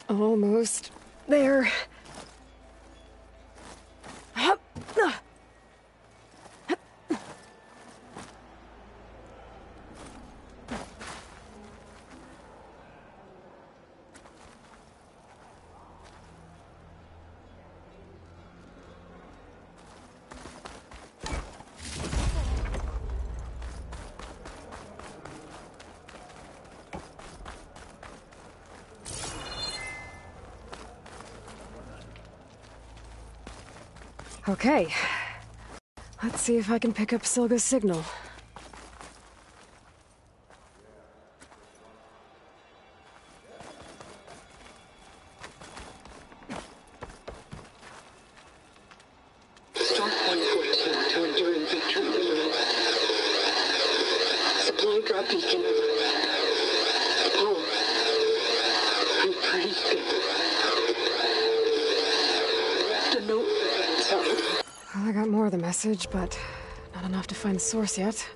Almost there. Okay. Let's see if I can pick up Silga's signal.
Start 114 to enduring victory. Supply drop beacon. Apollo. I'm pretty good. The note.
Well, I got more of the message, but not enough to find the source yet.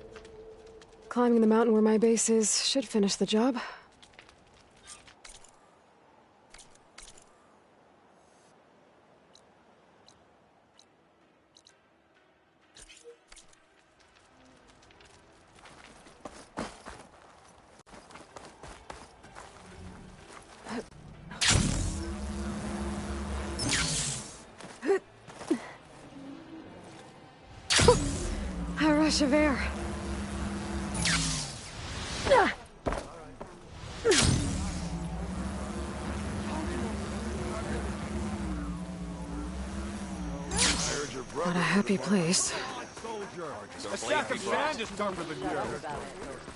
Climbing the mountain where my base is should finish the job. A rush of air. Not a happy place.
A sack of sand is tougher than you.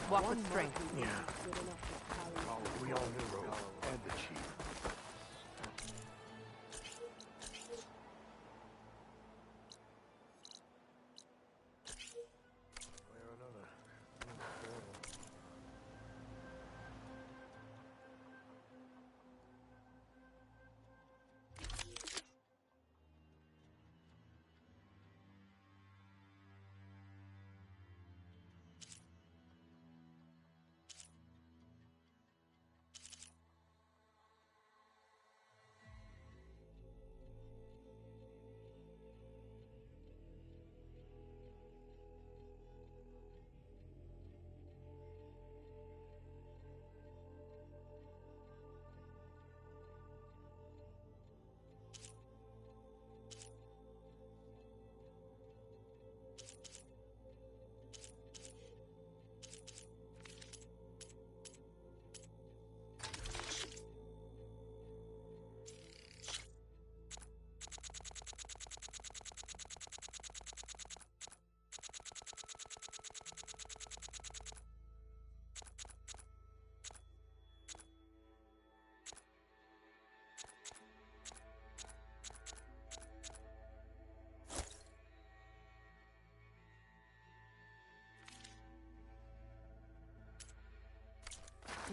Walk with strength.
Yeah. We all knew Rose and the chief.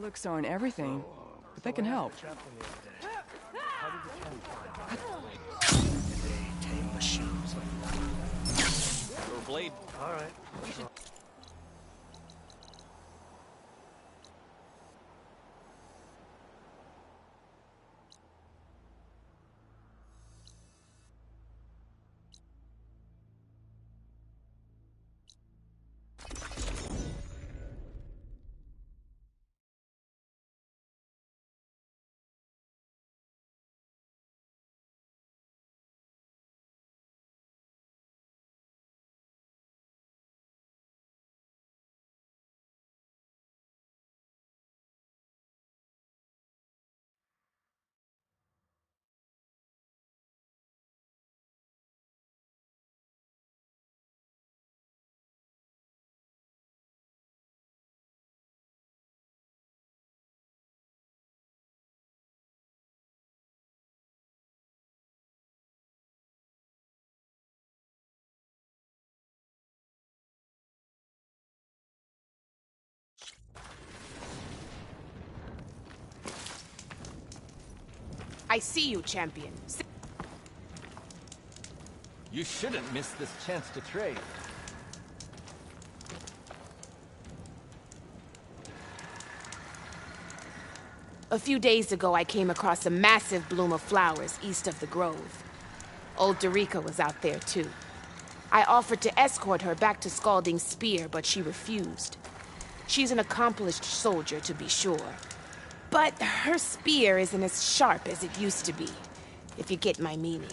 Looks aren't everything, but they can help.
Tame machines like that.
Or blade.
All right.
I see you, champion.
You shouldn't miss this chance to trade.
A few days ago, I came across a massive bloom of flowers east of the grove. Old Derica was out there, too. I offered to escort her back to Scalding's Spear, but she refused. She's an accomplished soldier, to be sure. But her spear isn't as sharp as it used to be, if you get my meaning.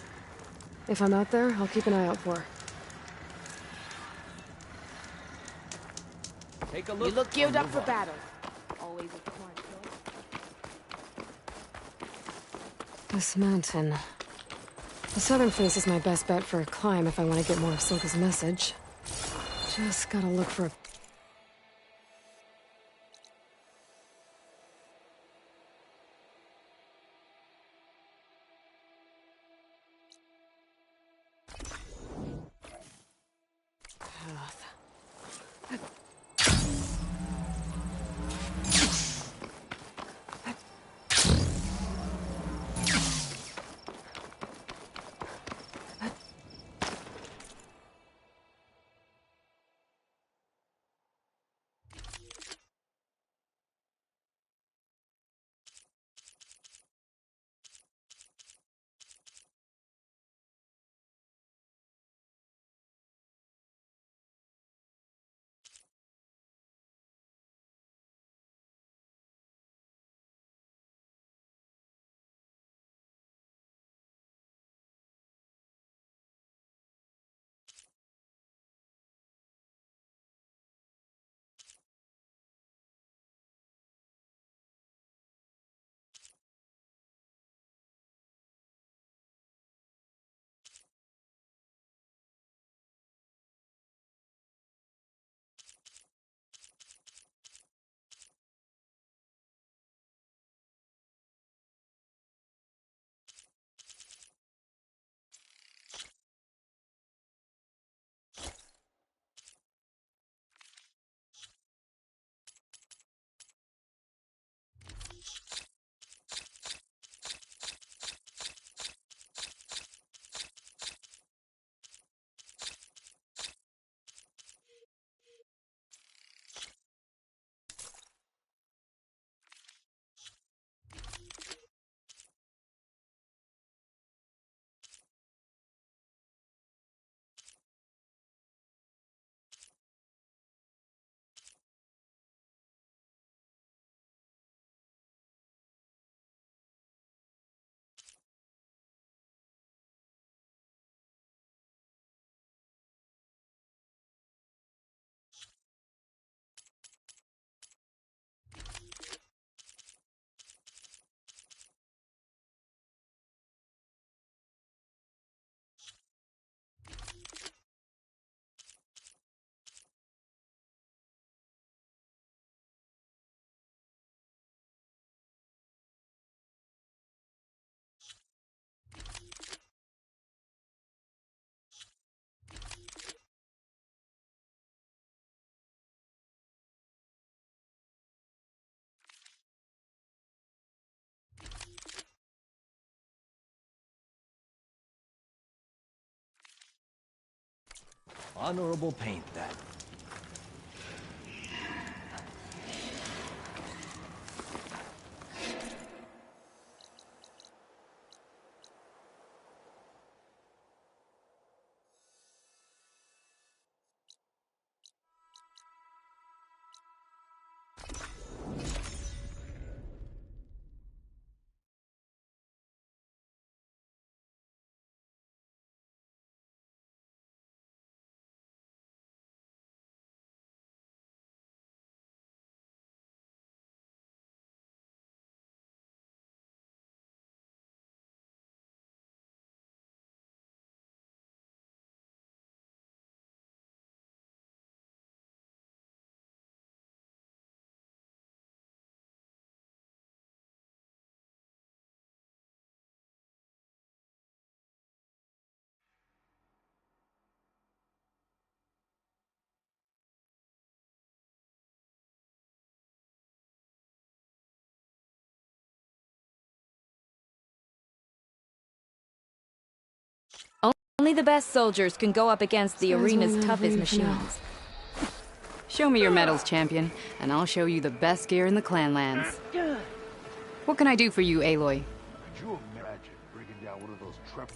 If I'm out there, I'll keep an eye out for her.
Take a look.
You look geared up for battle. Always a smart choice.
This mountain. The southern face is my best bet for a climb if I want to get more of Silka's message. Just gotta look for a
Honorable paint, that.
Only the best soldiers can go up against the arena's toughest machines.
Show me your medals, champion, and I'll show you the best gear in the Clanlands. What can I do for you, Aloy?
Could you imagine bringing down one of those trap...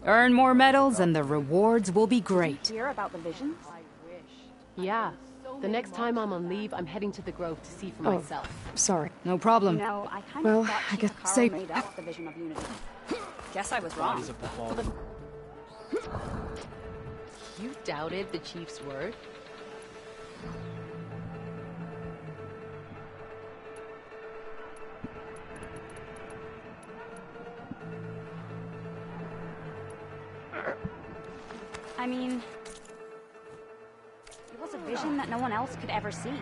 Earn more medals and the rewards will be great.
Hear about the visions?
Yeah. The next time I'm on leave, I'm heading to the Grove to see for myself.
Sorry. No problem.
You know, I kind
Well,
of thought
I guess
Chief Hikaru
say-
made up the vision of unity. Guess I was wrong.
You doubted the Chief's word?
I mean, it was a vision that no one else could ever see.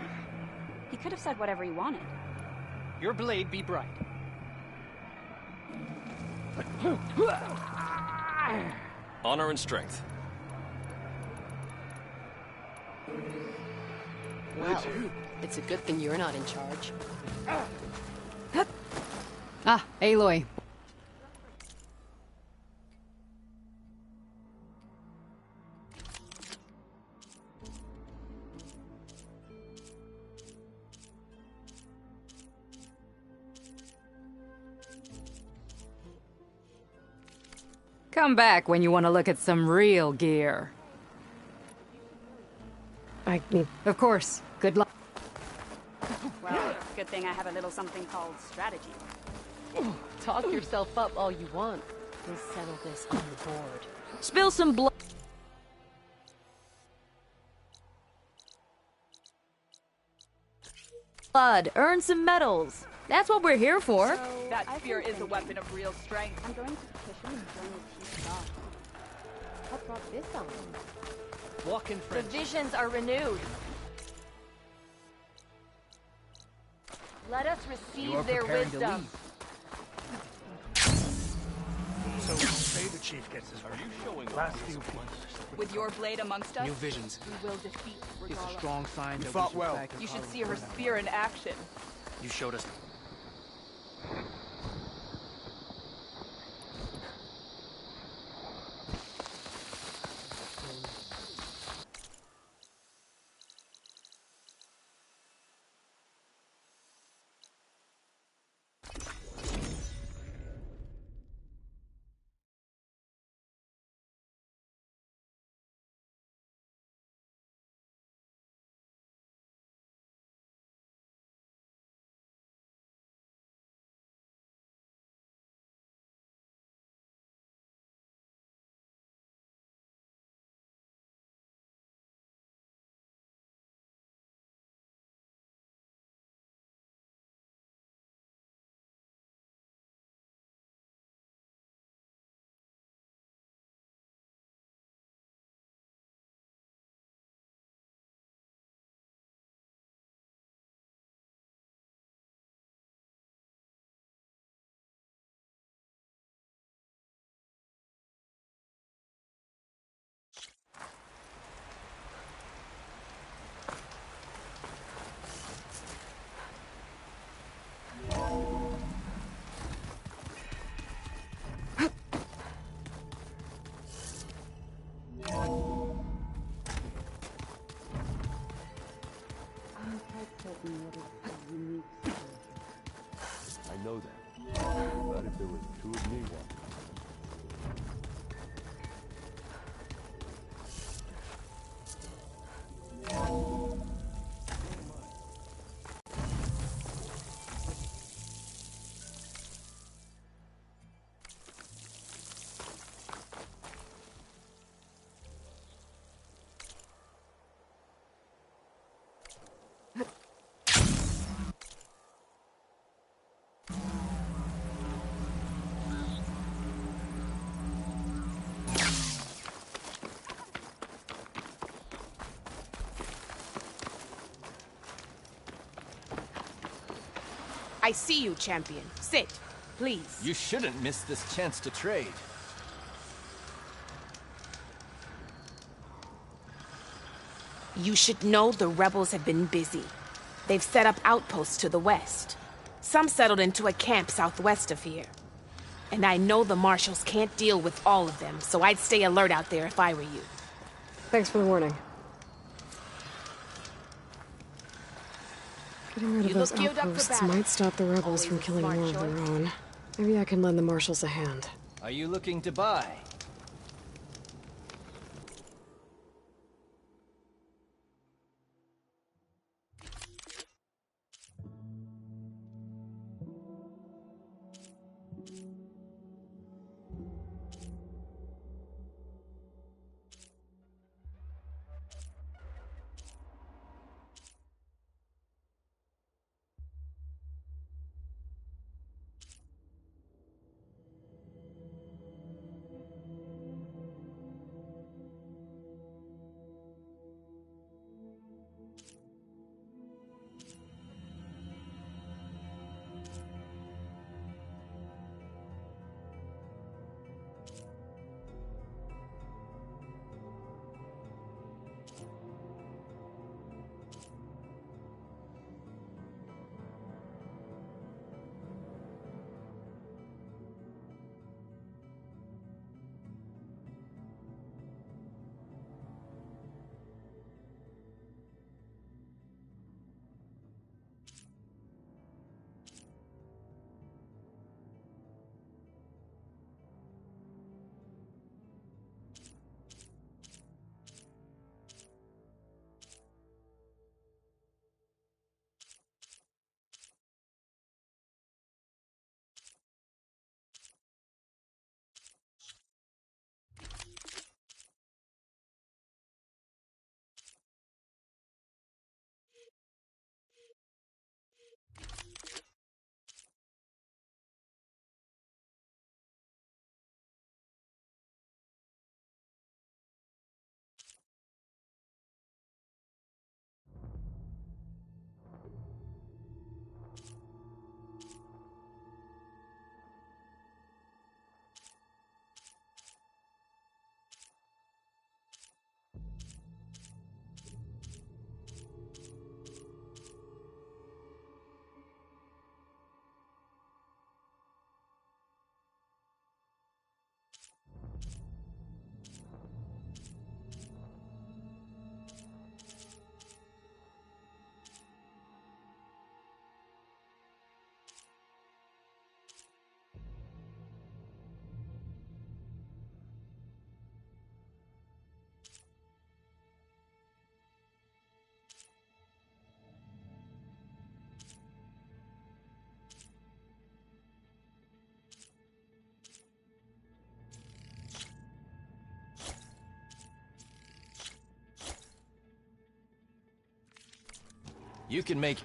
He could have said whatever he wanted.
Your blade be bright.
Honor and strength.
Well, it's a good thing you're not in charge.
Ah, Aloy. Come back when you want to look at some real gear.
I mean...
Of course. Good luck.
Well, good thing I have a little something called strategy.
Talk yourself up all you want. We'll settle this on the board.
Spill some blood. Earn some medals. That's what we're here for.
That spear is a weapon of real strength. I'm going to petition and join the Chief's dog.
What brought this on?
Walk in
The
French.
visions are renewed. Let us
You are
receive their
preparing to
wisdom.
So, say the chief gets his last few points.
With your blade amongst us,
New visions.
we will defeat
It's a
Regala.
strong sign
You
that
fought
we
well.
back
You should see her spear in action.
You showed us.
I know that. But if there was two of me walking.
I see you, champion. Sit, please.
You shouldn't miss this chance to trade.
You should know the rebels have been busy. They've set up outposts to the west. Some settled into a camp southwest of here. And I know the marshals can't deal with all of them, so I'd stay alert out there if I were you.
Thanks for the warning. Getting rid of those outposts might stop the rebels from killing more of their own. Maybe I can lend the marshals a hand.
Are you looking to buy? You can make...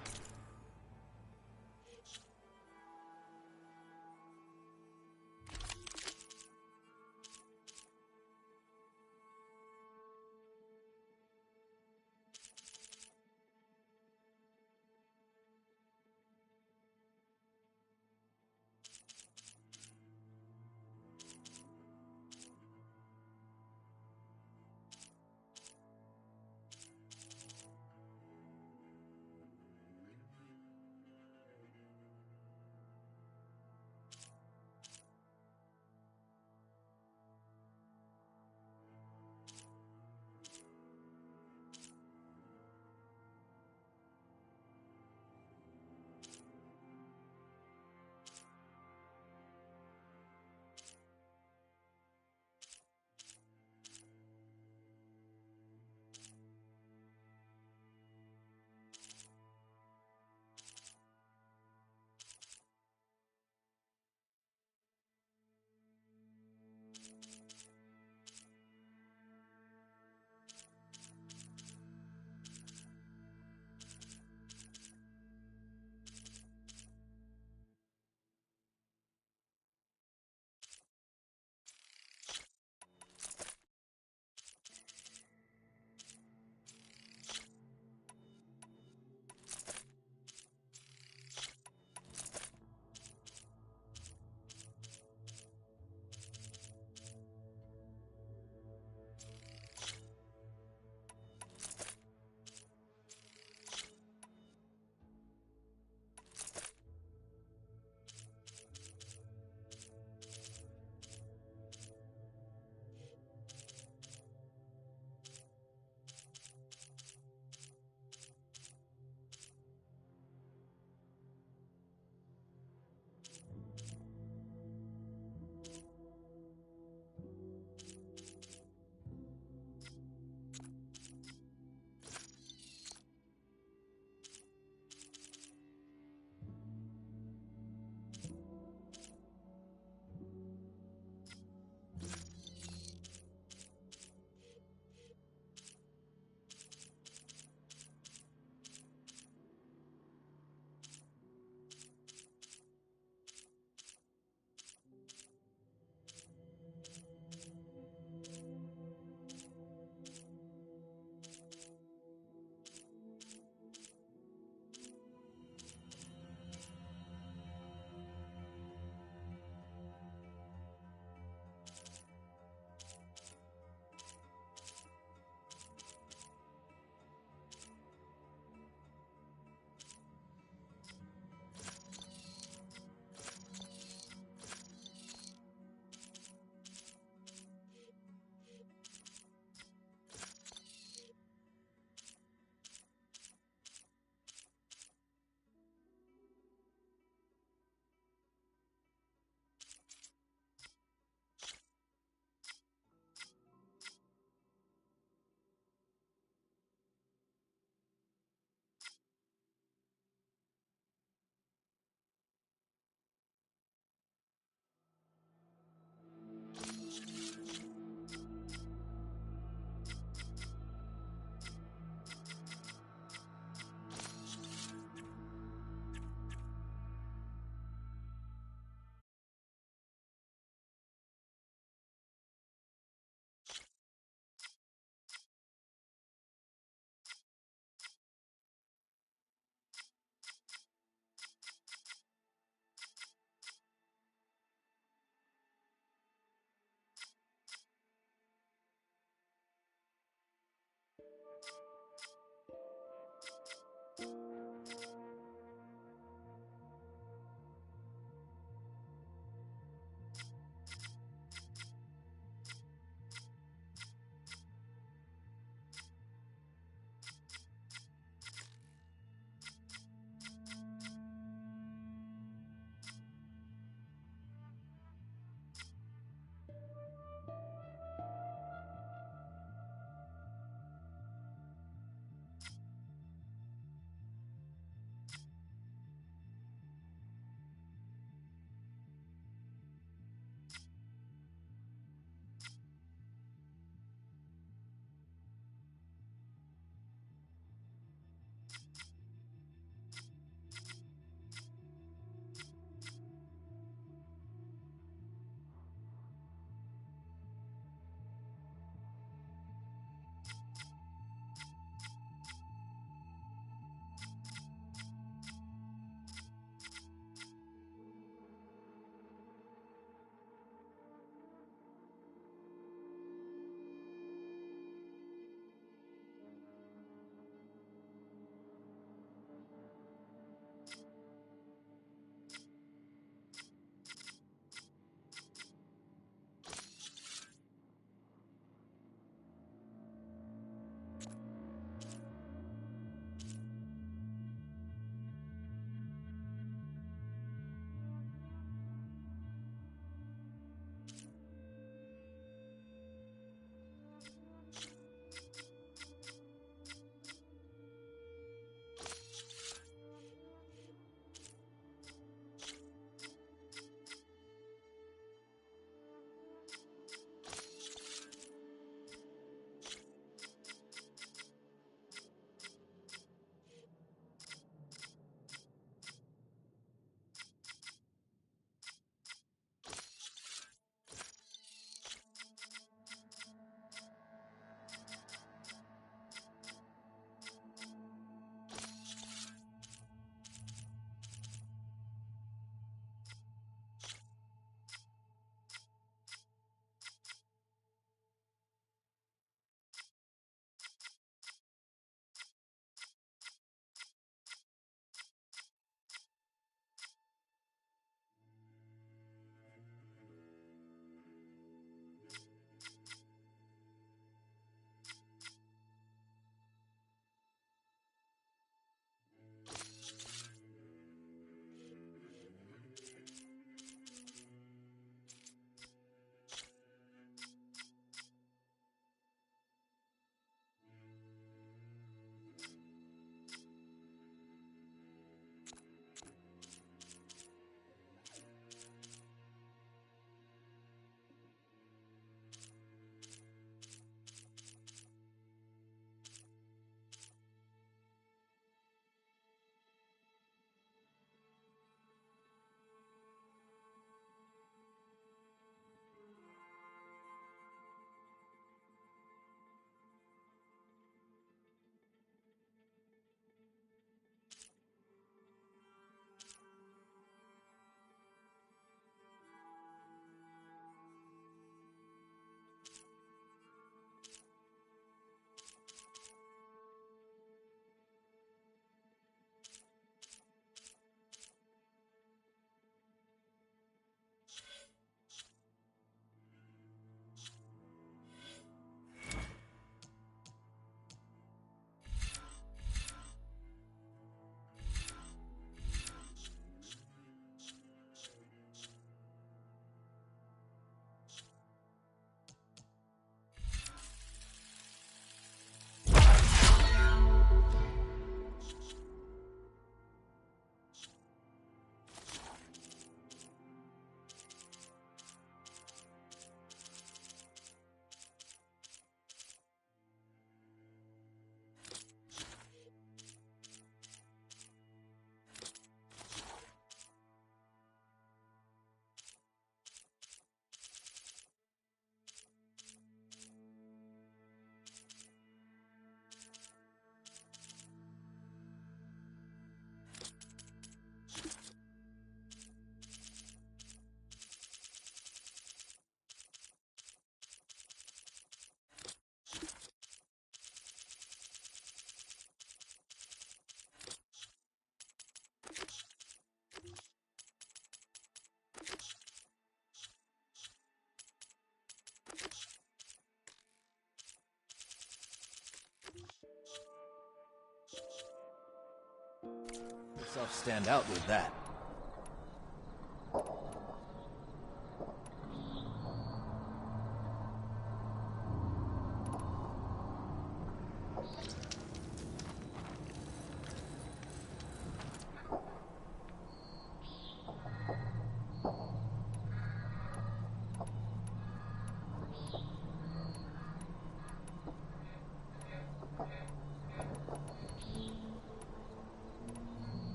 Yourself stand out with that.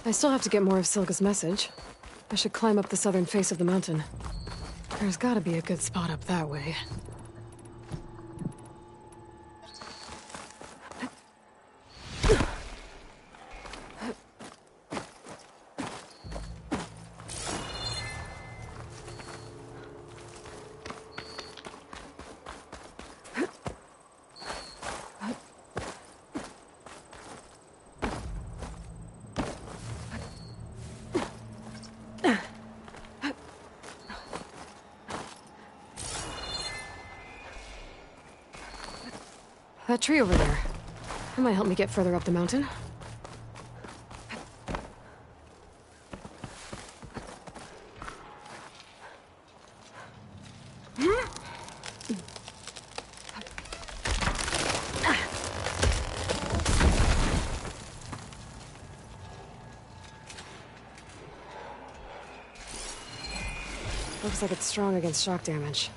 I still have to get more of Silga's message. I should climb up the southern face of the mountain. There's gotta be a good spot up that way. That tree over there. That might help me get further up the mountain. Looks like it's strong against shock damage.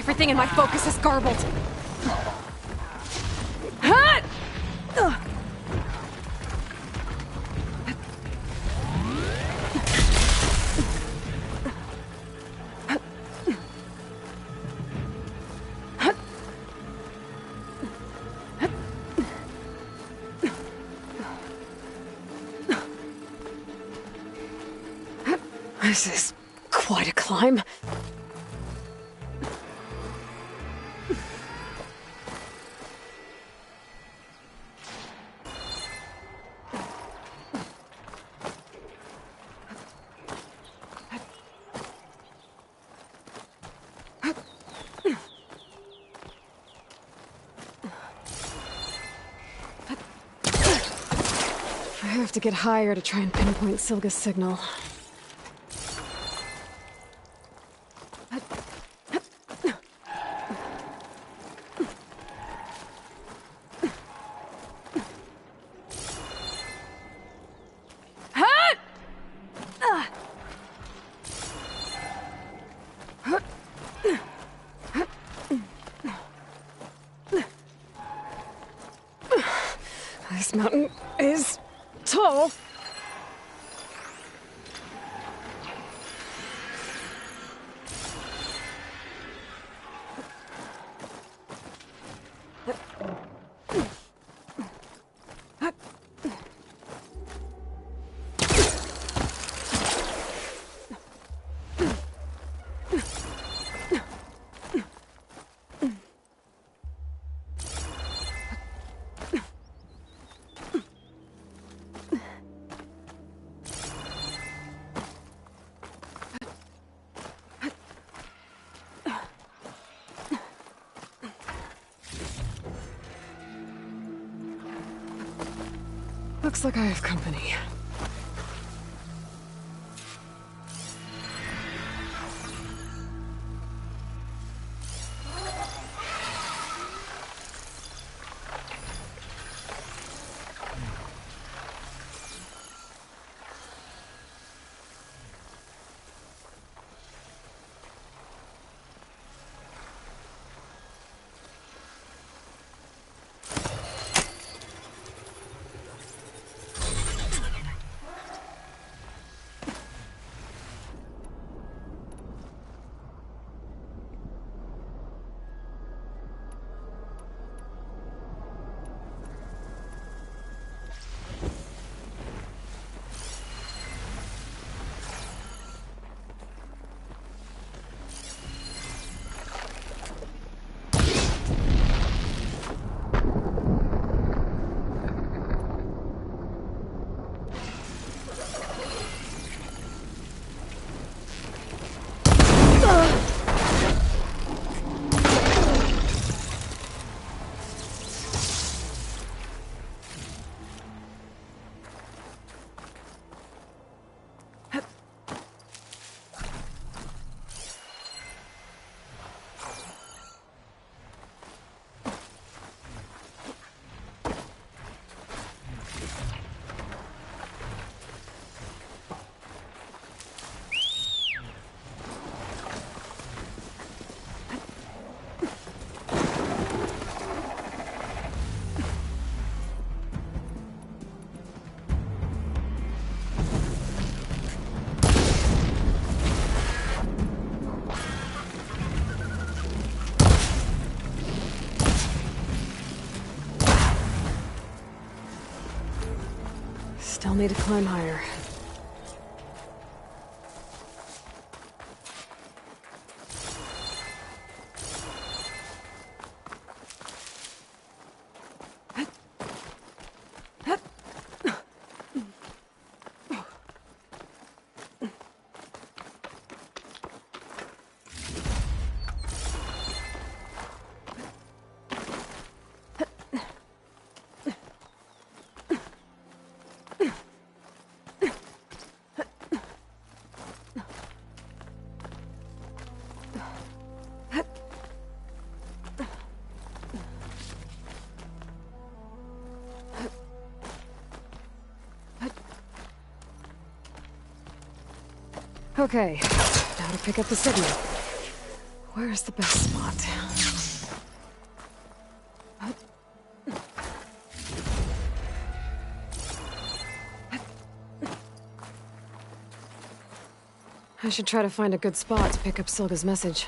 Everything in my focus is garbled. This is quite a climb. I have to get higher to try and pinpoint Silga's signal. This mountain is tall. Looks like I have company. Still need to climb higher. Okay, now to pick up the signal. Where's the best spot? I should try to find a good spot to pick up Silga's message.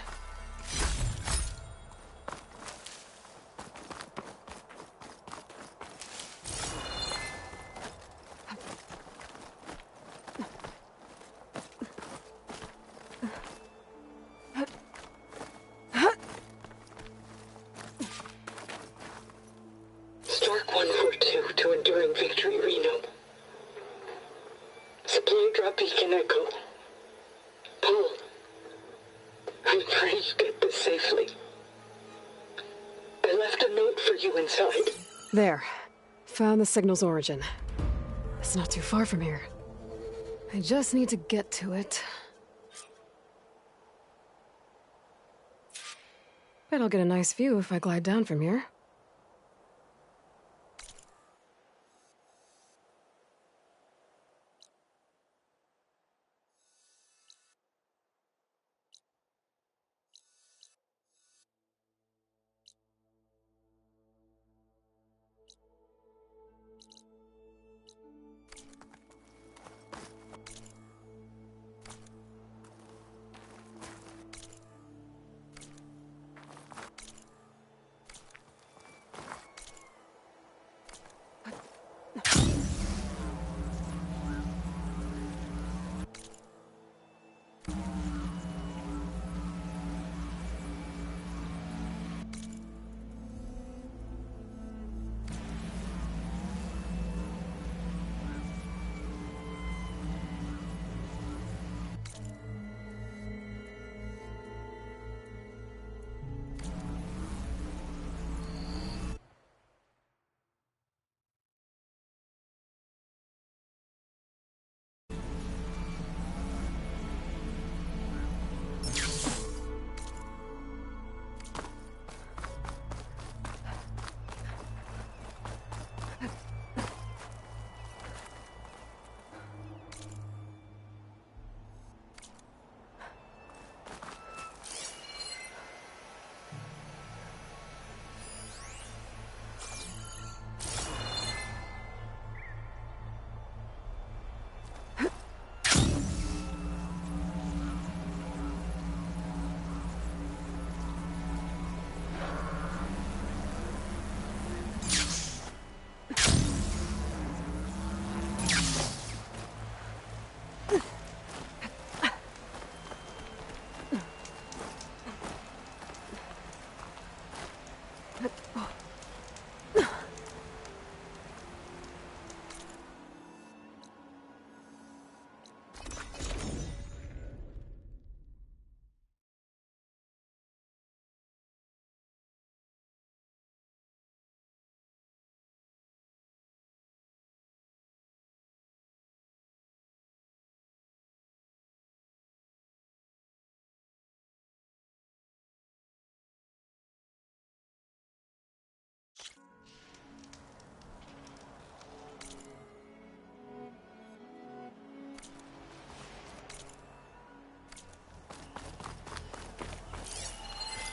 Enduring Victory, Reno. Supply drop beacon Echo. Paul, I pray you get this safely. I left a note for you inside.
There. Found the signal's origin. It's not too far from here. I just need to get to it. Bet I'll get a nice view if I glide down from here.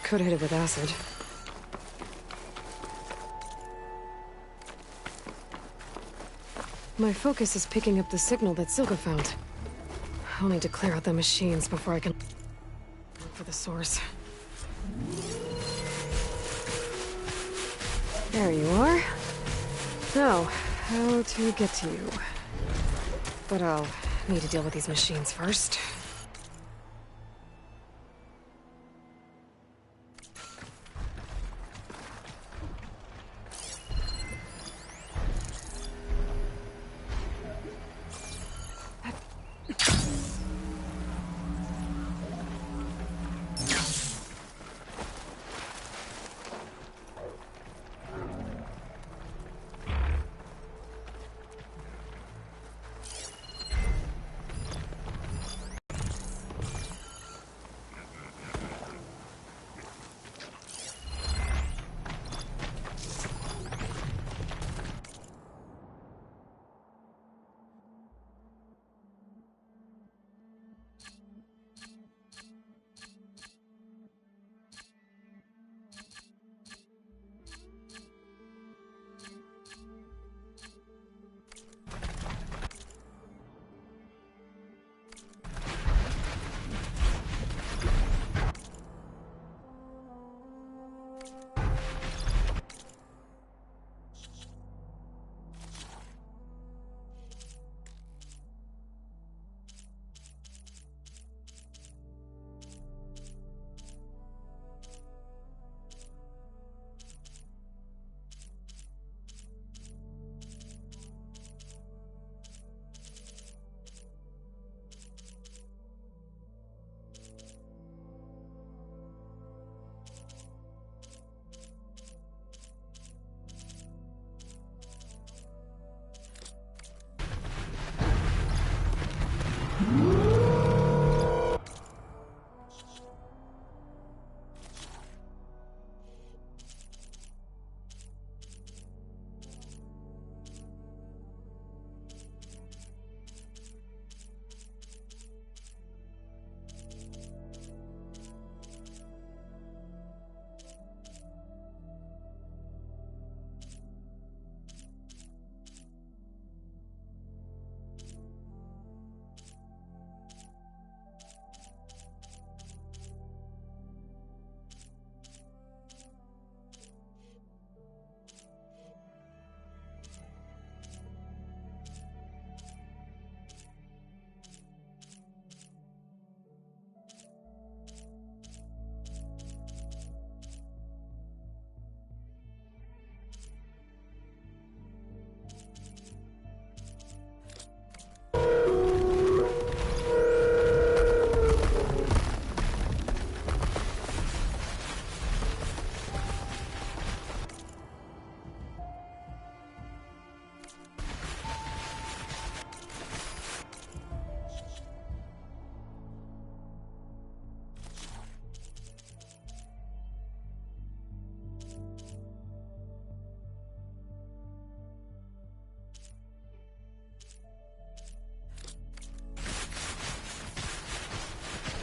Could hit it with acid. My focus is picking up the signal that Silka found. I'll need to clear out the machines before I can look for the source. There you are. Now, how to get to you. But I'll need to deal with these machines first.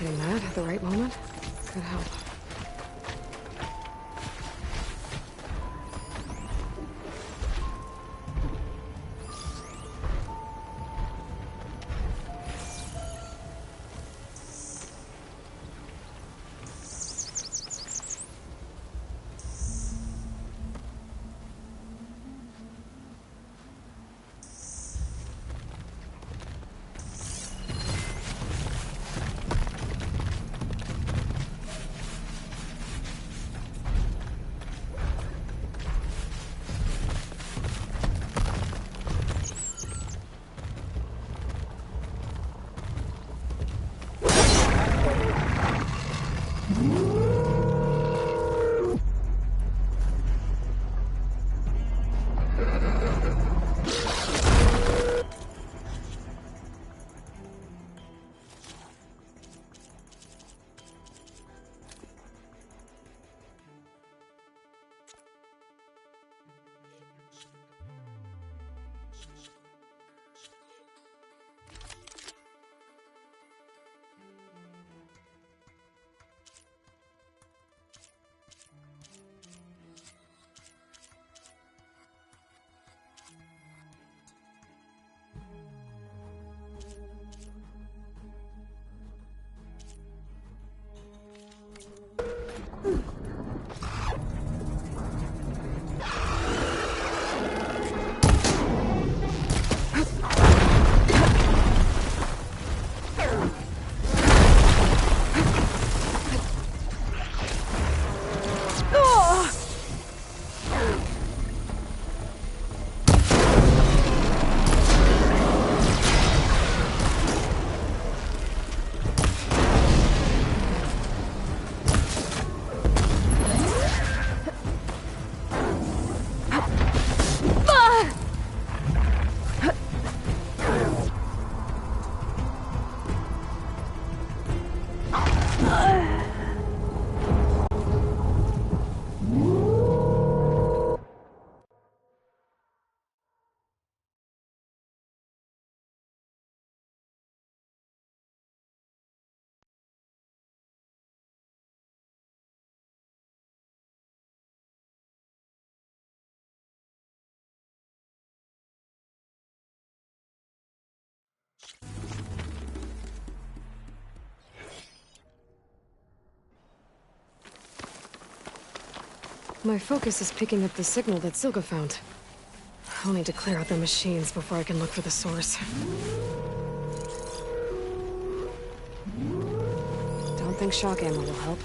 Hitting that at the right moment could help. My focus is picking up the signal that Silga found. I'll need to clear out the machines before I can look for the source. Don't think shock ammo will help.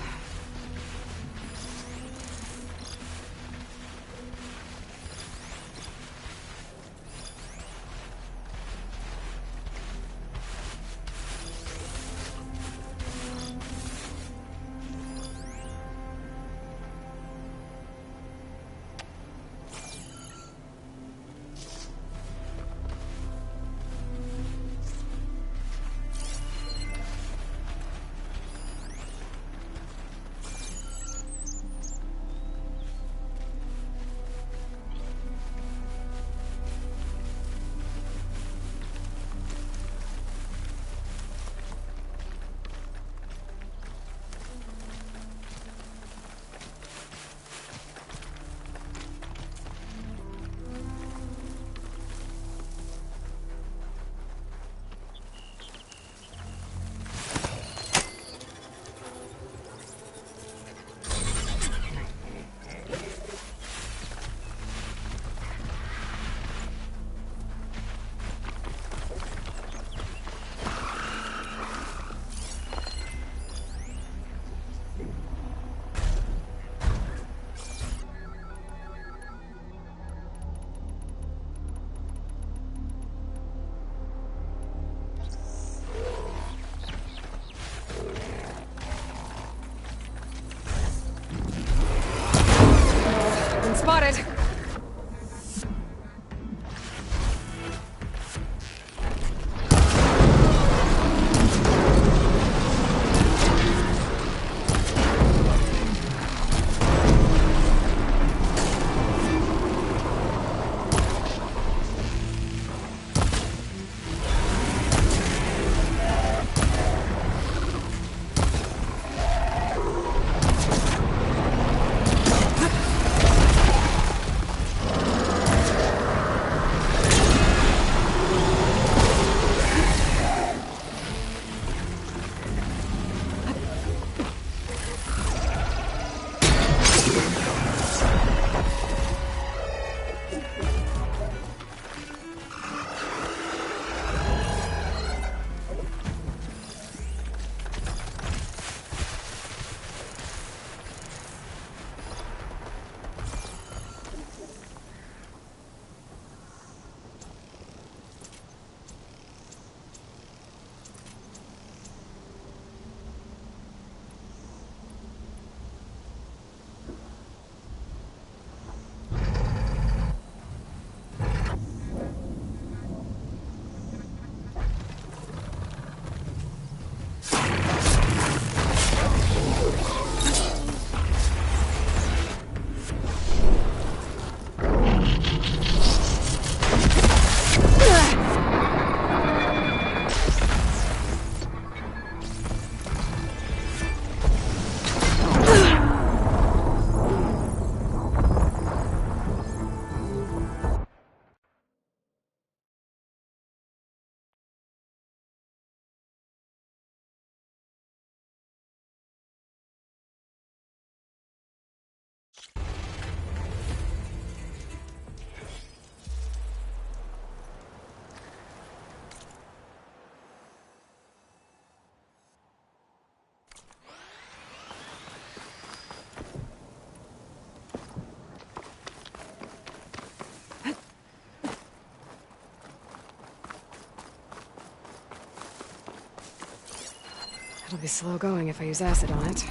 It'll be slow going if I use acid on it.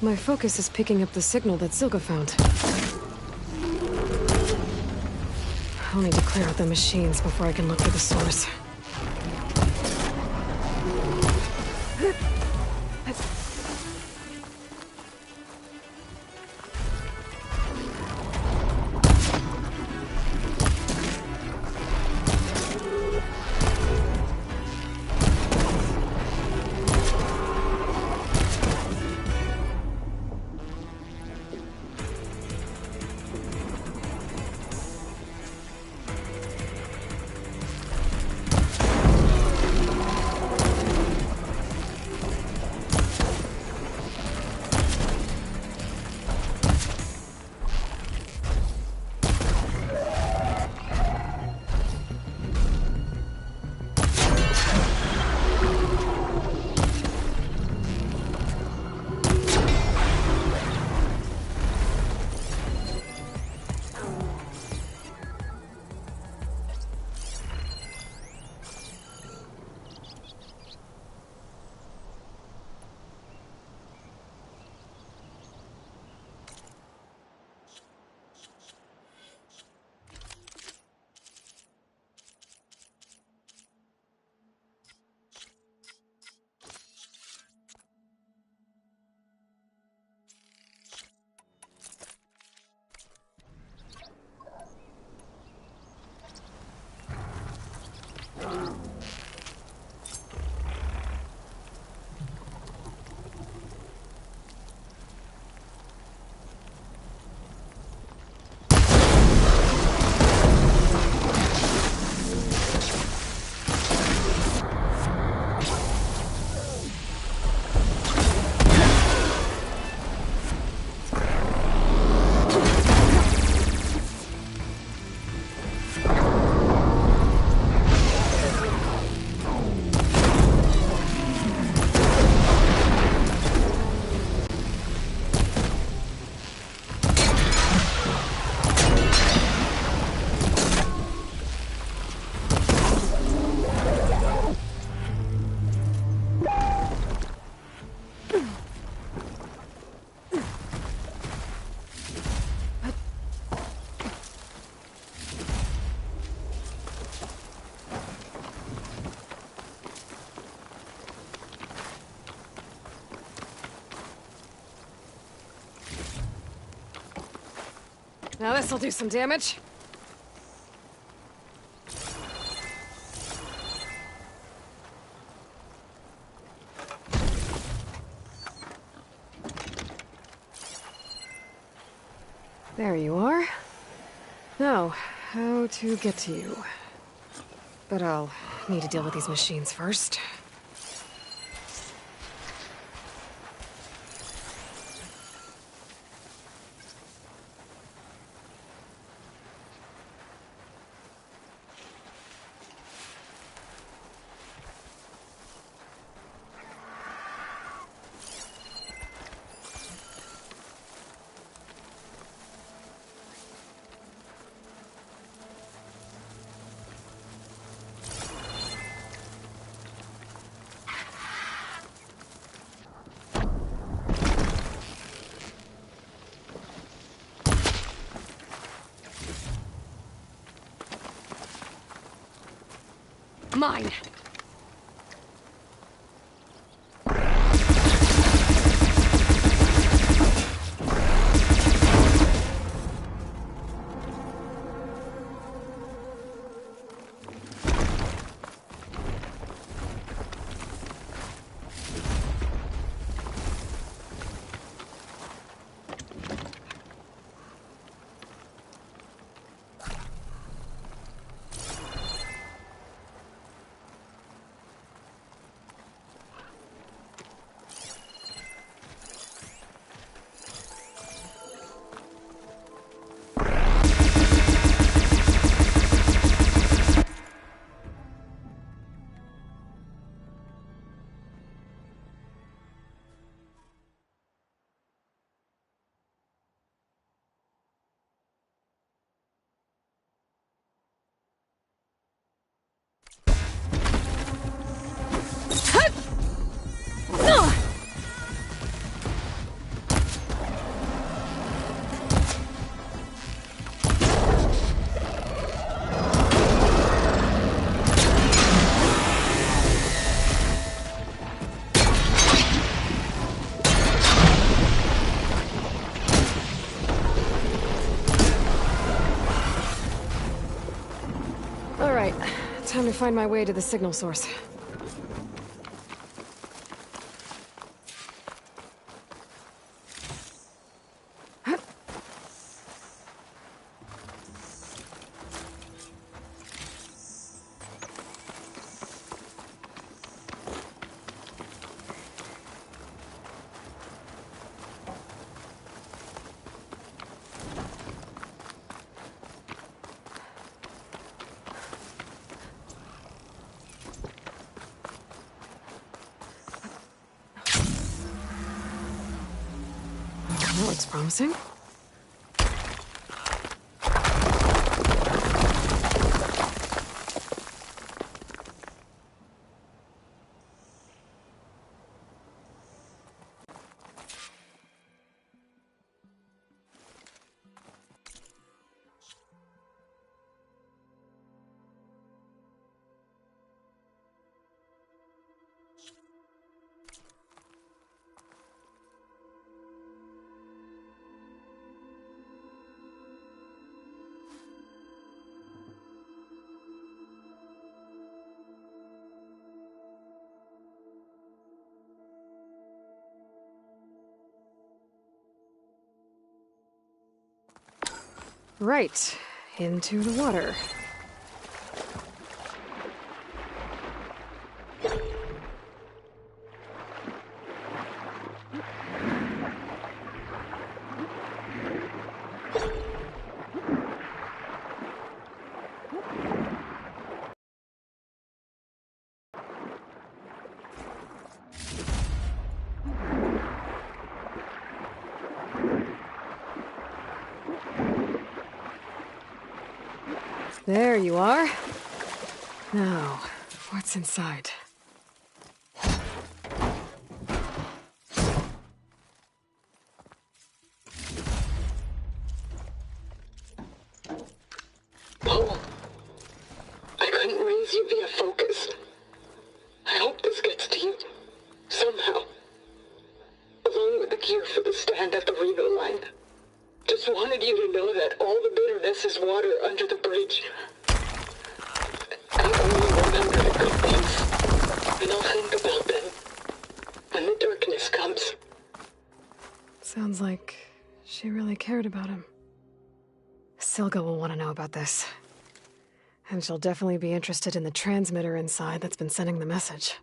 My focus is picking up the signal that Silga found. I'll need to clear out the machines before I can look for the source. Now this'll do some damage. There you are. Now, how to get to you. But I'll need to deal with these machines first. Mine! Alright, time to find my way to the signal source. That looks promising. Right, into the water. There you are. Now, what's inside?
Paul, I couldn't raise you via focus. I hope this gets to you, somehow. Along with the gear for the stand at the Reno line. Just wanted you to know that all the bitterness is water under the bridge. I only remember the good things, and I'll think about them when the darkness comes.
Sounds like she really cared about him. Silga will want to know about this. And she'll definitely be interested in the transmitter inside that's been sending the message.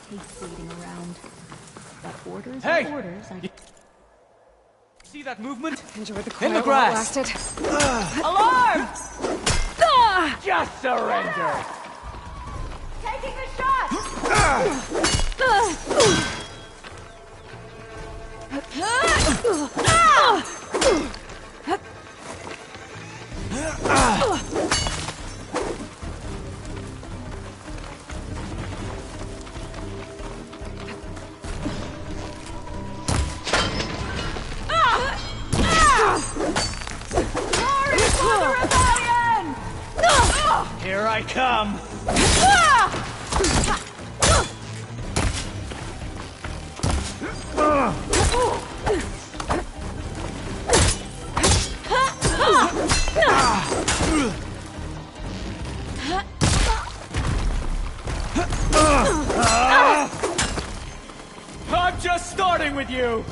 tapes waiting around. But orders
Hey!
are orders.
See that movement?
Enjoy the
In
quiet
the
while it
grass.
lasted.
Alarm!
Just surrender.
Taking the shot!
Here I come. I'm just starting with you.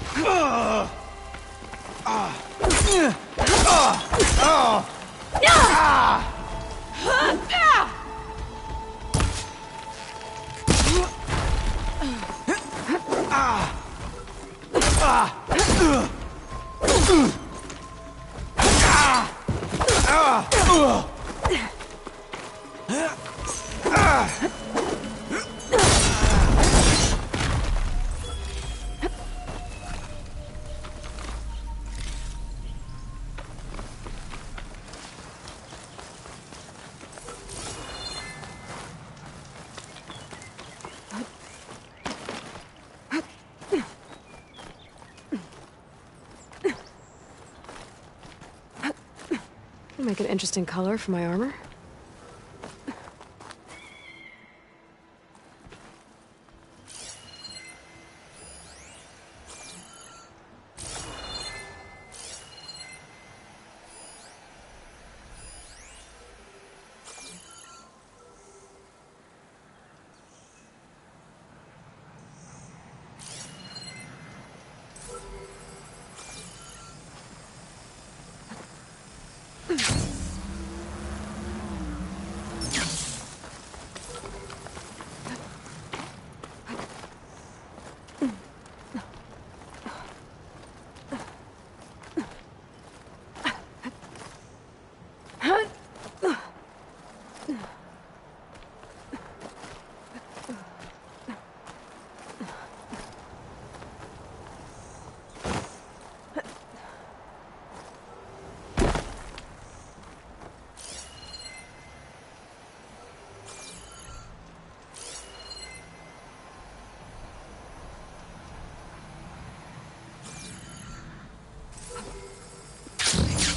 Make an interesting color for my armor.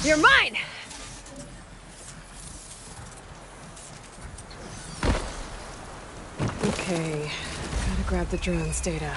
You're mine! Okay, gotta grab the drone's data.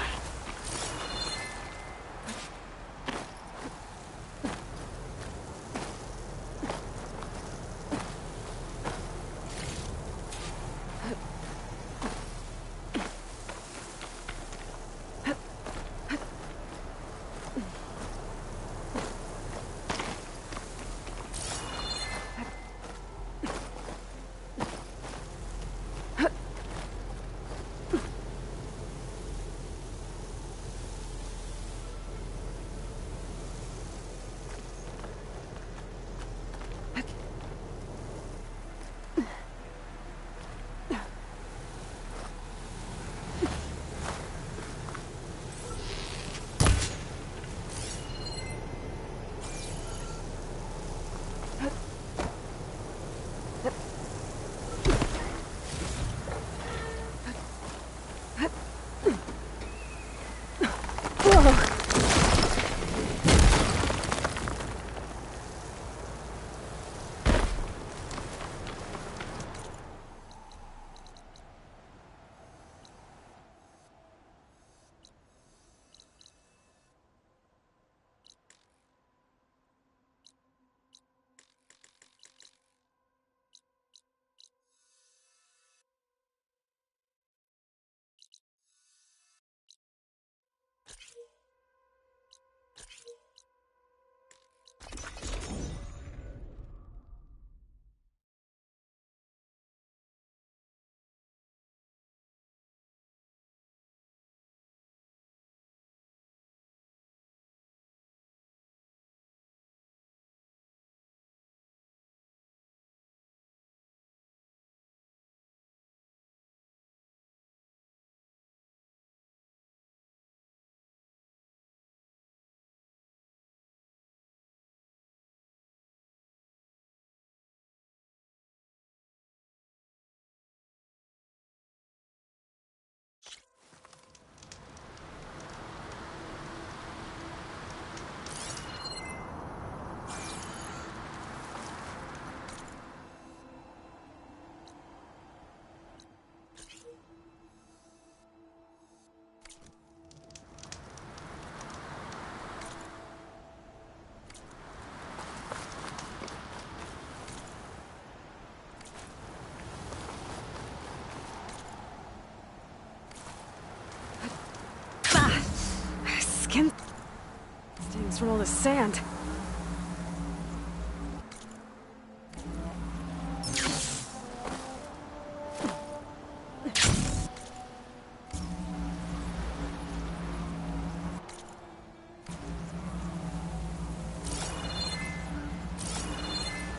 from all this sand.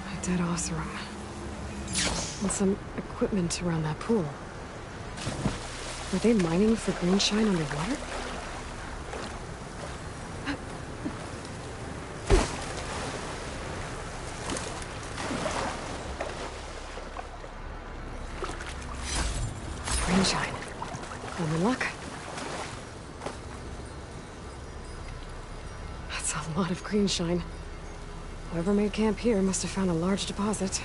A dead Oseram. And some equipment around that pool. Were they mining for greenshine underwater? Greenshine. Only luck. That's a lot of greenshine. Whoever made camp here must have found a large deposit.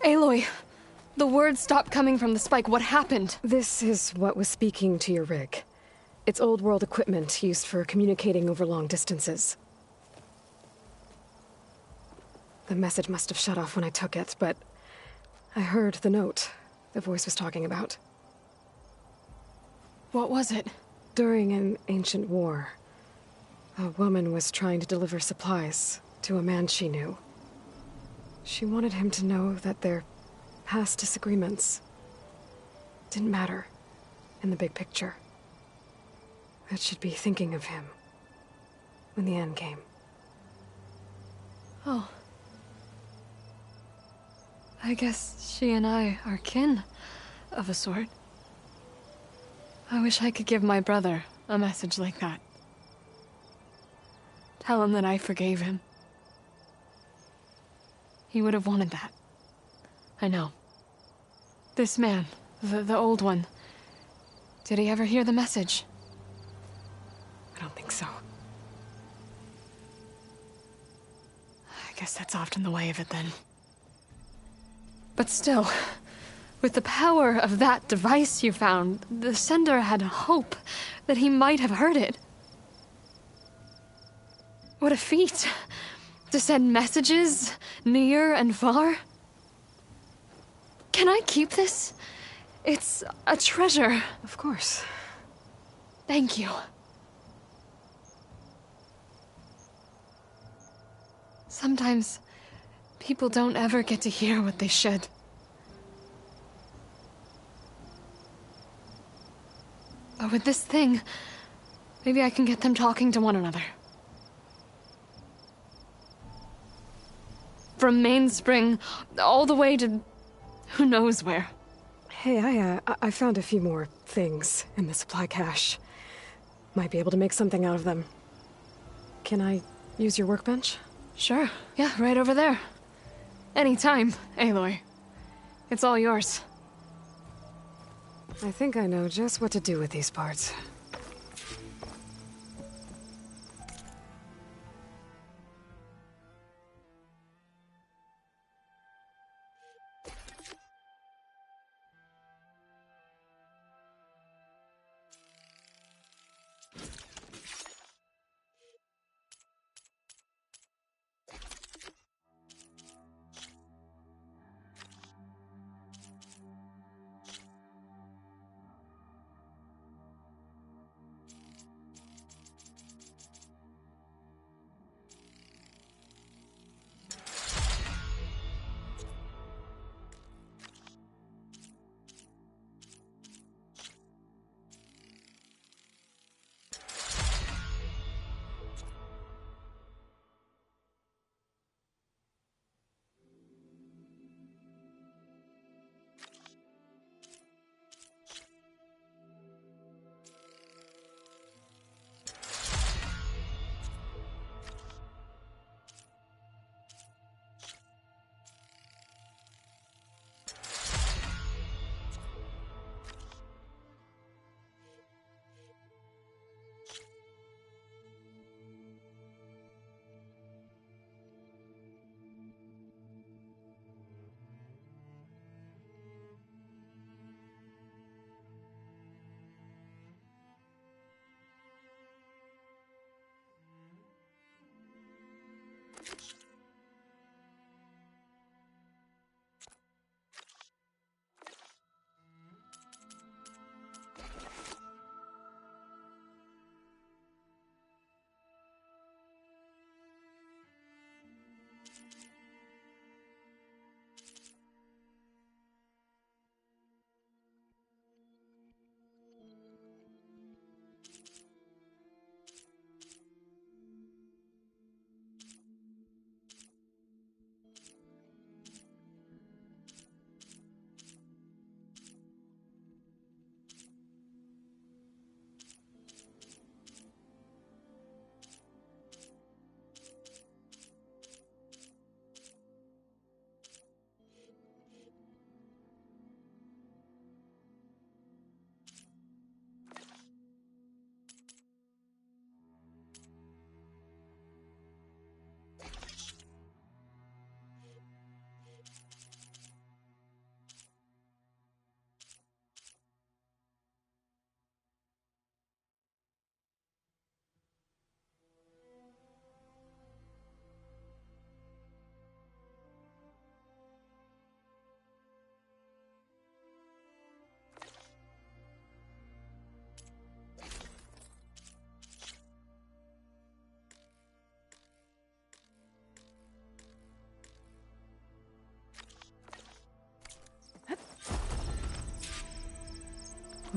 Aloy, the words stopped coming from the spike. What happened? This is what was speaking to your rig. It's old world equipment used for communicating over long distances. The message must have shut off when I took it, but I heard the note the voice was talking about. What was it? During an ancient war, a woman was trying to deliver supplies to a man she knew. She wanted him to know that their past disagreements didn't matter in the big picture. That she'd be thinking of him when the end came. Oh. I guess she and I are kin, of a sort. I wish I could give my brother a message like that. Tell him that I forgave him. He would have wanted that. I know. This man, the old one, did he ever hear the message? I don't think so. I guess that's often the way of it then. But still, with the power of that device you found, the sender had hope that he might have heard it. What a feat! To send messages near and far. Can I keep this? It's a treasure. Of course. Thank you. Sometimes people don't ever get to hear what they should. But with this thing, maybe I can get them talking to one another. From Mainspring, all the way to who knows where. Hey, I found a few more things in the supply cache. Might be able to make something out of them. Can I use your workbench? Sure. Yeah, right over there. Anytime, Aloy. It's all yours. I think I know just what to do with these parts.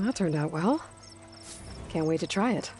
That turned out well. Can't wait to try it.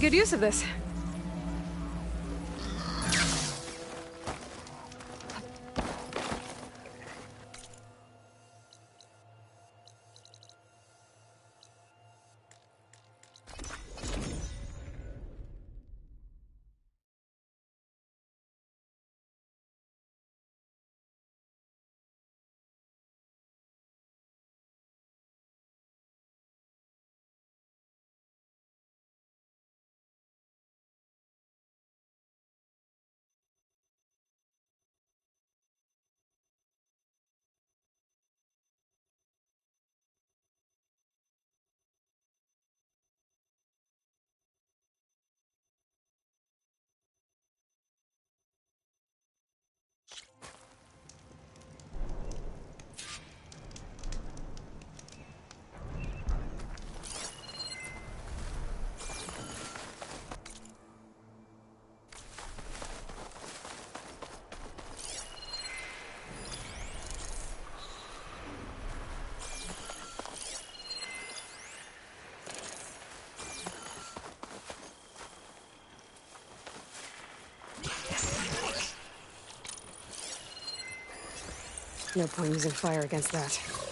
good use of this. No point using fire against that.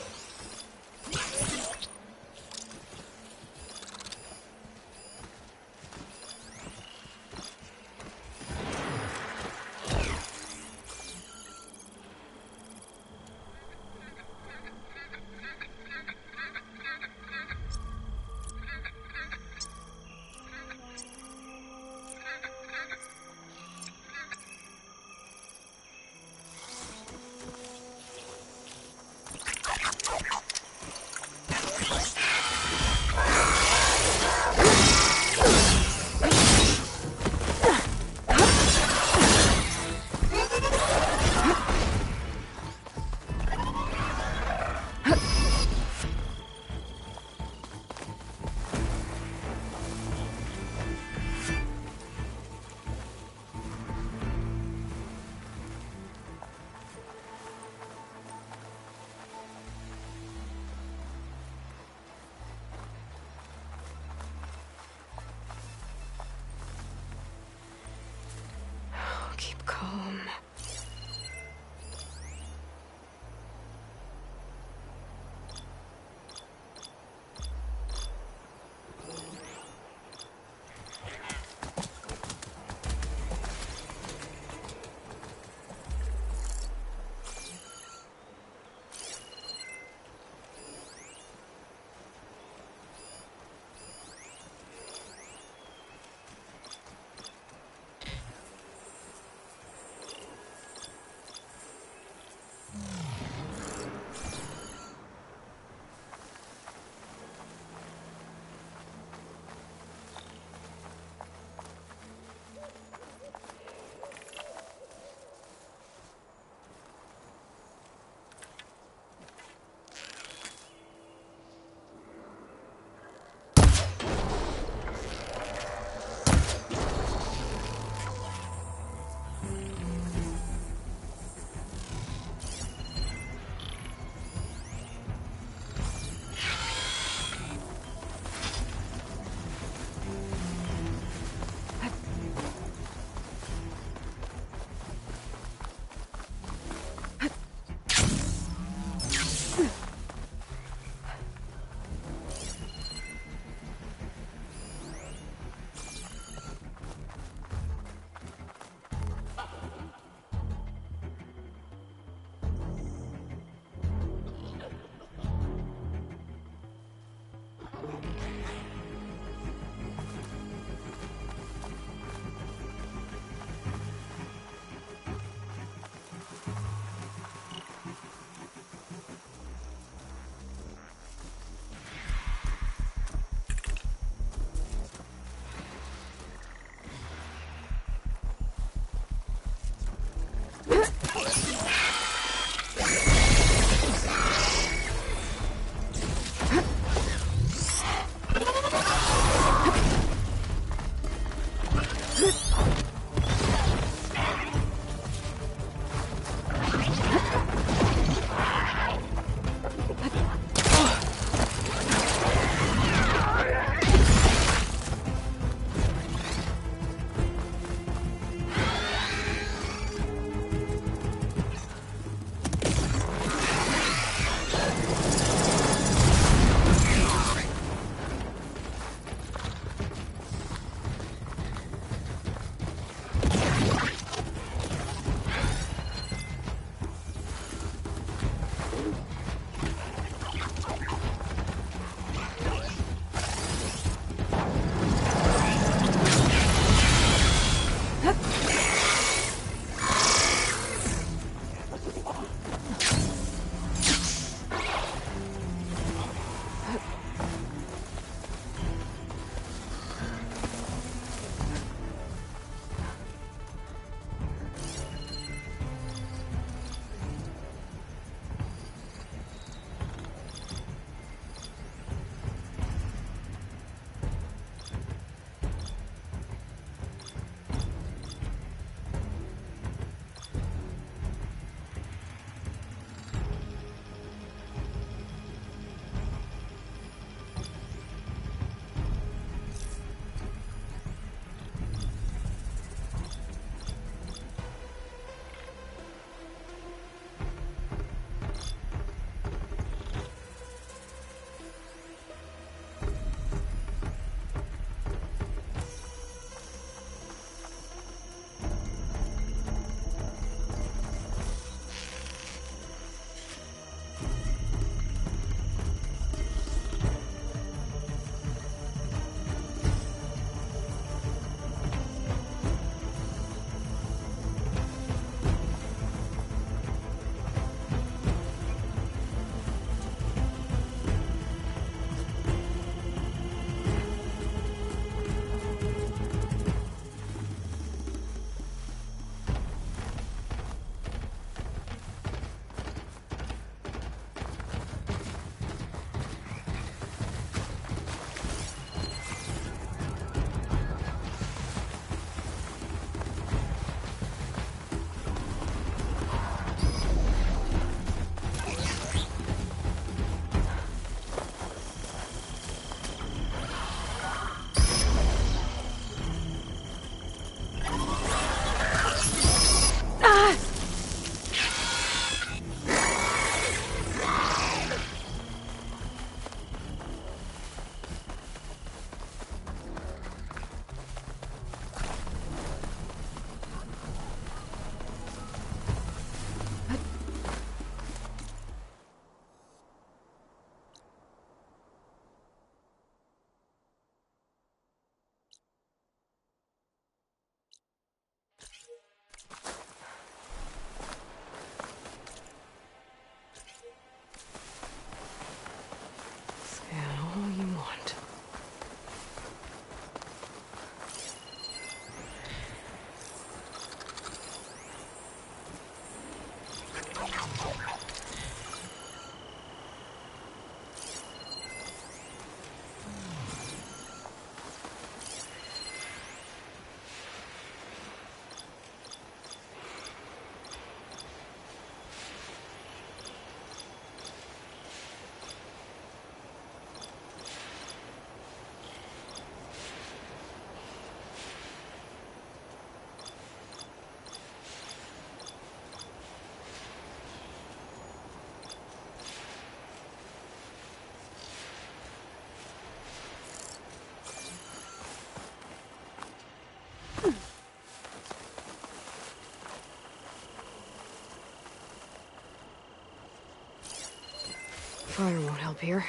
Fire won't help here.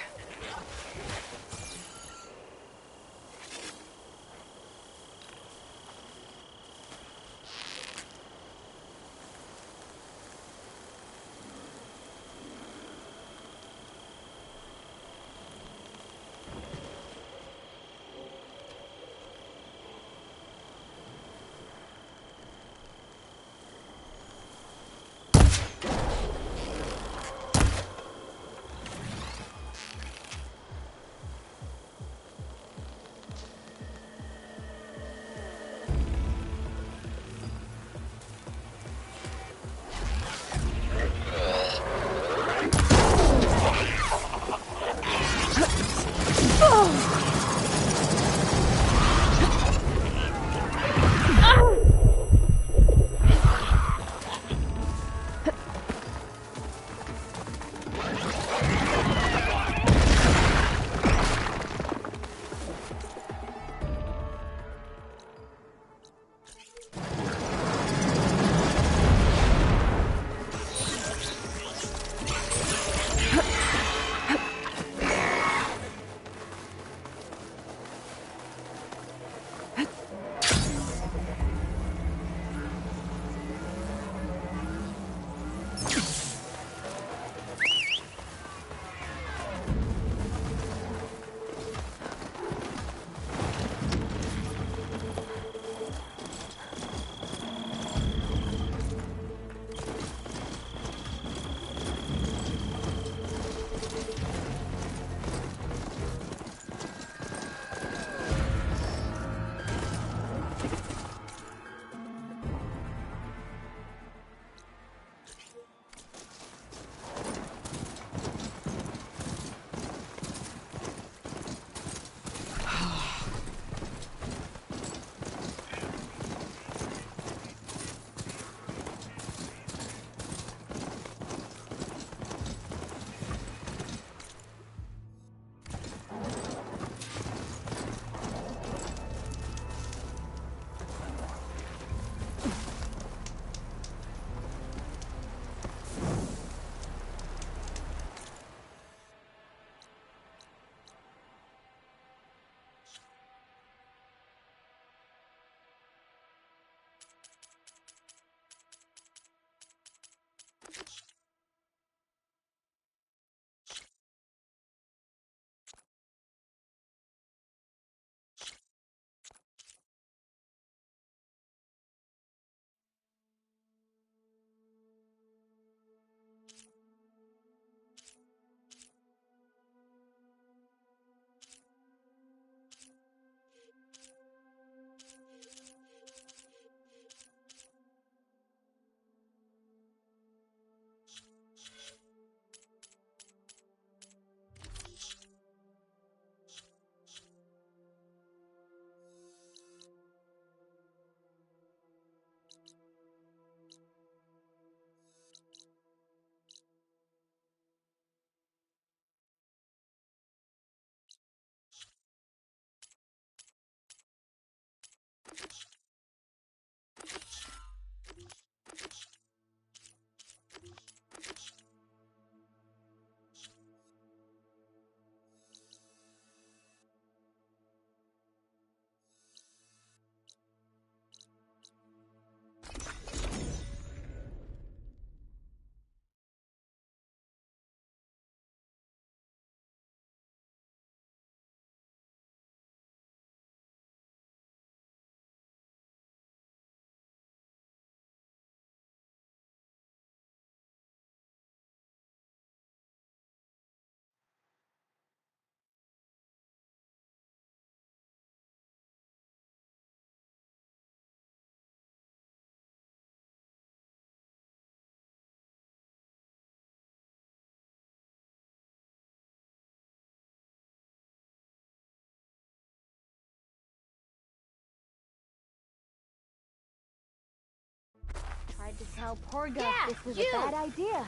Tried to tell poor Gus this was a bad idea.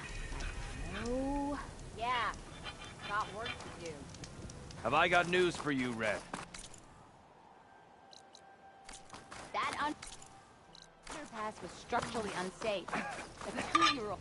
No. Yeah. Got work to do.
Have I got news for you, Red?
That underpass was structurally unsafe. A 2-year-old.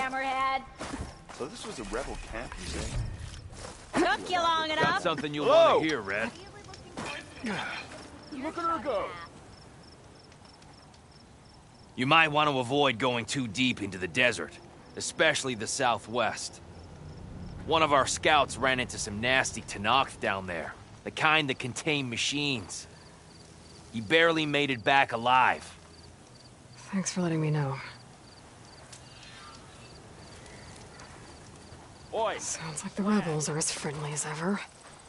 hammerhead.
So this was a rebel camp, you say?
Took you long
Got
enough.
something you'll want to hear, Red.
Look at her go!
You might want to avoid going too deep into the desert, especially the southwest. One of our scouts ran into some nasty Tenakth down there, the kind that contain machines. He barely made it back alive.
Thanks for letting me know.
Oi!
Sounds like the rebels are as friendly as ever.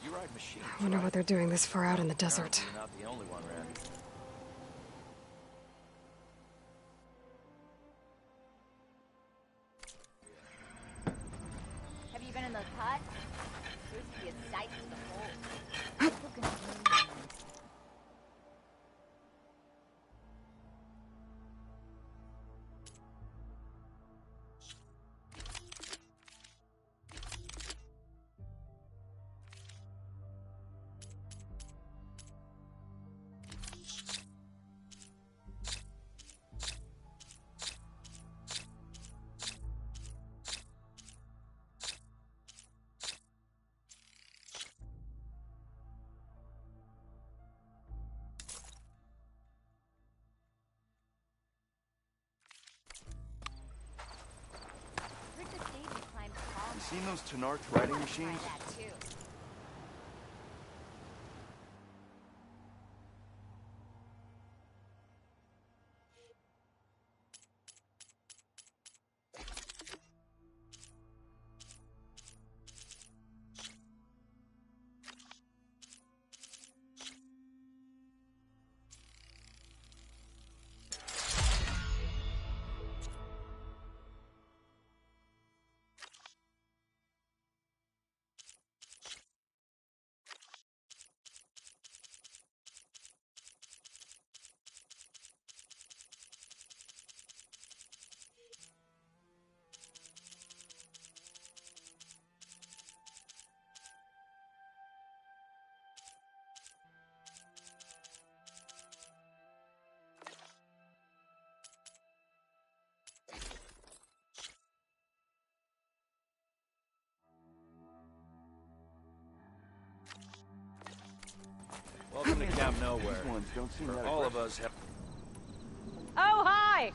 You ride machines,
I wonder what they're doing this far out in the desert.
You're not the only one, Red.
Have you been in the cut? There used to be a sight to the hole.
You seen those Tenakth riding machines?
Welcome to Camp Nowhere.
These ones don't seem that
All of
aggressive.
us have...
Oh, hi!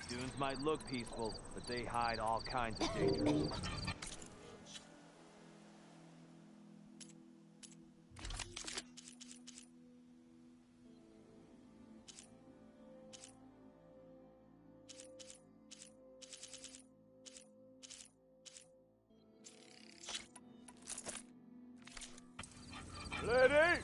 Dunes might look peaceful, but they hide all kinds of dangers.
Lady!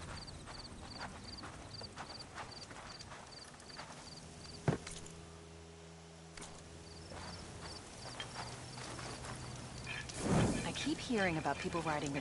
I keep hearing about people riding